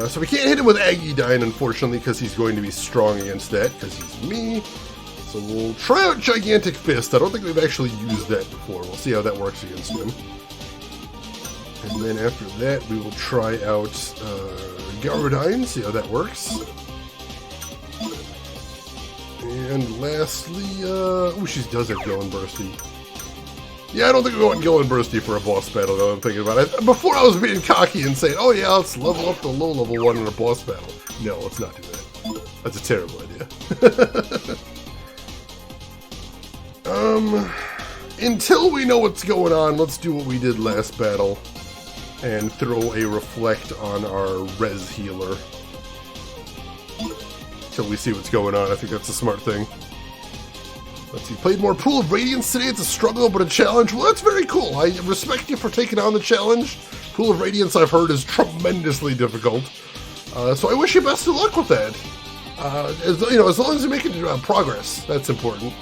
so we can't hit him with Aggiedyne, unfortunately, because he's going to be strong against that, because he's me. So we'll try out Gigantic Fist. I don't think we've actually used that before. We'll see how that works against him. And then after that, we will try out Garadyne, see how that works. And lastly, she does have Go and Bursty. Yeah, I don't think we want Gil and Bursty for a boss battle, though. I'm thinking about it. Before I was being cocky and saying, oh yeah, let's level up the low-level one in a boss battle. No, let's not do that. That's a terrible idea. Until we know what's going on, let's do what we did last battle and throw a reflect on our res healer. Till we see what's going on. I think that's a smart thing. Let's see, played more Pool of Radiance today. It's a struggle, but a challenge. Well, that's very cool. I respect you for taking on the challenge. Pool of Radiance, I've heard, is tremendously difficult. So I wish you best of luck with that. As long as you're making progress, that's important.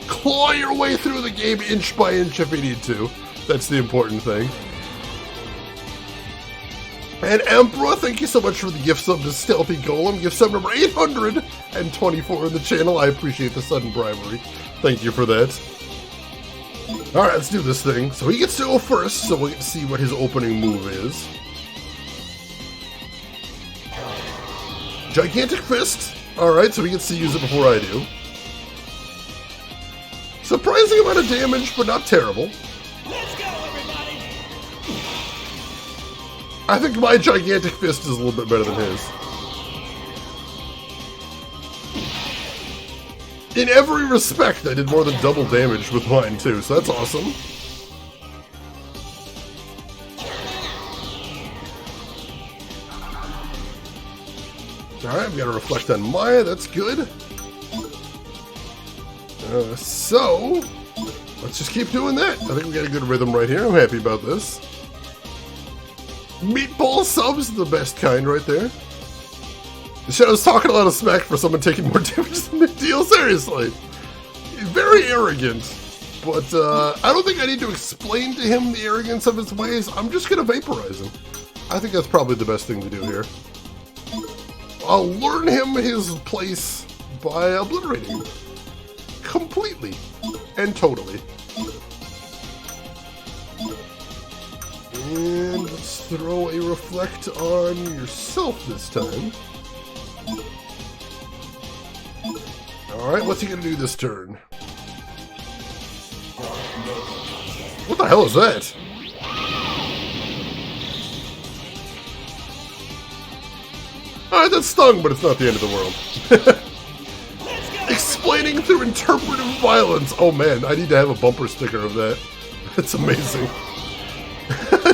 Claw your way through the game inch by inch if you need to. That's the important thing. And Emperor, thank you so much for the gift sub to Stealthy Golem. Gift sub number 824 in the channel. I appreciate the sudden bribery. Thank you for that. Alright, let's do this thing. So he gets to go first, so we'll get to see what his opening move is. Gigantic Fist. Alright, so he gets to use it before I do. Surprising amount of damage, but not terrible. Let's go, everybody! I think my Gigantic Fist is a little bit better than his. In every respect, I did more than double damage with mine too, so that's awesome. Alright, I've got to reflect on Maya, that's good. So, let's just keep doing that. I think we got a good rhythm right here. I'm happy about this. Meatball subs, the best kind right there. The Shadow's talking a lot of smack for someone taking more damage than the deal, seriously. He's very arrogant, but I don't think I need to explain to him the arrogance of his ways. I'm just going to vaporize him. I think that's probably the best thing to do here. I'll learn him his place by obliterating him. Completely and totally. And let's throw a reflect on yourself this time. Alright, what's he gonna do this turn? What the hell is that? Alright, that stung, but it's not the end of the world. Explaining through interpretive violence. Oh man, I need to have a bumper sticker of that. That's amazing.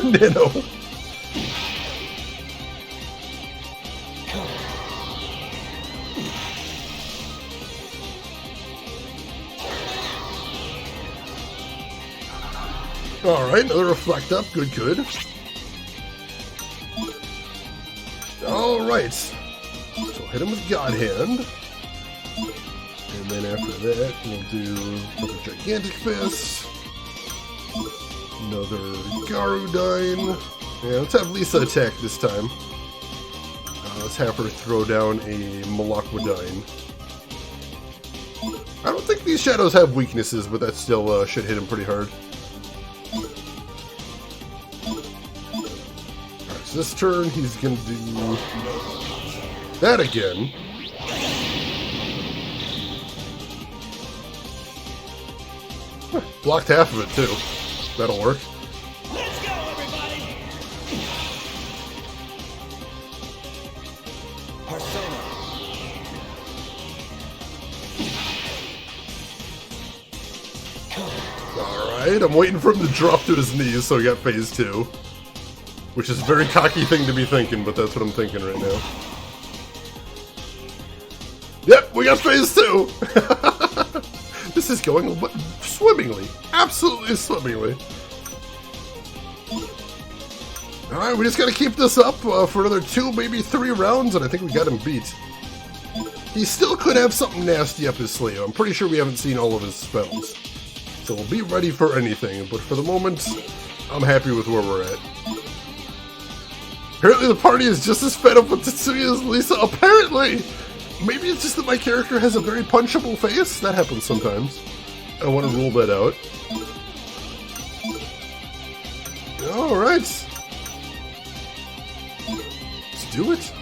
Nano. Alright, another reflect up. Good, good. Alright. So hit him with God Hand. And then after that, we'll do another Gigantic Fist. Another Garudine. Yeah, let's have Lisa attack this time. Let's have her throw down a Malaquidine. I don't think these shadows have weaknesses, but that still should hit him pretty hard. Alright, so this turn he's gonna do that again. Blocked half of it too. That'll work. Let's go, everybody! Persona. Alright, I'm waiting for him to drop to his knees so he got phase 2. Which is a very cocky thing to be thinking, but that's what I'm thinking right now. Yep, we got phase 2! This is going swimmingly. Absolutely swimmingly. Alright, we just gotta keep this up for another 2, maybe 3 rounds, and I think we got him beat. He still could have something nasty up his sleeve. I'm pretty sure we haven't seen all of his spells. So we'll be ready for anything, but for the moment, I'm happy with where we're at. Apparently the party is just as fed up with Tetsuya as Lisa. Apparently! Maybe it's just that my character has a very punchable face. That happens sometimes. I want to rule that out. Alright. Let's do it.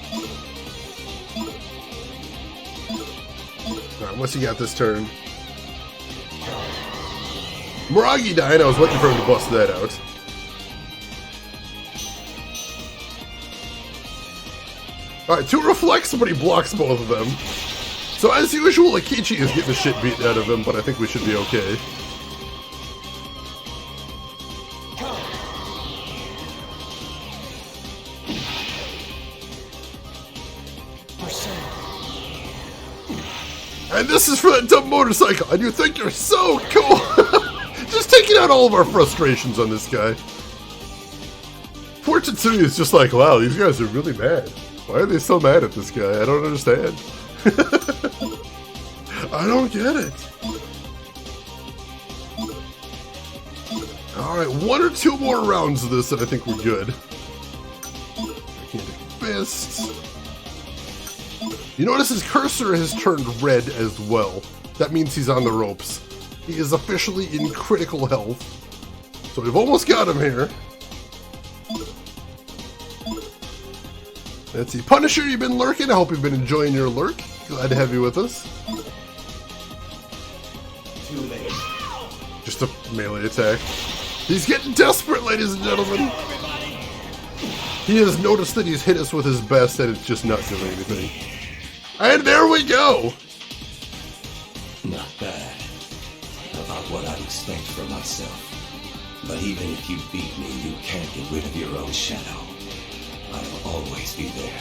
Alright, what's he got this turn? Miragi died, I was waiting for him to bust that out. Alright, 2 reflects, but he blocks both of them. So as usual, Akechi is getting the shit beaten out of him, but I think we should be okay. And this is for that dumb motorcycle, and you think you're so cool! Just taking out all of our frustrations on this guy. Poor Tetsuya is just like, wow, these guys are really mad. Why are they so mad at this guy? I don't understand. I don't get it. Alright, 1 or 2 more rounds of this and I think we're good. Gigantic Fists. You notice his cursor has turned red as well. That means he's on the ropes. He is officially in critical health. So we've almost got him here. Let's see. Punisher, you've been lurking. I hope you've been enjoying your lurk. Glad to have you with us. Too late. Just a melee attack. He's getting desperate, ladies and gentlemen. He has noticed that he's hit us with his best and it's just not doing anything. And there we go! Not bad. About what I'd expect from myself. But even if you beat me, you can't get rid of your own shadow. I'll always be there.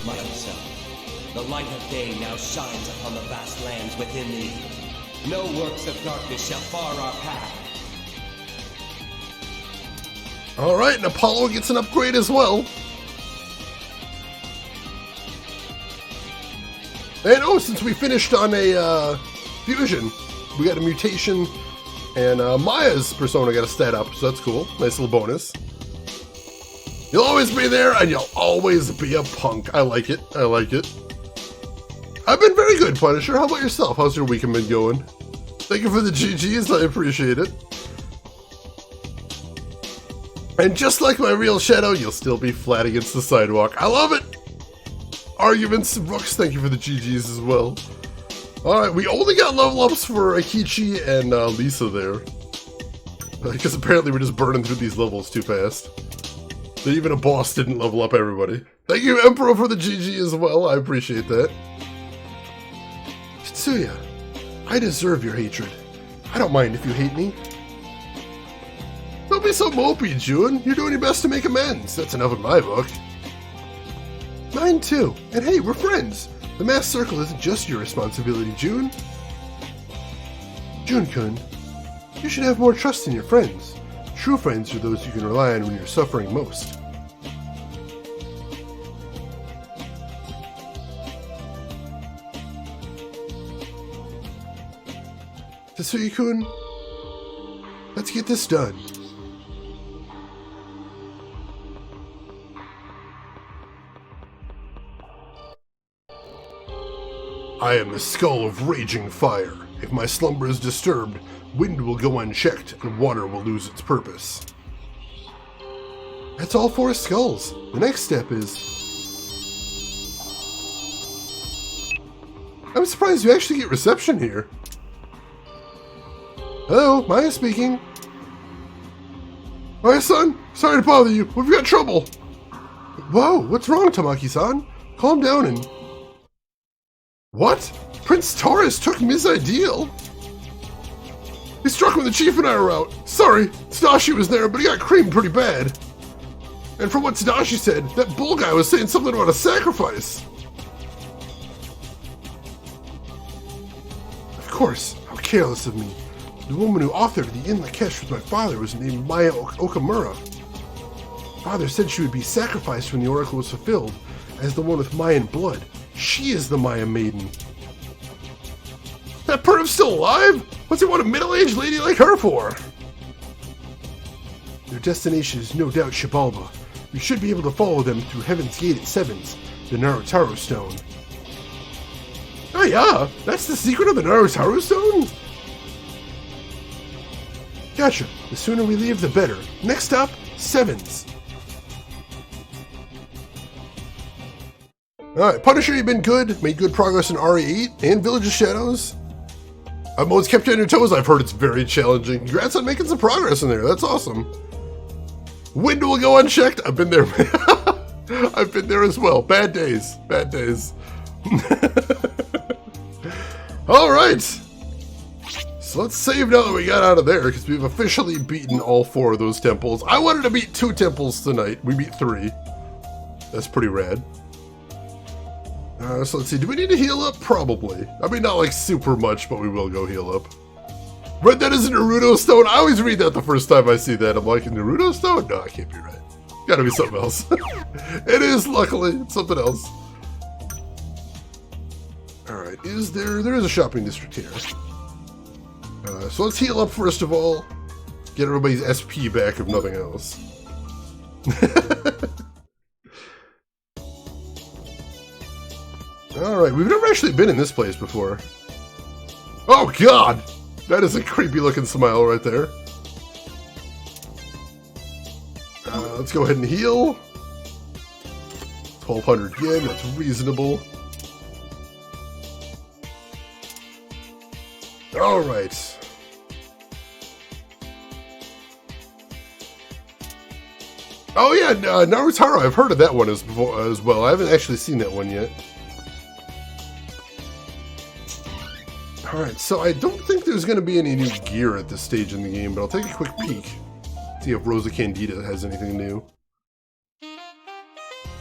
Myself, the light of day now shines upon the vast lands within thee. No works of darkness shall bar our path. Alright, and Apollo gets an upgrade as well. And oh, since we finished on a fusion, we got a mutation, and Maya's persona got a stat up, so that's cool. Nice little bonus. You'll always be there, and you'll always be a punk. I like it. I like it. I've been very good, Punisher. How about yourself? How's your weekend been going? Thank you for the GGs. I appreciate it. And just like my real shadow, you'll still be flat against the sidewalk. I love it! Arguments, Brooks, thank you for the GGs as well. Alright, we only got level ups for Akechi and Lisa there. Because apparently we're just burning through these levels too fast. That even a boss didn't level up everybody. Thank you, Emperor, for the GG as well. I appreciate that. Tetsuya, I deserve your hatred. I don't mind if you hate me. Don't be so mopey, June. You're doing your best to make amends. That's enough in my book. Mine too. And hey, we're friends. The mass circle isn't just your responsibility, June. June-kun, you should have more trust in your friends. True friends are those you can rely on when you're suffering most. Tetsuya-kun, let's get this done. I am the skull of raging fire. If my slumber is disturbed, wind will go unchecked and water will lose its purpose. That's all 4 skulls. The next step is... I'm surprised you actually get reception here. Hello, Maya speaking. Maya son, sorry to bother you. We've got trouble. Whoa, what's wrong, Tamaki-san? Calm down and... What? Prince Taurus took Ms. Ideal? He struck when the chief and I were out. Sorry, Tadashi was there, but he got creamed pretty bad. And from what Tadashi said, that bull guy was saying something about a sacrifice. Of course, how careless of me. The woman who authored the In Lakesh with my father was named Maya Okamura. Father said she would be sacrificed when the oracle was fulfilled, as the one with Mayan blood. She is the Maya Maiden. That perv's still alive? What's he want a middle-aged lady like her for? Their destination is no doubt Shibalba. We should be able to follow them through Heaven's Gate at Sevens, the Narutaru Stone. Oh yeah, that's the secret of the Narutaru Stone? Gotcha. The sooner we leave, the better. Next stop, Sevens. Alright, Punisher, you've been good. Made good progress in RE8 and Village of Shadows. Mode's kept you on your toes. I've heard it's very challenging. Congrats on making some progress in there. That's awesome. Wind will go unchecked. I've been there. I've been there as well. Bad days. Bad days. Alright. So let's save now that we got out of there, because we've officially beaten all 4 of those temples. I wanted to beat 2 temples tonight. We beat 3. That's pretty rad. So let's see. Do we need to heal up? Probably. I mean, not like super much, but we will go heal up. Read that as a Naruto stone. I always read that the first time I see that. I'm like, a Naruto stone? No, I can't be right. Gotta be something else. It is, luckily. It's something else. Alright, there is a shopping district here. So let's heal up first of all. Get everybody's SP back if nothing else. Alright, we've never actually been in this place before. Oh god! That is a creepy looking smile right there. Let's go ahead and heal. 1200 yen, that's reasonable. Alright. Oh yeah, Narutaro, I've heard of that one as well. I haven't actually seen that one yet. Alright, so I don't think there's going to be any new gear at this stage in the game, but I'll take a quick peek. See if Rosa Candida has anything new.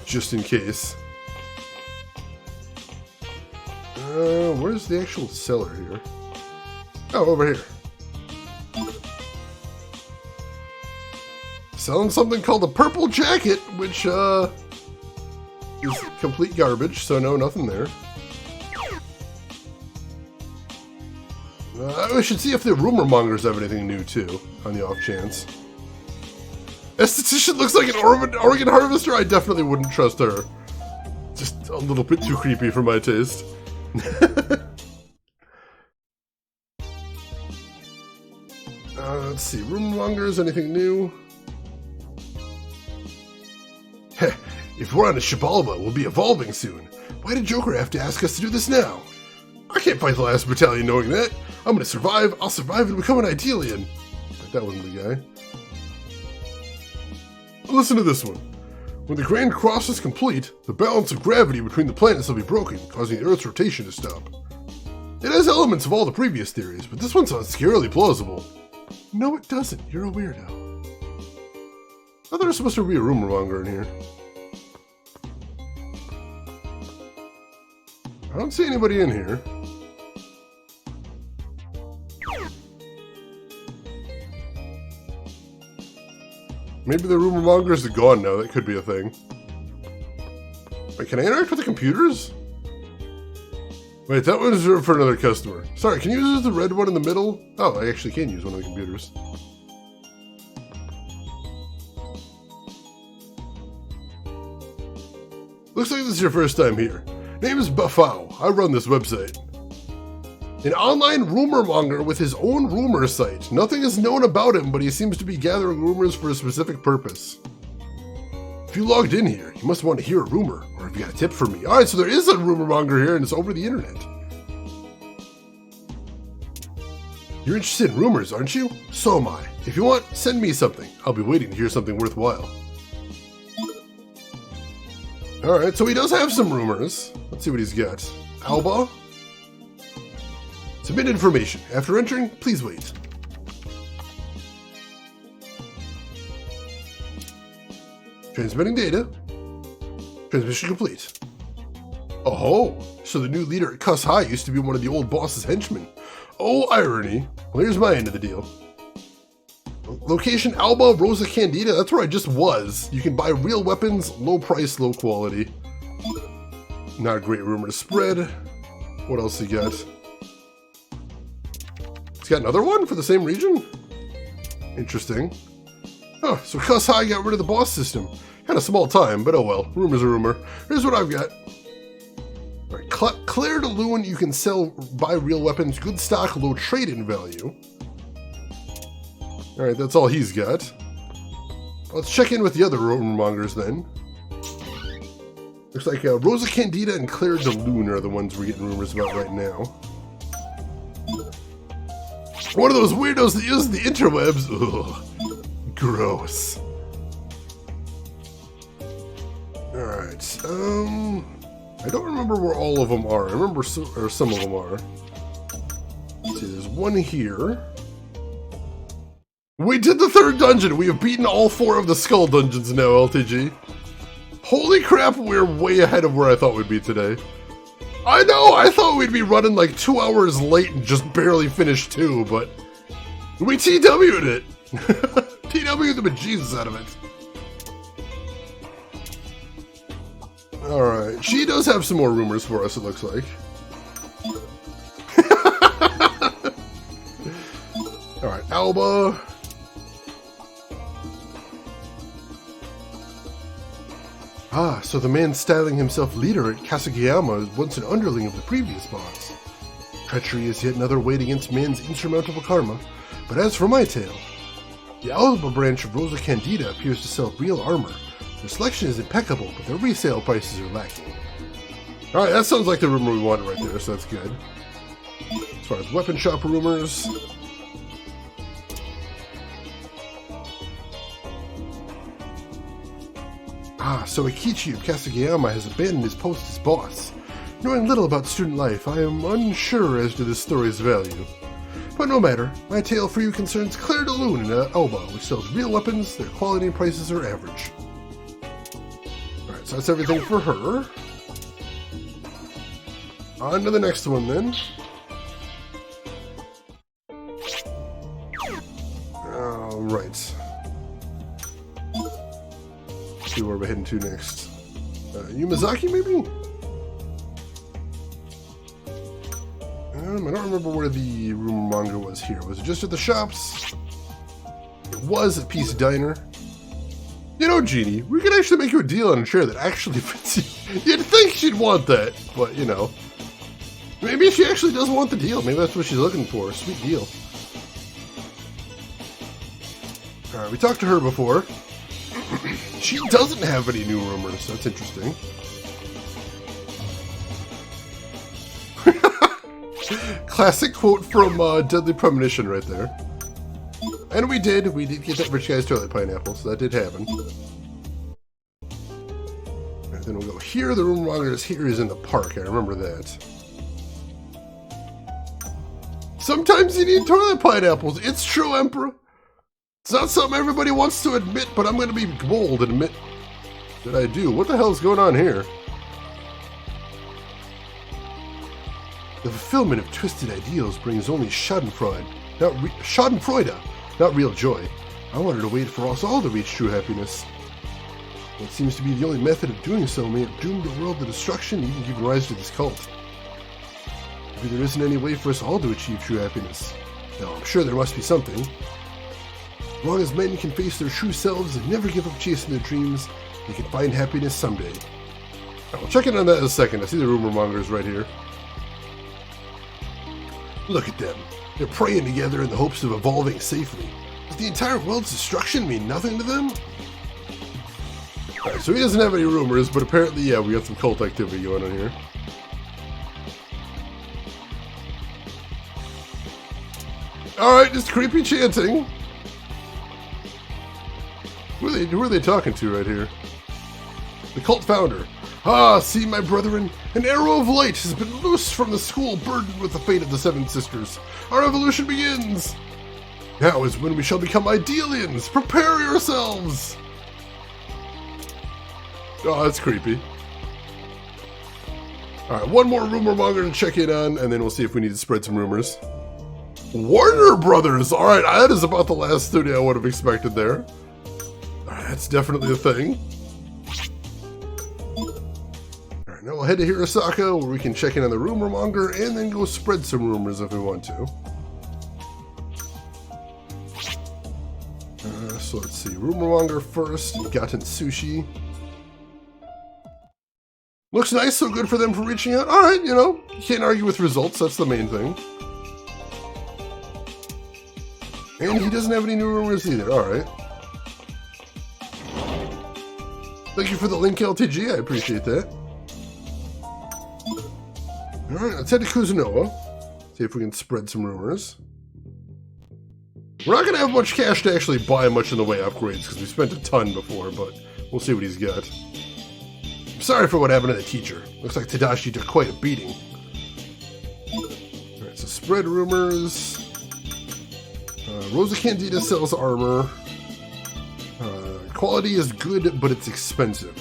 Just in case. Where's the actual seller here? Oh, over here. Selling something called the Purple Jacket, which, is complete garbage, so no, nothing there. We should see if the rumor mongers have anything new, too, on the off chance. Esthetician looks like an organ harvester? I definitely wouldn't trust her. Just a little bit too creepy for my taste. Let's see, rumor mongers, anything new? Heh, if we're on a Shibalba, we'll be evolving soon. Why did Joker have to ask us to do this now? I can't fight the last battalion knowing that. I'm gonna survive, I'll survive and become an Idealian. But that wasn't the guy. Listen to this one. When the Grand Cross is complete, the balance of gravity between the planets will be broken, causing the Earth's rotation to stop. It has elements of all the previous theories, but this one sounds scarily plausible. No, it doesn't. You're a weirdo. I thought there was supposed to be a rumor monger in here. I don't see anybody in here. Maybe the rumor mongers are gone now. That could be a thing. Wait, can I interact with the computers? Wait, that one's reserved for another customer. Sorry, can you use the red one in the middle? Oh, I actually can use one of the computers. Looks like this is your first time here. Name is Buffao. I run this website. An online rumor monger with his own rumor site. Nothing is known about him, but he seems to be gathering rumors for a specific purpose. If you logged in here, you must want to hear a rumor, or if you got a tip for me. Alright, so there is a rumor monger here, and it's over the internet. You're interested in rumors, aren't you? So am I. If you want, send me something. I'll be waiting to hear something worthwhile. Alright, so he does have some rumors. Let's see what he's got. Alba? Submit information. After entering, please wait. Transmitting data. Transmission complete. Oh, so the new leader at Cuss High used to be one of the old boss's henchmen. Oh, irony. Well, here's my end of the deal. Location Alba Rosa Candida. That's where I just was. You can buy real weapons, low price, low quality. Not a great rumor to spread. What else he got? He's got another one for the same region? Interesting. Oh, so Cuss High got rid of the boss system. Had a small time, but oh well. Rumor's a rumor. Here's what I've got. Alright, Claire de Lune, you can buy real weapons, good stock, low trade-in value. Alright, that's all he's got. Let's check in with the other rumor mongers then. Looks like Rosa Candida and Claire de Lune are the ones we're getting rumors about right now. One of those weirdos that uses the interwebs. Ugh. Gross. Alright, I don't remember where all of them are. I remember some of them are. Let's see, there's one here. We did the third dungeon! We have beaten all 4 of the skull dungeons now, LTG. Holy crap, we're way ahead of where I thought we'd be today. I know, I thought we'd be running like 2 hours late and just barely finished 2, but we TW'd it. TW'd the bejesus out of it. Alright, she does have some more rumors for us, it looks like. Alright, Alba. Ah, so the man styling himself leader at Kasagayama was once an underling of the previous boss. Treachery is yet another weight against man's insurmountable karma. But as for my tale, the Alba branch of Rosa Candida appears to sell real armor. Their selection is impeccable, but their resale prices are lacking. Alright, that sounds like the rumor we wanted right there, so that's good. As far as weapon shop rumors... Ah, so Akichi of Kasagayama has abandoned his post as boss. Knowing little about student life, I am unsure as to this story's value. But no matter, my tale for you concerns Claire de Lune and Alba, which sells real weapons. Their quality and prices are average. Alright, so that's everything for her. On to the next one then. Alright. See where we're heading to next. Yumazaki, maybe? I don't remember where the rumor manga was here. Was it just at the shops? It was at Peace Diner. You know, Jeannie, we could actually make you a deal on a chair that actually fits you. You'd think she'd want that, but you know. Maybe she actually does want the deal. Maybe that's what she's looking for. A sweet deal. Alright, we talked to her before. She doesn't have any new rumors. That's interesting. Classic quote from Deadly Premonition right there. And we did get that rich guy's toilet pineapple, so that did happen. And then we'll go here. The rumor monger is here is in the park. I remember that. Sometimes you need toilet pineapples. It's true, Emperor. It's not something everybody wants to admit, but I'm going to be bold and admit that I do. What the hell is going on here? The fulfillment of twisted ideals brings only schadenfreude, not real joy. I wanted to wait for us all to reach true happiness. What seems to be the only method of doing so may have doomed the world to destruction and even given rise to this cult. Maybe there isn't any way for us all to achieve true happiness. Now, I'm sure there must be something. As long as men can face their true selves and never give up chasing their dreams, they can find happiness someday. Right, we'll check in on that in a second. I see the rumor mongers right here. Look at them. They're praying together in the hopes of evolving safely. Does the entire world's destruction mean nothing to them? Alright, so he doesn't have any rumors, but apparently, yeah, we got some cult activity going on here. Alright, just creepy chanting. Who are they talking to right here? The cult founder. Ah, see, my brethren, an arrow of light has been loosed from the school burdened with the fate of the Seven Sisters. Our revolution begins. Now is when we shall become Idealians. Prepare yourselves. Oh, that's creepy. Alright, one more rumor monger to check in on, and then we'll see if we need to spread some rumors. Warner Brothers! Alright, that is about the last studio I would have expected there. Alright, that's definitely a thing. Alright, now we'll head to Hirosaka, where we can check in on the rumor monger, and then go spread some rumors if we want to. So let's see, rumor monger first, Gotten Sushi. Looks nice, so good for them for reaching out. Alright, you know, you can't argue with results, that's the main thing. And he doesn't have any new rumors either. Alright. Thank you for the link, LTG. I appreciate that. Alright, let's head to Kuzunoa. See if we can spread some rumors. We're not going to have much cash to actually buy much in the way of upgrades because we spent a ton before, but we'll see what he's got. I'm sorry for what happened to the teacher. Looks like Tadashi took quite a beating. Alright, so spread rumors. Rosa Candida sells armor. Quality is good, but it's expensive.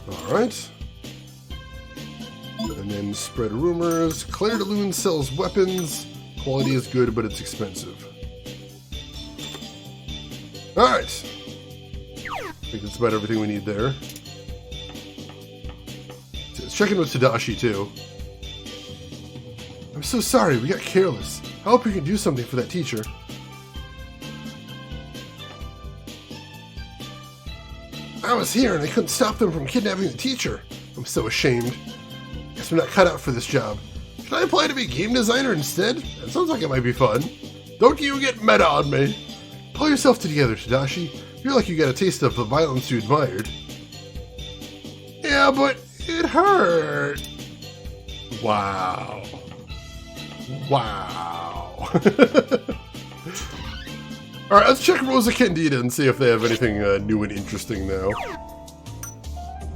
Alright. And then spread rumors. Claire de Lune sells weapons. Quality is good, but it's expensive. Alright. I think that's about everything we need there. Let's check in with Tadashi, too. I'm so sorry, we got careless. I hope you can do something for that teacher. I was here and I couldn't stop them from kidnapping the teacher. I'm so ashamed. Guess I'm not cut out for this job. Should I apply to be game designer instead? That sounds like it might be fun. Don't you get meta on me. Pull yourself together, Tadashi. You're like you got a taste of the violence you admired. Yeah, but it hurt. Wow. Wow. Alright, let's check Rosa Candida and see if they have anything new and interesting now.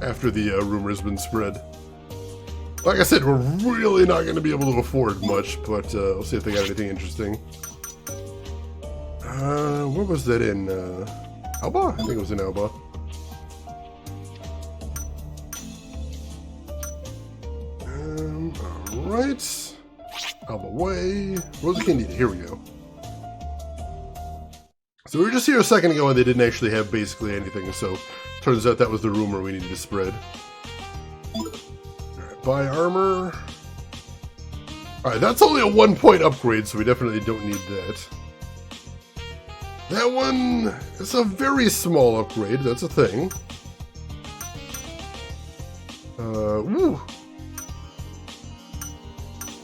After the rumor's been spread. Like I said, we're really not going to be able to afford much, but we'll see if they got anything interesting. Where was that in? Alba? I think it was in Alba. Alright. Alba Way. Rosa Candida, here we go. So we were just here a second ago and they didn't actually have basically anything, so turns out that was the rumor we needed to spread. Alright, buy armor. Alright, that's only a 1-point upgrade, so we definitely don't need that. That one is a very small upgrade, that's a thing. Woo!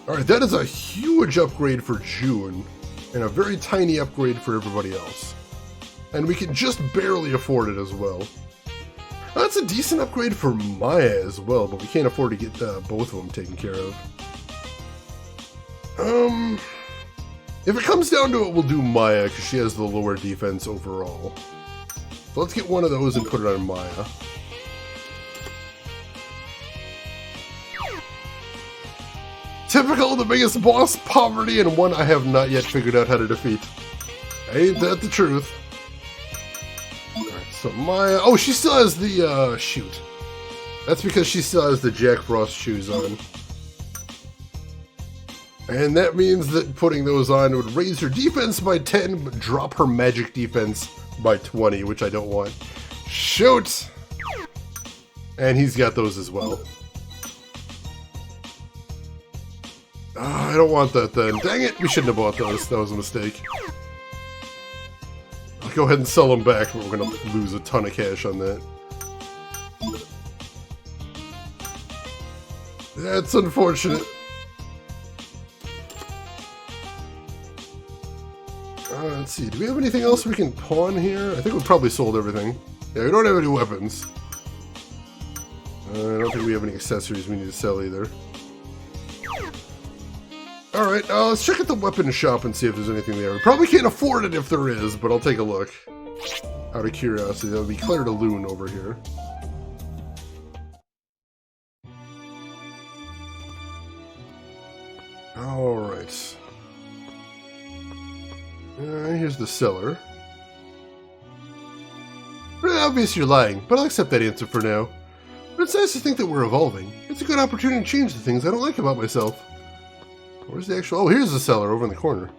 Alright, that is a huge upgrade for June, and a very tiny upgrade for everybody else. And we can just barely afford it as well. That's a decent upgrade for Maya as well, but we can't afford to get both of them taken care of. If it comes down to it, we'll do Maya, because she has the lower defense overall. So let's get one of those and put it on Maya. Typical of the biggest boss, poverty, and one I have not yet figured out how to defeat. Ain't that the truth? Alright, so Maya... Oh, she still has the, shoot. That's because she still has the Jack Frost shoes on. And that means that putting those on would raise her defense by 10, but drop her magic defense by 20, which I don't want. Shoot! And he's got those as well. I don't want that then. Dang it, we shouldn't have bought those. That was a mistake. I'll go ahead and sell them back, but we're going to lose a ton of cash on that. That's unfortunate. Let's see, do we have anything else we can pawn here? I think we probably sold everything. Yeah, we don't have any weapons. I don't think we have any accessories we need to sell either. Alright, let's check at the weapon shop and see if there's anything there. We probably can't afford it if there is, but I'll take a look. Out of curiosity, that would be Claire de Lune over here. Alright. Here's the seller. Pretty obvious you're lying, but I'll accept that answer for now. But it's nice to think that we're evolving. It's a good opportunity to change the things I don't like about myself. Where's the actual... Oh, here's the seller over in the corner.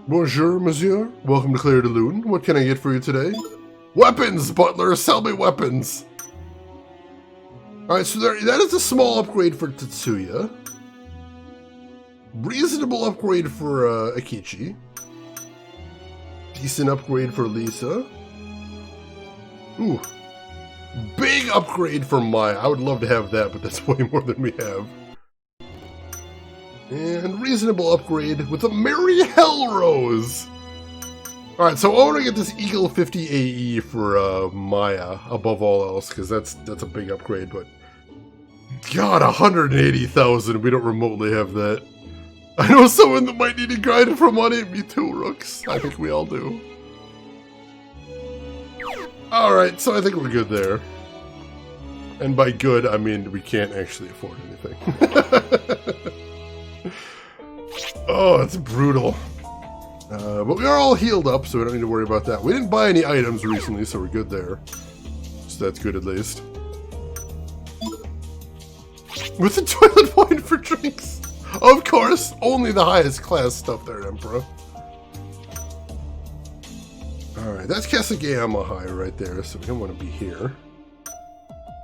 Bonjour, monsieur. Welcome to Claire de Lune. What can I get for you today? Weapons, butler! Sell me weapons! Alright, so that is a small upgrade for Tetsuya. Reasonable upgrade for Akichi. Decent upgrade for Lisa. Ooh. Big big upgrade for Maya. I would love to have that, but that's way more than we have. And reasonable upgrade with a Merry Hell Rose. Alright, so I want to get this Eagle 50 AE for Maya above all else, because that's a big upgrade, but God, 180,000, we don't remotely have that. I know someone that might need to grind for money. Me too, Rooks. I think we all do. Alright, so I think we're good there. And by good, I mean we can't actually afford anything. Oh, it's brutal. But we are all healed up, so we don't need to worry about that. We didn't buy any items recently, so we're good there. So that's good at least. With the toilet wine for drinks. Of course, only the highest class stuff there, Emperor. Alright, that's Kasagayama high right there, so we don't want to be here.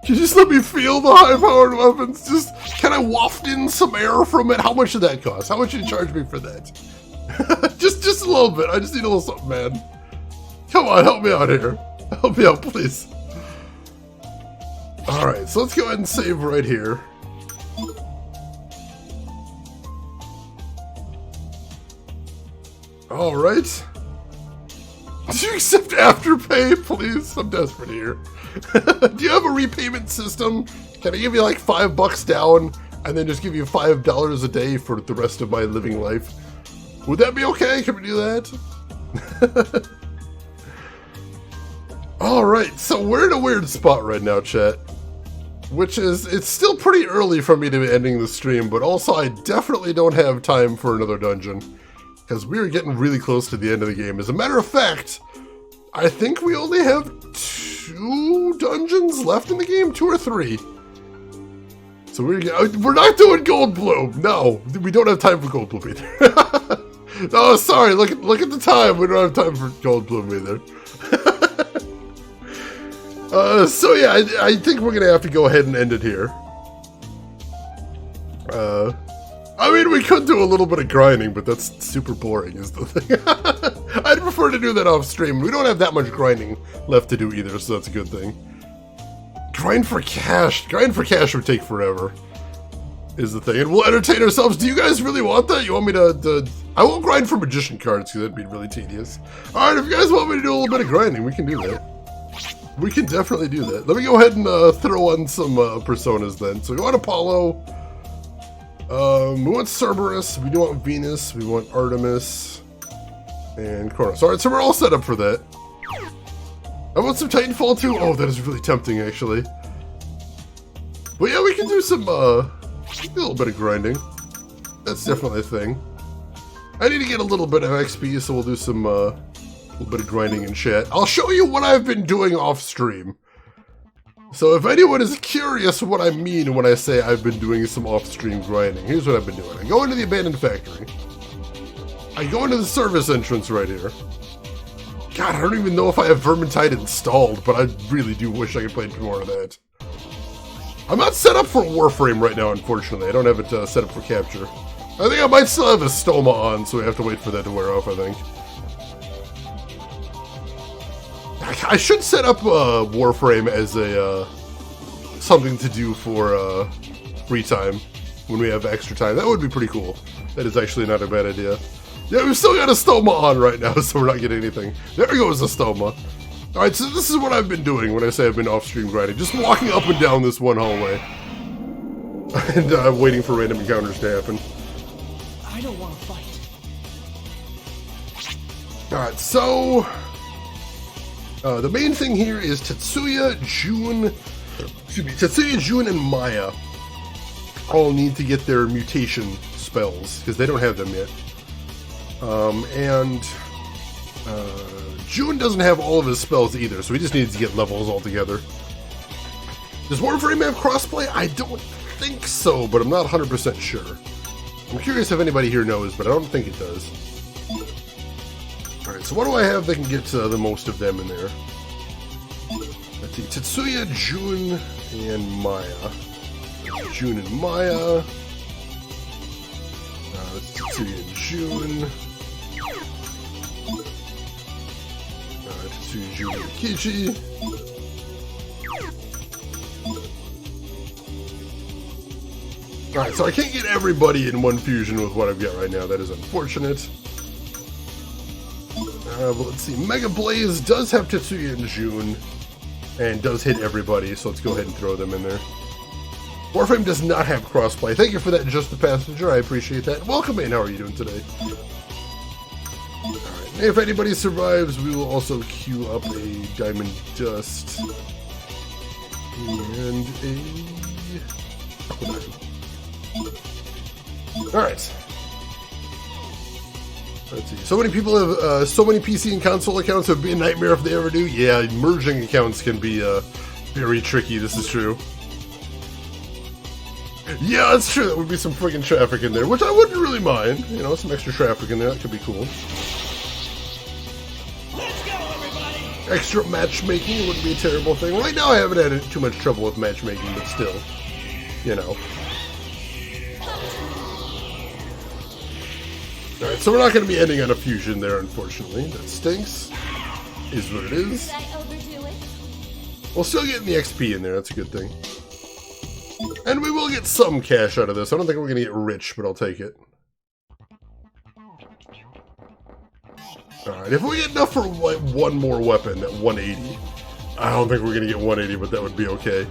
Can you just let me feel the high-powered weapons? Just, can I waft in some air from it? How much did that cost? How much did you charge me for that? just a little bit. I just need a little something, man. Come on, help me out here. Help me out, please. Alright, so let's go ahead and save right here. Alright. Do you accept Afterpay, please? I'm desperate here. Do you have a repayment system? Can I give you like $5 down and then just give you $5 a day for the rest of my living life? Would that be okay? Can we do that? Alright, so we're in a weird spot right now, chat. Which is, it's still pretty early for me to be ending the stream, but also I definitely don't have time for another dungeon. Because we're getting really close to the end of the game. As a matter of fact, I think we only have 2 dungeons left in the game, 2 or 3. So we're not doing Goldblum. No, we don't have time for Goldblum either. Oh, sorry. Look at the time. We don't have time for Goldblum either. So yeah, I think we're gonna have to go ahead and end it here. I mean, we could do a little bit of grinding, but that's super boring is the thing. I'd prefer to do that off stream. We don't have that much grinding left to do either, so that's a good thing. Grind for cash. Grind for cash would take forever, is the thing. And we'll entertain ourselves. Do you guys really want that? You want me to I won't grind for magician cards, because that'd be really tedious. Alright, if you guys want me to do a little bit of grinding, we can do that. We can definitely do that. Let me go ahead and throw on some personas then. So we want Apollo. We want Cerberus, we do want Venus, we want Artemis, and Kronos. Alright, so we're all set up for that. I want some Titanfall too. Oh, that is really tempting, actually. But yeah, we can do some, a little bit of grinding. That's definitely a thing. I need to get a little bit of XP, so we'll do some, a little bit of grinding in chat. I'll show you what I've been doing off stream. So if anyone is curious what I mean when I say I've been doing some off-stream grinding, here's what I've been doing. I go into the abandoned factory. I go into the service entrance right here. God, I don't even know if I have Vermintide installed, but I really do wish I could play more of that. I'm not set up for Warframe right now, unfortunately. I don't have it set up for capture. I think I might still have a Stoma on, so we have to wait for that to wear off, I think. I should set up Warframe as a something to do for free time when we have extra time. That would be pretty cool. That is actually not a bad idea. Yeah, we've still got a Stoma on right now, so we're not getting anything. There goes the Stoma. Alright, so this is what I've been doing when I say I've been off-stream grinding. Just walking up and down this one hallway. And waiting for random encounters to happen. I don't want to fight. Alright, so the main thing here is Tetsuya, June, Tetsuya, June, and Maya all need to get their mutation spells, because they don't have them yet. June doesn't have all of his spells either, so he just needs to get levels altogether. Does Warframe have crossplay? I don't think so, but I'm not 100% sure. I'm curious if anybody here knows, but I don't think it does. Alright, so what do I have that can get the most of them in there? Let's see, Tetsuya, June, and Maya. June and Maya. Tetsuya and June. Tetsuya, June, and Kichi. Alright, so I can't get everybody in one fusion with what I've got right now. That is unfortunate. But let's see. Mega Blaze does have Tetsuya in June. And does hit everybody, so let's go ahead and throw them in there. Warframe does not have crossplay. Thank you for that, Just the Passenger. I appreciate that. Welcome in. How are you doing today? Alright, if anybody survives, we will also queue up a Diamond Dust. And a Crocodile. Alright. Let's see. So many people have so many PC and console accounts. It would be a nightmare if they ever do. Yeah, merging accounts can be very tricky. This is true. Yeah, that's true. That would be some friggin' traffic in there, which I wouldn't really mind. You know, some extra traffic in there. That could be cool. Let's go, everybody! Extra matchmaking wouldn't be a terrible thing. Right now, I haven't had too much trouble with matchmaking, but still, you know. Alright, so we're not going to be ending on a fusion there, unfortunately. That stinks. Is what it is. Did I overdo it? We'll still get the XP in there, that's a good thing. And we will get some cash out of this. I don't think we're going to get rich, but I'll take it. Alright, if we get enough for like one more weapon at 180, I don't think we're going to get 180, but that would be okay.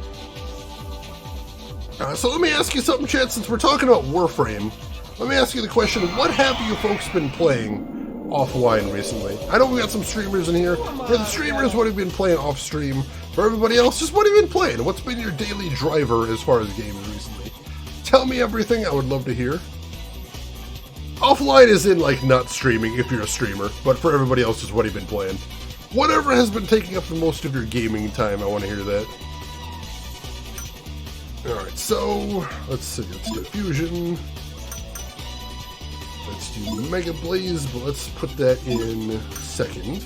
So let me ask you something, Chad, since we're talking about Warframe. Let me ask you the question, what have you folks been playing offline recently? I know we got some streamers in here. For the streamers, what have you been playing off stream? For everybody else, just what have you been playing? What's been your daily driver as far as games recently? Tell me everything, I would love to hear. Offline is in, like, not streaming if you're a streamer, but for everybody else, just what have you been playing? Whatever has been taking up the most of your gaming time, I want to hear that. Alright, so, let's see, let's do Fusion. Let's do Mega Blaze, but let's put that in second.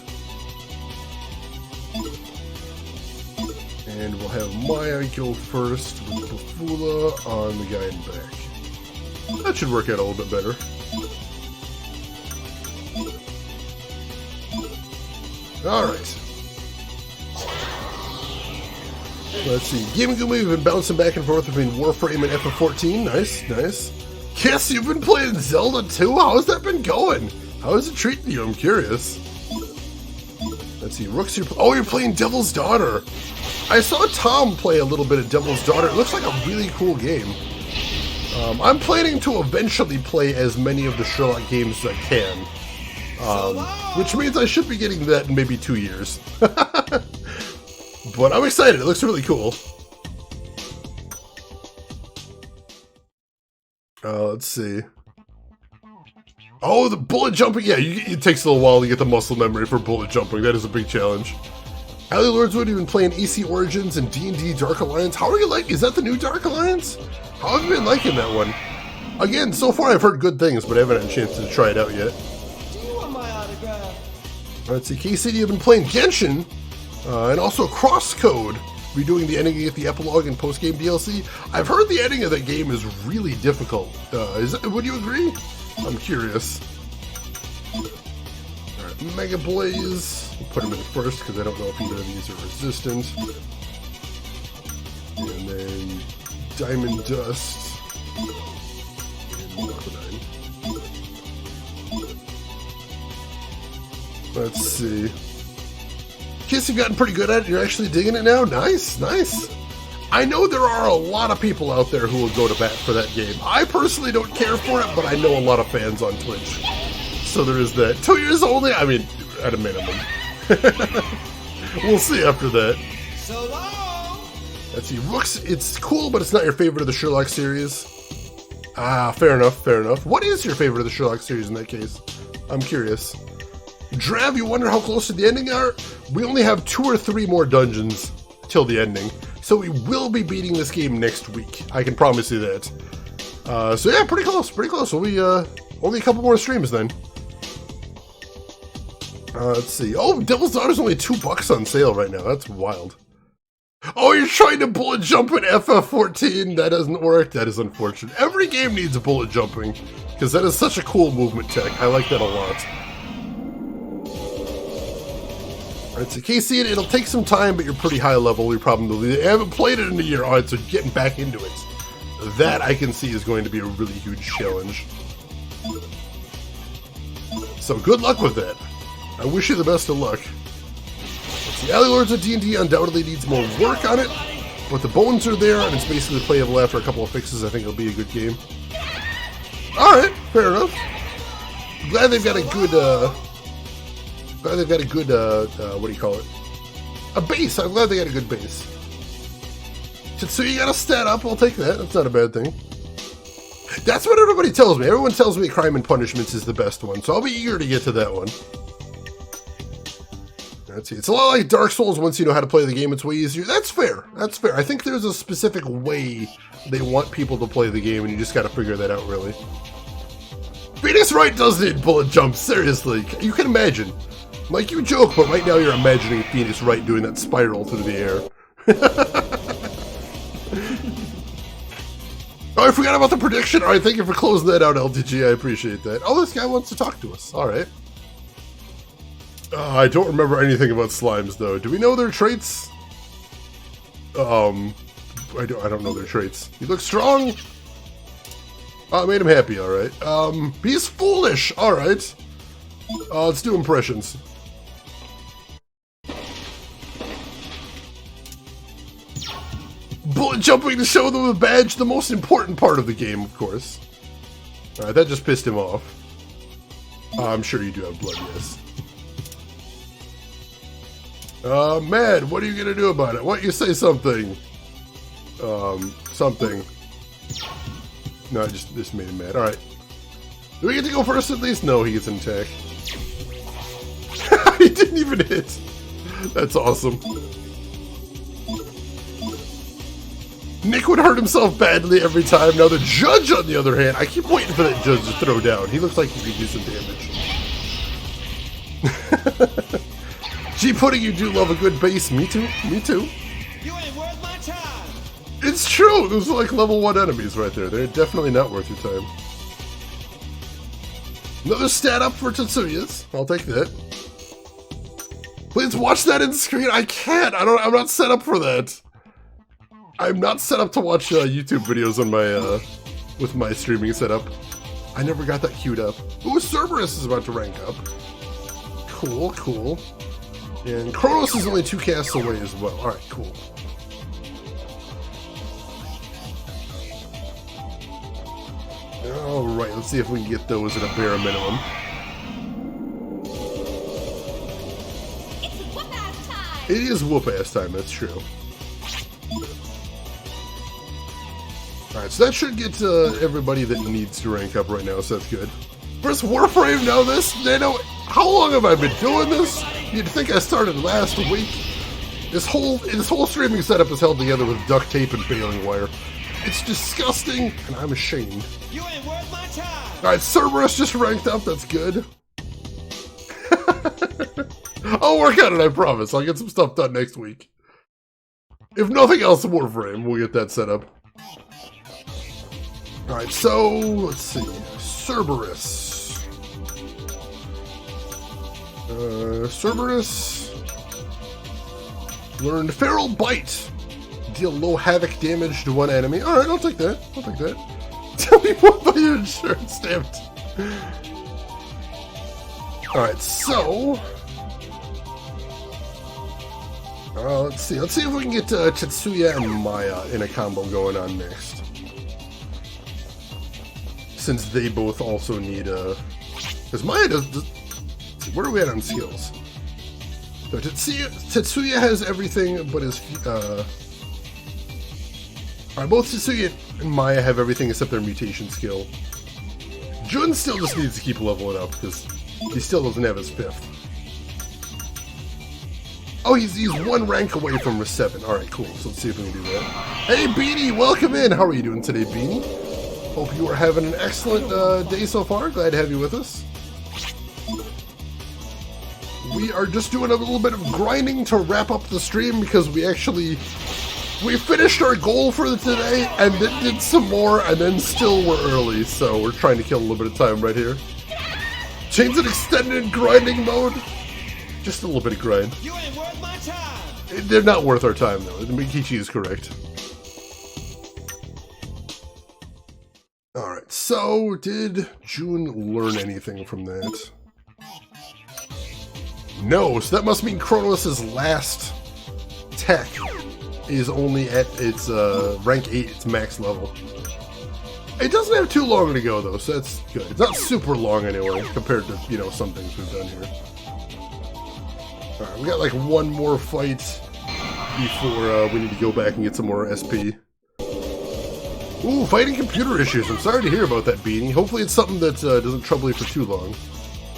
And we'll have Maya go first with Bafula on the guy in back. That should work out a little bit better. Alright. Let's see. Gaming Gumi, we've been bouncing back and forth between Warframe and FF14. Nice, nice. Yes, you've been playing Zelda too? How has that been going? How is it treating you? I'm curious. Let's see, Rooks, oh, you're playing Devil's Daughter. I saw Tom play a little bit of Devil's Daughter. It looks like a really cool game. I'm planning to eventually play as many of the Sherlock games as I can. Which means I should be getting that in maybe 2 years. But I'm excited, it looks really cool. Let's see. Oh, the bullet jumping! Yeah, it takes a little while to get the muscle memory for bullet jumping. That is a big challenge. Alley Lordswood, you've been playing EC Origins and D&D Dark Alliance. How are you like? Is that the new Dark Alliance? How have you been liking that one? Again, so far I've heard good things, but I haven't had a chance to try it out yet. Do you want my autograph? Let's see, KCD, you've been playing Genshin, and also Crosscode. Redoing the ending of the epilogue and post-game DLC. I've heard the ending of that game is really difficult. Would you agree? I'm curious. Alright, Mega Blaze. We'll put him in first because I don't know if either of these are resistant. And then Diamond Dust. And Crocodile. Let's see. Kiss, you've gotten pretty good at it. You're actually digging it now. Nice, nice. I know there are a lot of people out there who will go to bat for that game. I personally don't care for it, but I know a lot of fans on Twitch. So there is that. 2 years only? I mean, at a minimum. We'll see after that. So long! Let's see. Rooks, it's cool, but it's not your favorite of the Sherlock series. Ah, fair enough, fair enough. What is your favorite of the Sherlock series in that case? I'm curious. Drav, you wonder how close to the ending are? We only have 2 or 3 more dungeons till the ending, so we will be beating this game next week. I can promise you that. So yeah, pretty close, pretty close. We'll be, only a couple more streams then. Let's see. Oh, Devil's Daughter's only $2 on sale right now. That's wild. Oh, you're trying to bullet jump in FF14? That doesn't work. That is unfortunate. Every game needs a bullet jumping, because that is such a cool movement tech. I like that a lot. Alright, so KC, it'll take some time, but you're pretty high level. You probably haven't played it in a year. Alright, so getting back into it. That I can see is going to be a really huge challenge. So good luck with that. I wish you the best of luck. The Alley Lords of D&D undoubtedly needs more work on it, but the bones are there, and it's basically playable after a couple of fixes. I think it'll be a good game. Alright, fair enough. Glad they've got a good, what do you call it? A base. I'm glad they got a good base. So you got a stat up, I'll take that. That's not a bad thing. That's what everybody tells me. Everyone tells me Crime and Punishments is the best one, so I'll be eager to get to that one. Let's see. It's a lot like Dark Souls. Once you know how to play the game, it's way easier. That's fair. That's fair. I think there's a specific way they want people to play the game, and you just got to figure that out, really. Phoenix Wright does need bullet jumps, seriously. You can imagine. Like, you joke, but right now you're imagining Phoenix Wright doing that spiral through the air. Oh, I forgot about the prediction. Alright, thank you for closing that out, LTG. I appreciate that. Oh, this guy wants to talk to us. Alright. I don't remember anything about slimes, though. Do we know their traits? I don't know their traits. He looks strong. Oh, I made him happy, alright. He's foolish. Alright. Let's do impressions. Bullet jumping to show them a badge, the most important part of the game, of course. Alright, that just pissed him off. I'm sure you do have blood, yes. Mad, what are you gonna do about it? Why don't you say something? Something. No, I just made him mad. Alright. Do we get to go first at least? No, he gets an attack. He didn't even hit. That's awesome. Nick would hurt himself badly every time. Now the judge, on the other hand, I keep waiting for that judge to throw down. He looks like he could do some damage. Gee, Pudding, you do love a good base. Me too. Me too. You ain't worth my time. It's true. Those are like level 1 enemies right there. They're definitely not worth your time. Another stat up for Tetsuya's. I'll take that. Please watch that in screen. I can't. I'm not set up for that. I'm not set up to watch YouTube videos on my with my streaming setup. I never got that queued up. Ooh, Cerberus is about to rank up. Cool, cool. And Kronos is only 2 casts away as well. Alright, cool. Alright, let's see if we can get those at a bare minimum. It's whoop-ass time! It is whoop-ass time, that's true. Alright, so that should get everybody that needs to rank up right now, so that's good. First Warframe, now this? Nano, how long have I been doing this? You'd think I started last week. This whole streaming setup is held together with duct tape and baling wire. It's disgusting, and I'm ashamed. You ain't worth my time. Alright, Cerberus just ranked up, that's good. I'll work on it, I promise. I'll get some stuff done next week. If nothing else, Warframe, we'll get that set up. Alright, so, let's see. Cerberus. Cerberus learned Feral Bite. Deal low havoc damage to one enemy. Alright, I'll take that. I'll take that. Tell me what by your insurance stamped. Alright, so... let's see. Let's see if we can get Tetsuya and Maya in a combo going on next. Since they both also need because Maya does where are we at on skills? So Tetsuya has everything but his alright, both Tetsuya and Maya have everything except their mutation skill. Jun still just needs to keep leveling up because he still doesn't have his 5th. Oh, he's 1 rank away from a 7. Alright, cool. So let's see if we can do that. Hey Beanie, welcome in! How are you doing today, Beanie? Hope you are having an excellent day so far. Glad to have you with us. We are just doing a little bit of grinding to wrap up the stream because we finished our goal for today and then did some more and then still we're early, so we're trying to kill a little bit of time right here. Change it extended grinding mode. Just a little bit of grind. You ain't worth my time. They're not worth our time though. Mikichi is correct. Alright, so did June learn anything from that? No, so that must mean Kronos' last tech is only at its rank 8, its max level. It doesn't have too long to go though, so that's good. It's not super long anyway, compared to, you know, some things we've done here. Alright, we got like one more fight before we need to go back and get some more SP. Ooh, fighting computer issues. I'm sorry to hear about that, Beanie. Hopefully it's something that doesn't trouble you for too long.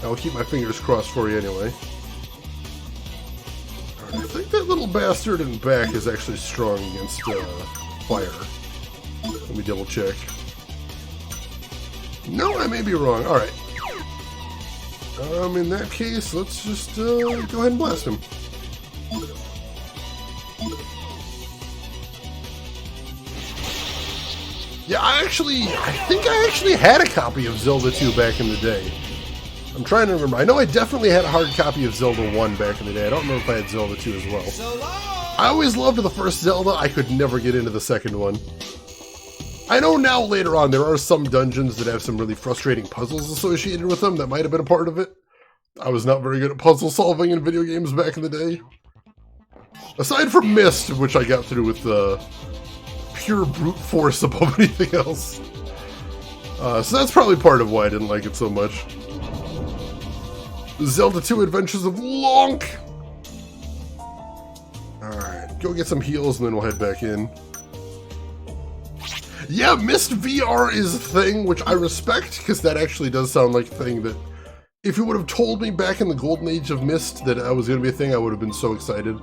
I'll keep my fingers crossed for you anyway. Alright, I think that little bastard in back is actually strong against fire. Let me double check. No, I may be wrong. Alright. In that case, let's just go ahead and blast him. Yeah, I think I actually had a copy of Zelda 2 back in the day. I'm trying to remember. I know I definitely had a hard copy of Zelda 1 back in the day. I don't remember if I had Zelda 2 as well. So long! I always loved the first Zelda. I could never get into the second one. I know now later on there are some dungeons that have some really frustrating puzzles associated with them. That might have been a part of it. I was not very good at puzzle solving in video games back in the day. Aside from Myst, which I got through with pure brute force above anything else. So that's probably part of why I didn't like it so much. Zelda 2 Adventures of Lonk! Alright, go get some heals and then we'll head back in. Yeah, Myst VR is a thing, which I respect, because that actually does sound like a thing that... If you would have told me back in the golden age of Myst that that was going to be a thing, I would have been so excited.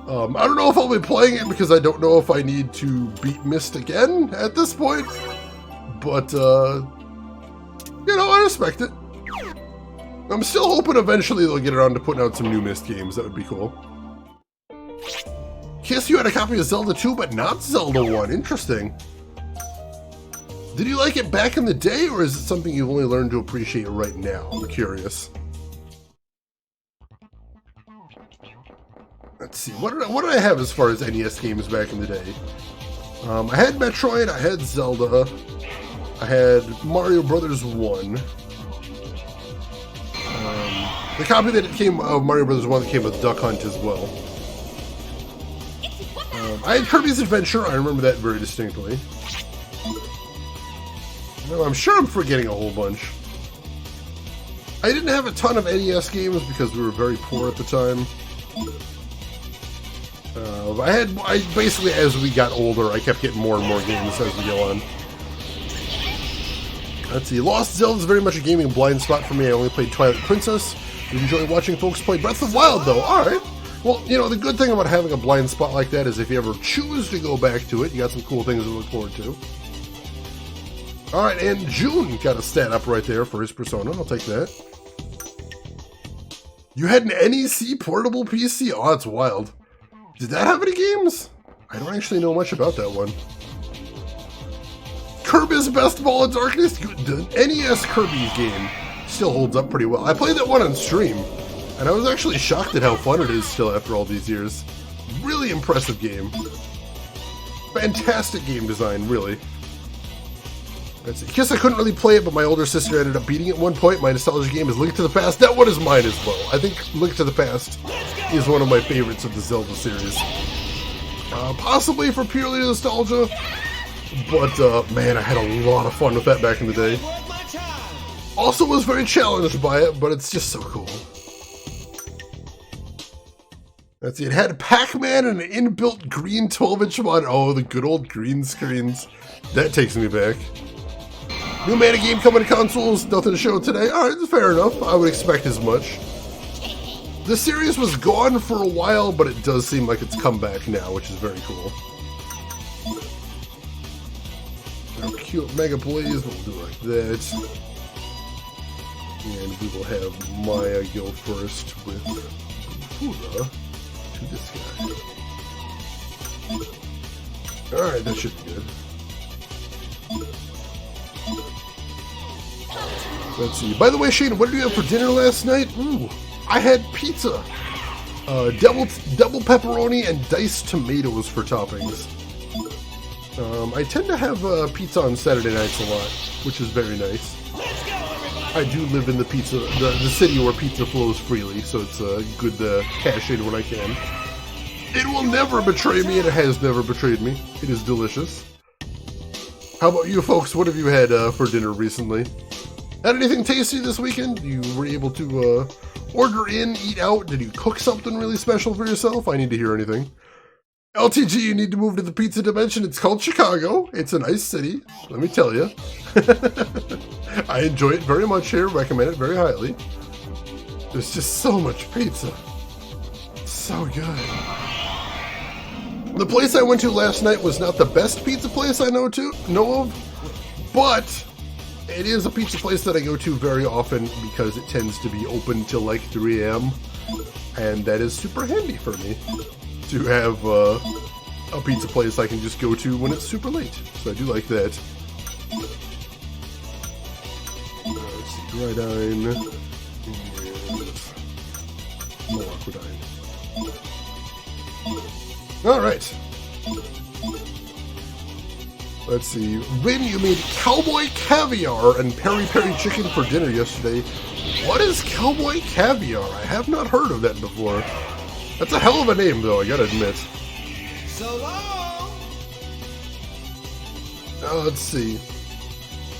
I don't know if I'll be playing it, because I don't know if I need to beat Myst again at this point. But, you know, I respect it. I'm still hoping eventually they'll get around to putting out some new Myst games. That would be cool. Kiss, you had a copy of Zelda 2, but not Zelda 1. Interesting. Did you like it back in the day, or is it something you've only learned to appreciate right now? I'm curious. Let's see. What did I have as far as NES games back in the day? I had Metroid, I had Zelda, I had Mario Brothers 1. The copy that came of Mario Brothers 1 that came with Duck Hunt as well. I had Kirby's Adventure, I remember that very distinctly. No, I'm sure I'm forgetting a whole bunch. I didn't have a ton of NES games because we were very poor at the time. I basically, as we got older, I kept getting more and more games as we go on. Let's see, Lost Zelda is very much a gaming blind spot for me. I only played Twilight Princess. I enjoy watching folks play Breath of the Wild, though. Alright. Well, you know, the good thing about having a blind spot like that is if you ever choose to go back to it, you got some cool things to look forward to. Alright, and June got a stat up right there for his Persona. I'll take that. You had an NEC portable PC? Oh, that's wild. Did that have any games? I don't actually know much about that one. Kirby's Best Ball of Darkness? The NES Kirby game still holds up pretty well. I played that one on stream, and I was actually shocked at how fun it is still after all these years. Really impressive game. Fantastic game design, really. I guess I couldn't really play it, but my older sister ended up beating it at one point. My nostalgia game is Link to the Past. That one is mine as well. I think Link to the Past is one of my favorites of the Zelda series. Possibly for purely nostalgia, but man, I had a lot of fun with that back in the day. Also was very challenged by it, but it's just so cool. Let's see, it had Pac-Man and an inbuilt green 12-inch monitor. Oh, the good old green screens. That takes me back. New Mana game coming to consoles, nothing to show today. Alright, fair enough. I would expect as much. The series was gone for a while, but it does seem like it's come back now, which is very cool. Our cute Mega Blaze, we'll do like that. And we will have Maya go first with Hula to this guy. Alright, that should be good. Let's see. By the way, Shane, what did you have for dinner last night? Ooh, I had pizza. Double pepperoni and diced tomatoes for toppings. I tend to have pizza on Saturday nights a lot, which is very nice. Let's go, everybody! I do live in the city where pizza flows freely, so it's good to cash in when I can. It will never betray me, and it has never betrayed me. It is delicious. How about you folks? What have you had for dinner recently? Had anything tasty this weekend? You were able to order in, eat out? Did you cook something really special for yourself? I need to hear anything. LTG, you need to move to the pizza dimension. It's called Chicago. It's a nice city, let me tell you. I enjoy it very much here. Recommend it very highly. There's just so much pizza. So good. The place I went to last night was not the best pizza place I know of, but it is a pizza place that I go to very often because it tends to be open till like 3 a.m. and that is super handy for me to have a pizza place I can just go to when it's super late. So I do like that. Let's see, Gridine and Malaquidine. Alright. Let's see. Rin, you made cowboy caviar and peri-peri chicken for dinner yesterday. What is cowboy caviar? I have not heard of that before. That's a hell of a name, though, I gotta admit. So long! Let's see.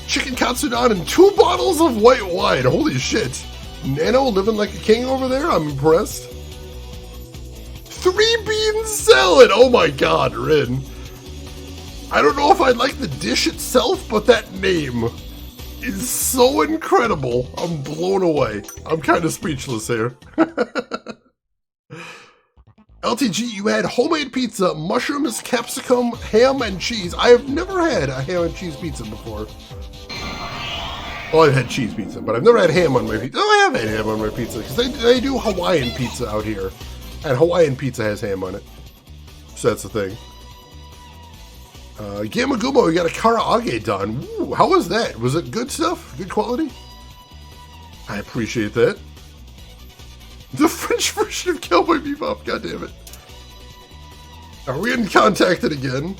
Chicken katsudon and 2 bottles of white wine. Holy shit. Nano living like a king over there? I'm impressed. 3-bean salad! Oh my god, Rin. I don't know if I like the dish itself, but that name is so incredible. I'm blown away. I'm kind of speechless here. LTG, you had homemade pizza, mushrooms, capsicum, ham, and cheese. I have never had a ham and cheese pizza before. Well, I've had cheese pizza, but I've never had ham on my pizza. Oh, I have had ham on my pizza, because they do Hawaiian pizza out here. And Hawaiian pizza has ham on it. So that's the thing. Gamagumo, we got a karaage done. Ooh, how was that? Was it good stuff? Good quality? I appreciate that. The French version of Cowboy Bebop, goddammit. Are we getting contacted again?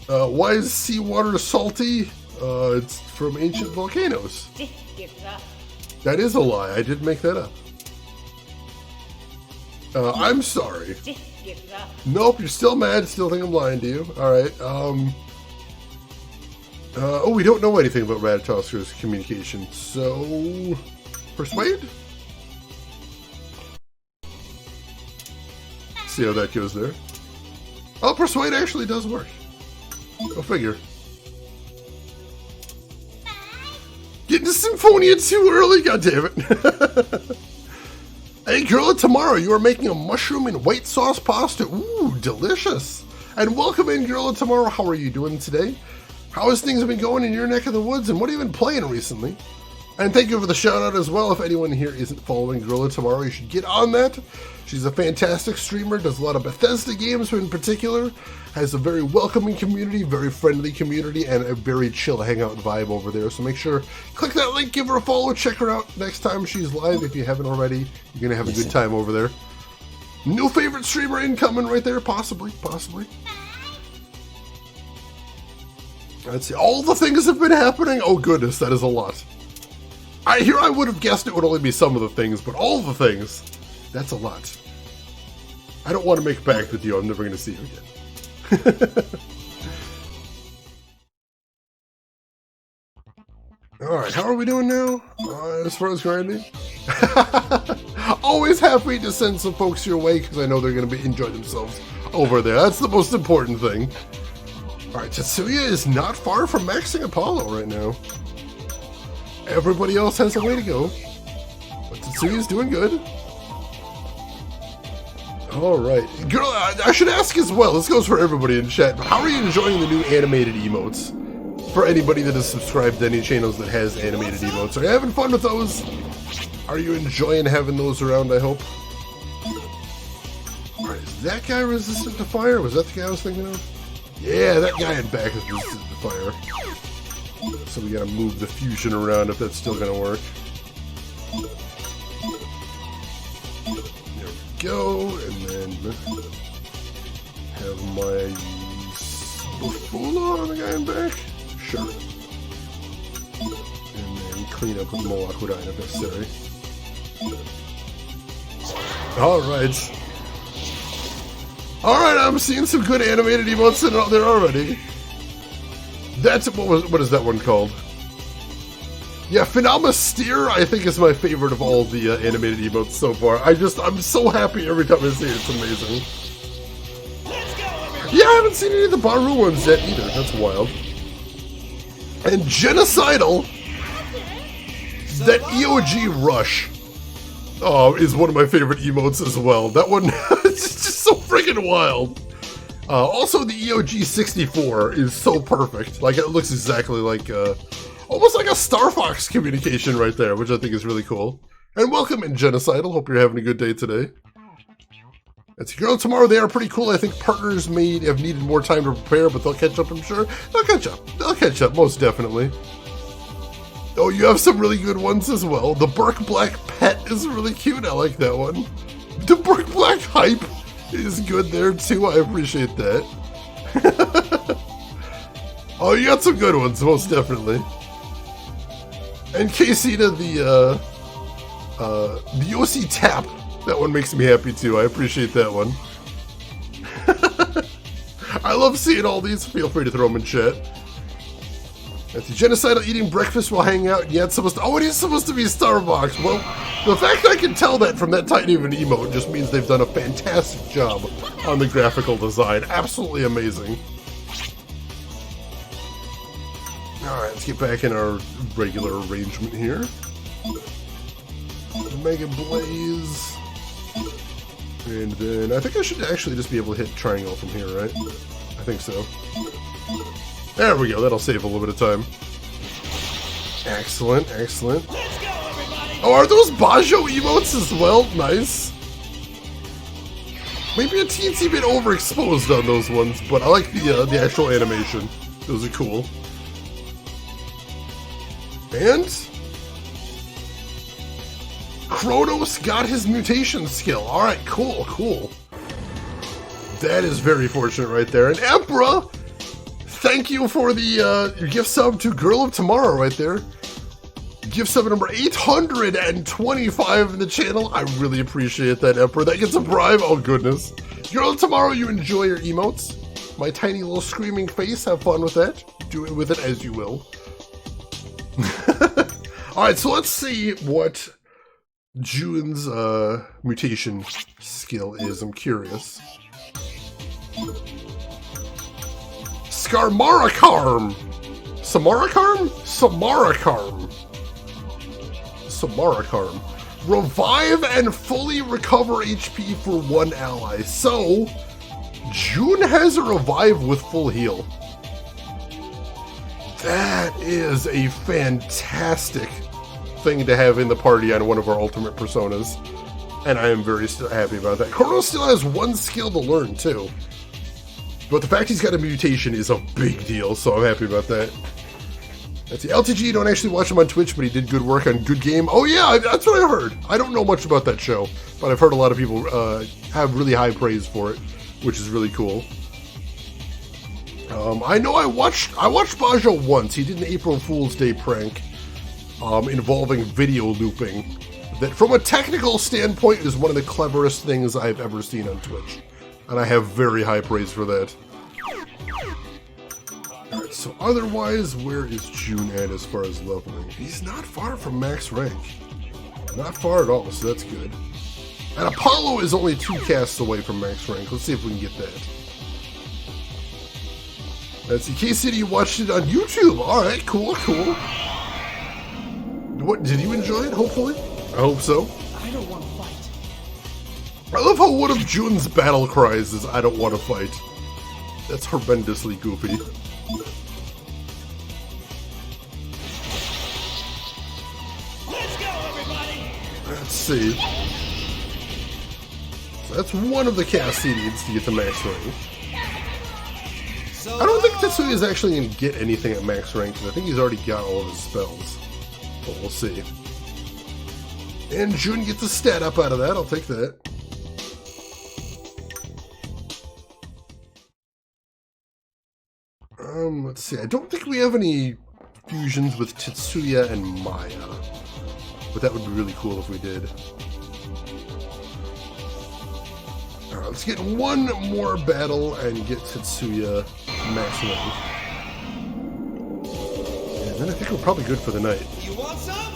Why is seawater salty? It's from ancient volcanoes. That is a lie, I did make that up. I'm sorry. Nope, you're still mad, still think I'm lying to you. Alright, oh, we don't know anything about Ratatosker's communication, so... Persuade? See how that goes there. Oh, Persuade actually does work. Go figure. Getting to Symphonia too early, goddammit. Hey, Gorilla Tomorrow, you are making a mushroom and white sauce pasta. Ooh, delicious. And welcome in, Gorilla Tomorrow. How are you doing today? How has things been going in your neck of the woods, and what have you been playing recently? And thank you for the shout out as well. If anyone here isn't following Gorilla Tomorrow, you should get on that. She's a fantastic streamer, does a lot of Bethesda games in particular, has a very welcoming community, very friendly community, and a very chill hangout vibe over there. So make sure, click that link, give her a follow, check her out next time she's live. If you haven't already, you're going to have a good time over there. New favorite streamer incoming right there, possibly. Let's see, all the things have been happening. Oh goodness, that is a lot. I would have guessed it would only be some of the things, but all the things, that's a lot. I don't want to make pact with you. I'm never going to see you again. Alright, how are we doing now? As far as grinding? Always happy to send some folks your way, because I know they're going to enjoy themselves over there. That's the most important thing. Alright, Tetsuya is not far from maxing Apollo right now. Everybody else has a way to go. But Tetsuya's doing good. Alright. Girl, I should ask as well, this goes for everybody in chat, but how are you enjoying the new animated emotes? For anybody that is subscribed to any channels that has animated emotes. Are you having fun with those? Are you enjoying having those around, I hope? Alright, is that guy resistant to fire? Was that the guy I was thinking of? Yeah, that guy in back is resistant to fire. So we gotta move the fusion around if that's still gonna work. There we go, and then have my go full on the guy in back? Sure. And then clean up with Moakudine if necessary. Alright. Alright, I'm seeing some good animated emotes out there already. That's what is that one called? Yeah, Phenomena Steer, I think, is my favorite of all the animated emotes so far. I'm so happy every time I see it. It's amazing. Yeah, I haven't seen any of the Baru ones yet either. That's wild. And Genocidal, that EOG Rush, is one of my favorite emotes as well. That one, it's just so freaking wild. Also, the EOG 64 is so perfect. Like, it looks exactly like, almost like a Star Fox communication right there, which I think is really cool. And welcome in, Genocidal. Hope you're having a good day today. It's Girl Tomorrow. They are pretty cool. I think partners may have needed more time to prepare, but they'll catch up, I'm sure. They'll catch up. They'll catch up, most definitely. Oh, you have some really good ones as well. The Burke Black Pet is really cute. I like that one. The Burke Black Hype is good there, too. I appreciate that. Oh, you got some good ones, most definitely. And Casita, the OC Tap. That one makes me happy too. I appreciate that one. I love seeing all these. Feel free to throw them in chat. That's the Genocidal eating breakfast while hanging out. Yeah, it's supposed to. Oh, it is supposed to be Starbucks. Well, the fact I can tell that from that tiny of an emote just means they've done a fantastic job on the graphical design. Absolutely amazing. Alright, let's get back in our regular arrangement here. Mega Blaze. And then I think I should actually just be able to hit triangle from here, right? I think so. There we go, that'll save a little bit of time. Excellent, excellent. Oh, are those Bajo emotes as well? Nice. Maybe a teensy bit overexposed on those ones, but I like the actual animation. Those are cool. And Kronos got his mutation skill. Alright, cool, cool. That is very fortunate right there. And Emperor, thank you for the your gift sub to Girl of Tomorrow right there. Gift sub number 825 in the channel. I really appreciate that, Emperor. That gets a bribe. Oh, goodness. Girl of Tomorrow, you enjoy your emotes. My tiny little screaming face, have fun with that. Do it with it as you will. Alright, so let's see what June's mutation skill is. I'm curious. Skarmarakarm! Samarakarm? Samarakarm. Samarakarm. Revive and fully recover HP for one ally. So, June has a revive with full heal. That is a fantastic thing to have in the party on one of our ultimate personas, and I am very happy about that. Kronos still has one skill to learn too, but the fact he's got a mutation is a big deal, so I'm happy about that. That's the LTG. You don't actually watch him on Twitch, but he did good work on Good Game. Oh yeah, that's what I heard. I don't know much about that show, but I've heard a lot of people have really high praise for it, which is really cool. I know I watched Bajo once. He did an April Fool's Day prank involving video looping that, from a technical standpoint, is one of the cleverest things I've ever seen on Twitch. And I have very high praise for that. Alright, so otherwise, where is June at as far as leveling? He's not far from max rank. Not far at all, so that's good. And Apollo is only 2 casts away from max rank. Let's see if we can get that. That's the K-City watched it on YouTube. Alright, cool, cool. What, did you enjoy it, hopefully? I hope so. I don't want to fight. I love how one of June's battle cries is, I don't want to fight. That's horrendously goofy. Let's go, everybody! Let's see. So that's one of the casts he needs to get to max rank. I don't think Tetsuya is actually going to get anything at max rank, because I think he's already got all of his spells. But we'll see. And June gets a stat up out of that. I'll take that. Let's see, I don't think we have any fusions with Tetsuya and Maya. But that would be really cool if we did. Alright, let's get one more battle and get Tetsuya max rank. And then I think we're probably good for the night. You want some?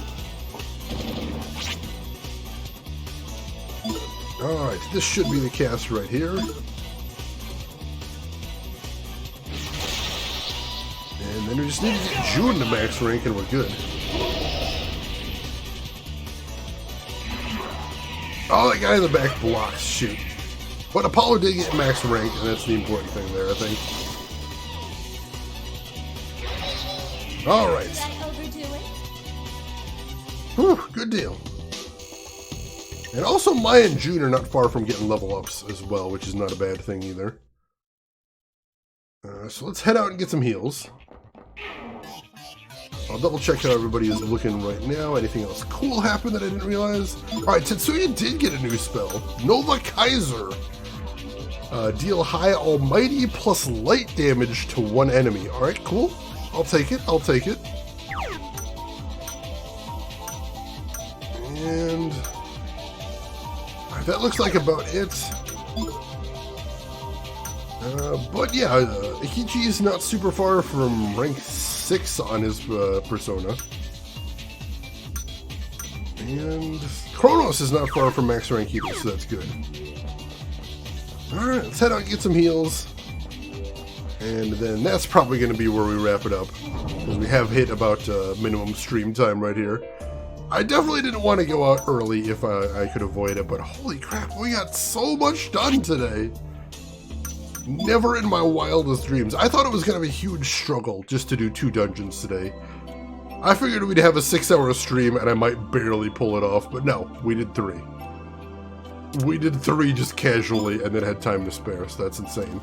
Alright, this should be the cast right here. And then we just need to get June to max rank and we're good. Oh, that guy in the back blocks, shoot. But Apollo did get max rank, and that's the important thing there, I think. Alright. Did I overdo it? Whew, good deal. And also, Maya and June are not far from getting level ups as well, which is not a bad thing either. So let's head out and get some heals. I'll double check how everybody is looking right now. Anything else cool happened that I didn't realize? Alright, Tetsuya did get a new spell. Nova Kaiser. Deal high almighty plus light damage to one enemy. Alright, cool. I'll take it. I'll take it. And that looks like about it. But yeah, Ikichi is not super far from rank 6 on his persona. And Kronos is not far from max rank either, so that's good. Alright, let's head out and get some heals. And then that's probably going to be where we wrap it up. Because we have hit about minimum stream time right here. I definitely didn't want to go out early if I could avoid it, but holy crap, we got so much done today. Never in my wildest dreams. I thought it was going to be a huge struggle just to do 2 dungeons today. I figured we'd have a 6-hour stream and I might barely pull it off, but no, we did 3. We did 3 just casually and then had time to spare, so that's insane.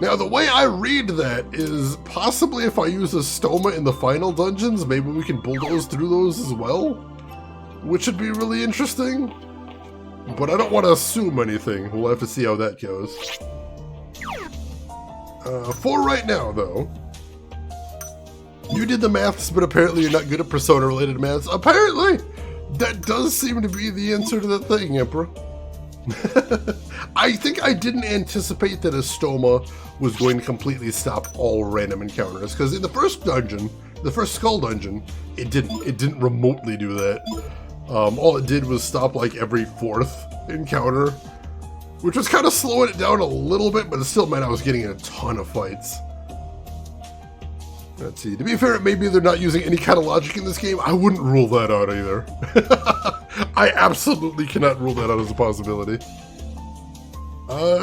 Now, the way I read that is possibly if I use a stoma in the final dungeons, maybe we can bulldoze through those as well, which would be really interesting. But I don't want to assume anything. We'll have to see how that goes. For right now, though, you did the maths, but apparently you're not good at persona-related maths. Apparently! That does seem to be the answer to the thing, Emperor. I think I didn't anticipate that a stoma was going to completely stop all random encounters, because in the first dungeon, the first skull dungeon, it didn't remotely do that. All it did was stop like every 4th encounter, which was kind of slowing it down a little bit, but it still meant I was getting in a ton of fights. Let's see, to be fair, maybe they're not using any kind of logic in this game. I wouldn't rule that out either. I absolutely cannot rule that out as a possibility.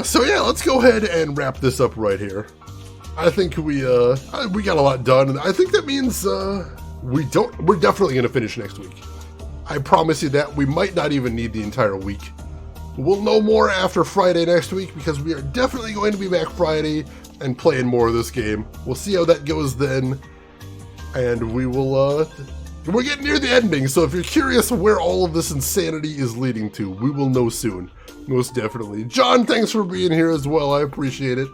So yeah, let's go ahead and wrap this up right here. I think we got a lot done, and I think that means we're definitely going to finish next week. I promise you that. We might not even need the entire week. We'll know more after Friday next week, because we are definitely going to be back Friday and playing more of this game. We'll see how that goes then, and we will, we're getting near the ending, so if you're curious where all of this insanity is leading to, we will know soon. Most definitely. John, thanks for being here as well. I appreciate it.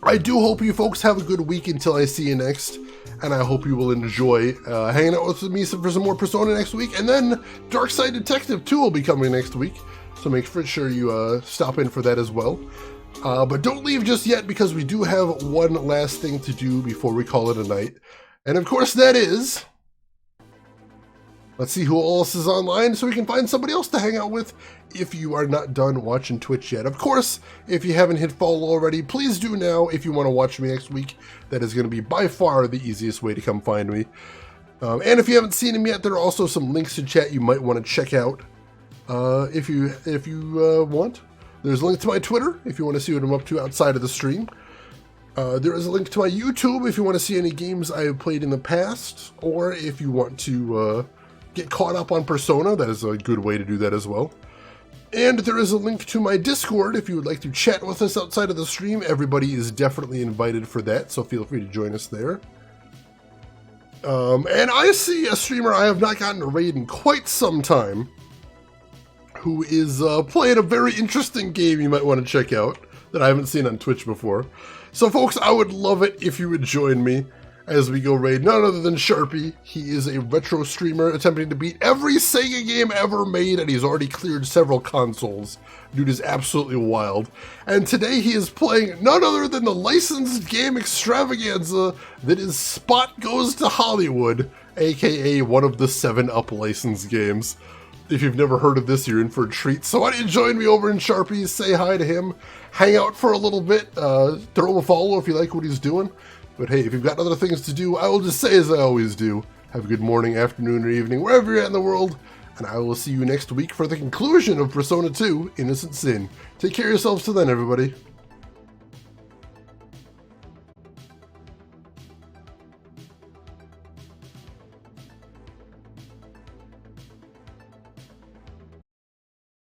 I do hope you folks have a good week until I see you next, and I hope you will enjoy hanging out with me for some more Persona next week, and then Dark Side Detective 2 will be coming next week, so make sure you stop in for that as well. But don't leave just yet, because we do have one last thing to do before we call it a night, and of course that is... Let's see who else is online so we can find somebody else to hang out with if you are not done watching Twitch yet. Of course, if you haven't hit follow already, please do now if you want to watch me next week. That is going to be by far the easiest way to come find me. And if you haven't seen him yet, there are also some links to chat you might want to check out if you want. There's a link to my Twitter if you want to see what I'm up to outside of the stream. There is a link to my YouTube if you want to see any games I have played in the past, or if you want to get caught up on Persona. That is a good way to do that as well. And there is a link to my Discord if you would like to chat with us outside of the stream. Everybody is definitely invited for that, so feel free to join us there. And I see a streamer I have not gotten to raid in quite some time, who is playing a very interesting game you might want to check out. that I haven't seen on Twitch before. So folks, I would love it if you would join me as we go raid none other than Sharpie. He is a retro streamer attempting to beat every Sega game ever made, and he's already cleared several consoles. Dude is absolutely wild. And today he is playing none other than the licensed game extravaganza that is Spot Goes to Hollywood, aka one of the 7-Up licensed games. If you've never heard of this, you're in for a treat. So why don't you join me over in Sharpie, say hi to him, hang out for a little bit, throw him a follow if you like what he's doing. But hey, if you've got other things to do, I will just say as I always do, have a good morning, afternoon, or evening, wherever you're at in the world, and I will see you next week for the conclusion of Persona 2, Innocent Sin. Take care of yourselves till then, everybody.